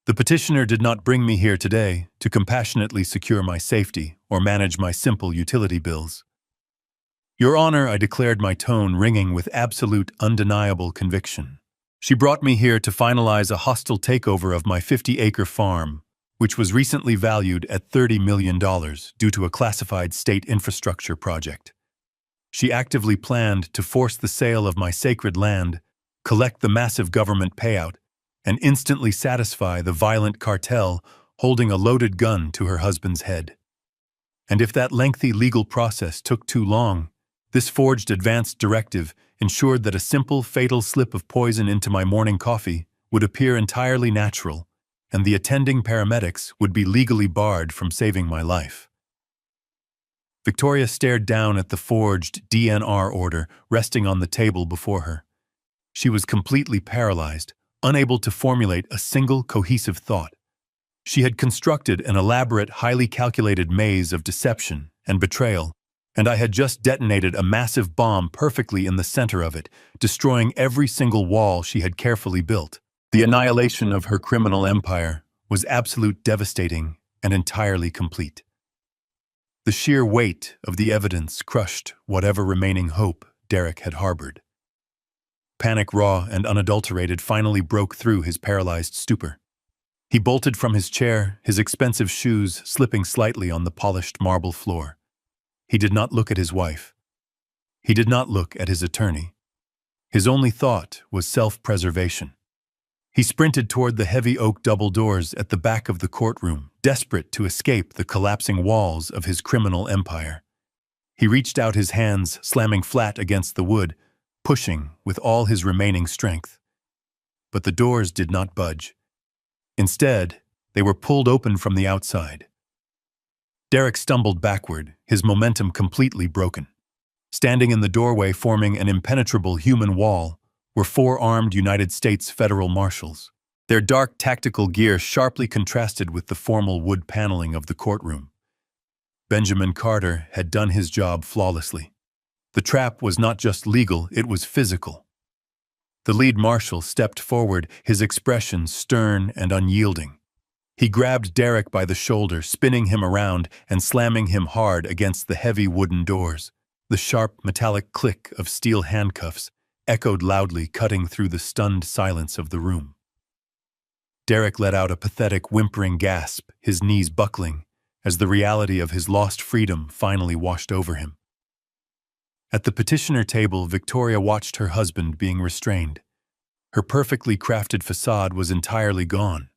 The petitioner did not bring me here today to compassionately secure my safety or manage my simple utility bills. Your Honor, I declared, my tone ringing with absolute, undeniable conviction. She brought me here to finalize a hostile takeover of my 50-acre farm, which was recently valued at $30 million due to a classified state infrastructure project. She actively planned to force the sale of my sacred land, collect the massive government payout, and instantly satisfy the violent cartel holding a loaded gun to her husband's head. And if that lengthy legal process took too long, this forged advance directive ensured that a simple, fatal slip of poison into my morning coffee would appear entirely natural, and the attending paramedics would be legally barred from saving my life. Victoria stared down at the forged DNR order resting on the table before her. She was completely paralyzed, unable to formulate a single cohesive thought. She had constructed an elaborate, highly calculated maze of deception and betrayal, and I had just detonated a massive bomb perfectly in the center of it, destroying every single wall she had carefully built. The annihilation of her criminal empire was absolute, devastating, and entirely complete. The sheer weight of the evidence crushed whatever remaining hope Derek had harbored. Panic, raw and unadulterated, finally broke through his paralyzed stupor. He bolted from his chair, his expensive shoes slipping slightly on the polished marble floor. He did not look at his wife. He did not look at his attorney. His only thought was self-preservation. He sprinted toward the heavy oak double doors at the back of the courtroom, desperate to escape the collapsing walls of his criminal empire. He reached out his hands, slamming flat against the wood, pushing with all his remaining strength. But the doors did not budge. Instead, they were pulled open from the outside. Derek stumbled backward, his momentum completely broken. Standing in the doorway, forming an impenetrable human wall, were 4 armed United States federal marshals. Their dark tactical gear sharply contrasted with the formal wood paneling of the courtroom. Benjamin Carter had done his job flawlessly. The trap was not just legal, it was physical. The lead marshal stepped forward, his expression stern and unyielding. He grabbed Derek by the shoulder, spinning him around and slamming him hard against the heavy wooden doors. The sharp, metallic click of steel handcuffs echoed loudly, cutting through the stunned silence of the room. Derek let out a pathetic, whimpering gasp, his knees buckling, as the reality of his lost freedom finally washed over him. At the petitioner table, Victoria watched her husband being restrained. Her perfectly crafted facade was entirely gone.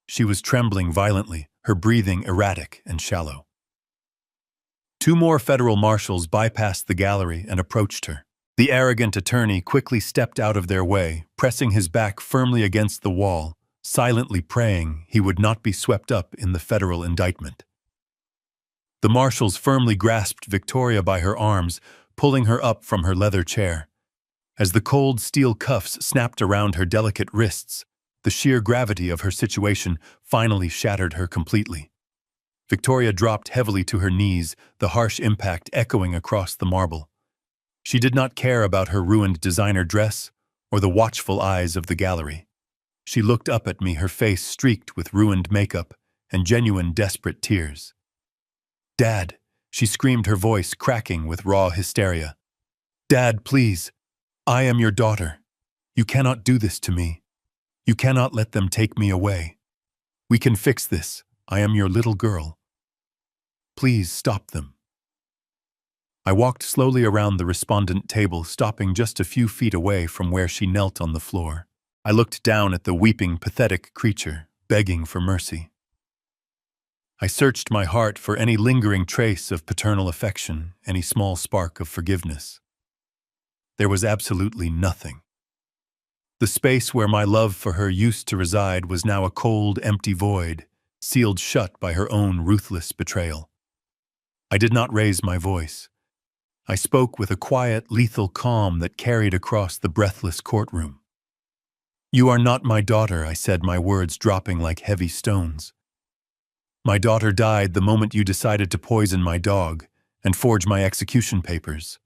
She was trembling violently, her breathing erratic and shallow. 2 more federal marshals bypassed the gallery and approached her. The arrogant attorney quickly stepped out of their way, pressing his back firmly against the wall, silently praying he would not be swept up in the federal indictment. The marshals firmly grasped Victoria by her arms, pulling her up from her leather chair. As the cold steel cuffs snapped around her delicate wrists, the sheer gravity of her situation finally shattered her completely. Victoria dropped heavily to her knees, the harsh impact echoing across the marble. She did not care about her ruined designer dress or the watchful eyes of the gallery. She looked up at me, her face streaked with ruined makeup and genuine desperate tears. "Dad," she screamed, her voice cracking with raw hysteria. "Dad, please. I am your daughter. You cannot do this to me. You cannot let them take me away. We can fix this. I am your little girl. Please stop them." I walked slowly around the respondent table, stopping just a few feet away from where she knelt on the floor. I looked down at the weeping, pathetic creature, begging for mercy. I searched my heart for any lingering trace of paternal affection, any small spark of forgiveness. There was absolutely nothing. The space where my love for her used to reside was now a cold, empty void, sealed shut by her own ruthless betrayal. I did not raise my voice. I spoke with a quiet, lethal calm that carried across the breathless courtroom. "You are not my daughter," I said, my words dropping like heavy stones. "My daughter died the moment you decided to poison my dog and forge my execution papers.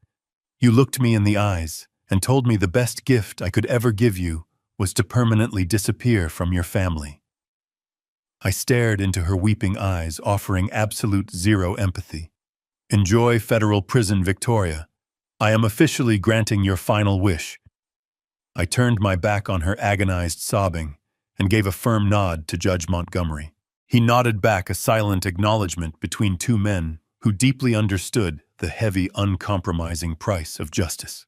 You looked me in the eyes and told me the best gift I could ever give you was to permanently disappear from your family." I stared into her weeping eyes, offering absolute zero empathy. "Enjoy federal prison, Victoria. I am officially granting your final wish." I turned my back on her agonized sobbing and gave a firm nod to Judge Montgomery. He nodded back, a silent acknowledgement between two men who deeply understood the heavy, uncompromising price of justice.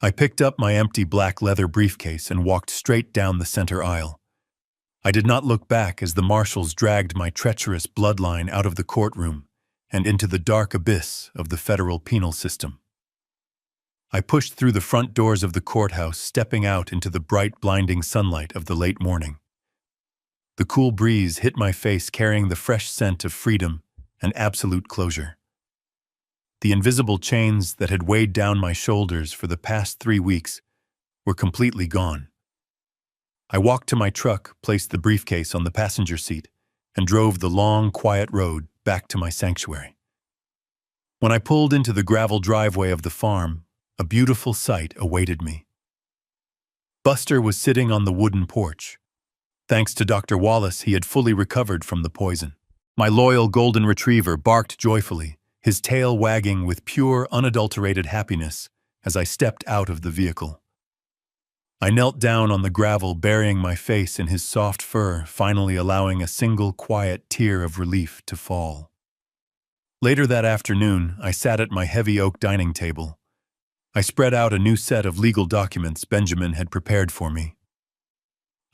I picked up my empty black leather briefcase and walked straight down the center aisle. I did not look back as the marshals dragged my treacherous bloodline out of the courtroom and into the dark abyss of the federal penal system. I pushed through the front doors of the courthouse, stepping out into the bright, blinding sunlight of the late morning. The cool breeze hit my face, carrying the fresh scent of freedom and absolute closure. The invisible chains that had weighed down my shoulders for the past 3 weeks were completely gone. I walked to my truck, placed the briefcase on the passenger seat, and drove the long, quiet road back to my sanctuary. When I pulled into the gravel driveway of the farm, a beautiful sight awaited me. Buster was sitting on the wooden porch. Thanks to Dr. Wallace, he had fully recovered from the poison. My loyal golden retriever barked joyfully, his tail wagging with pure, unadulterated happiness as I stepped out of the vehicle. I knelt down on the gravel, burying my face in his soft fur, finally allowing a single quiet tear of relief to fall. Later that afternoon, I sat at my heavy oak dining table. I spread out a new set of legal documents Benjamin had prepared for me.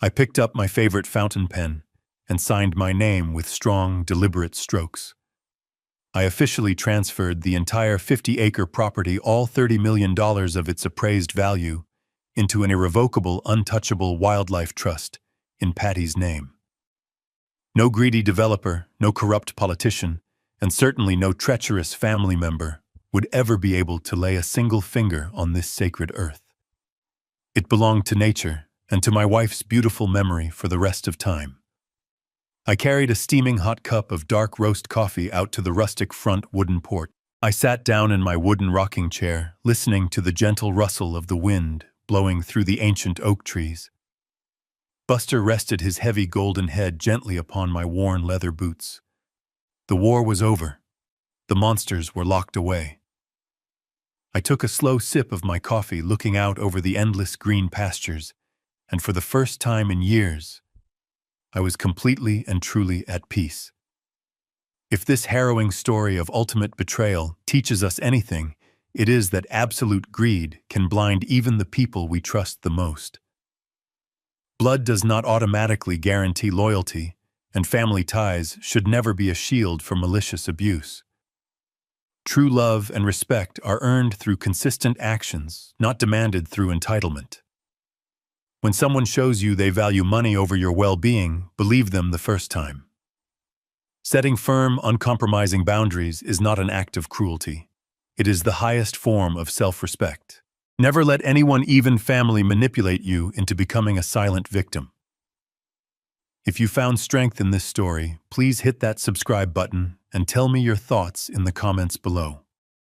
I picked up my favorite fountain pen and signed my name with strong, deliberate strokes. I officially transferred the entire 50-acre property, all $30 million of its appraised value, into an irrevocable, untouchable wildlife trust in Patty's name. No greedy developer, no corrupt politician, and certainly no treacherous family member would ever be able to lay a single finger on this sacred earth. It belonged to nature and to my wife's beautiful memory for the rest of time. I carried a steaming hot cup of dark roast coffee out to the rustic front wooden porch. I sat down in my wooden rocking chair, listening to the gentle rustle of the wind blowing through the ancient oak trees. Buster rested his heavy golden head gently upon my worn leather boots. The war was over. The monsters were locked away. I took a slow sip of my coffee, looking out over the endless green pastures, and for the first time in years, I was completely and truly at peace. If this harrowing story of ultimate betrayal teaches us anything, it is that absolute greed can blind even the people we trust the most. Blood does not automatically guarantee loyalty, and family ties should never be a shield for malicious abuse. True love and respect are earned through consistent actions, not demanded through entitlement. When someone shows you they value money over your well-being, believe them the first time. Setting firm, uncompromising boundaries is not an act of cruelty. It is the highest form of self-respect. Never let anyone, even family, manipulate you into becoming a silent victim. If you found strength in this story, please hit that subscribe button and tell me your thoughts in the comments below.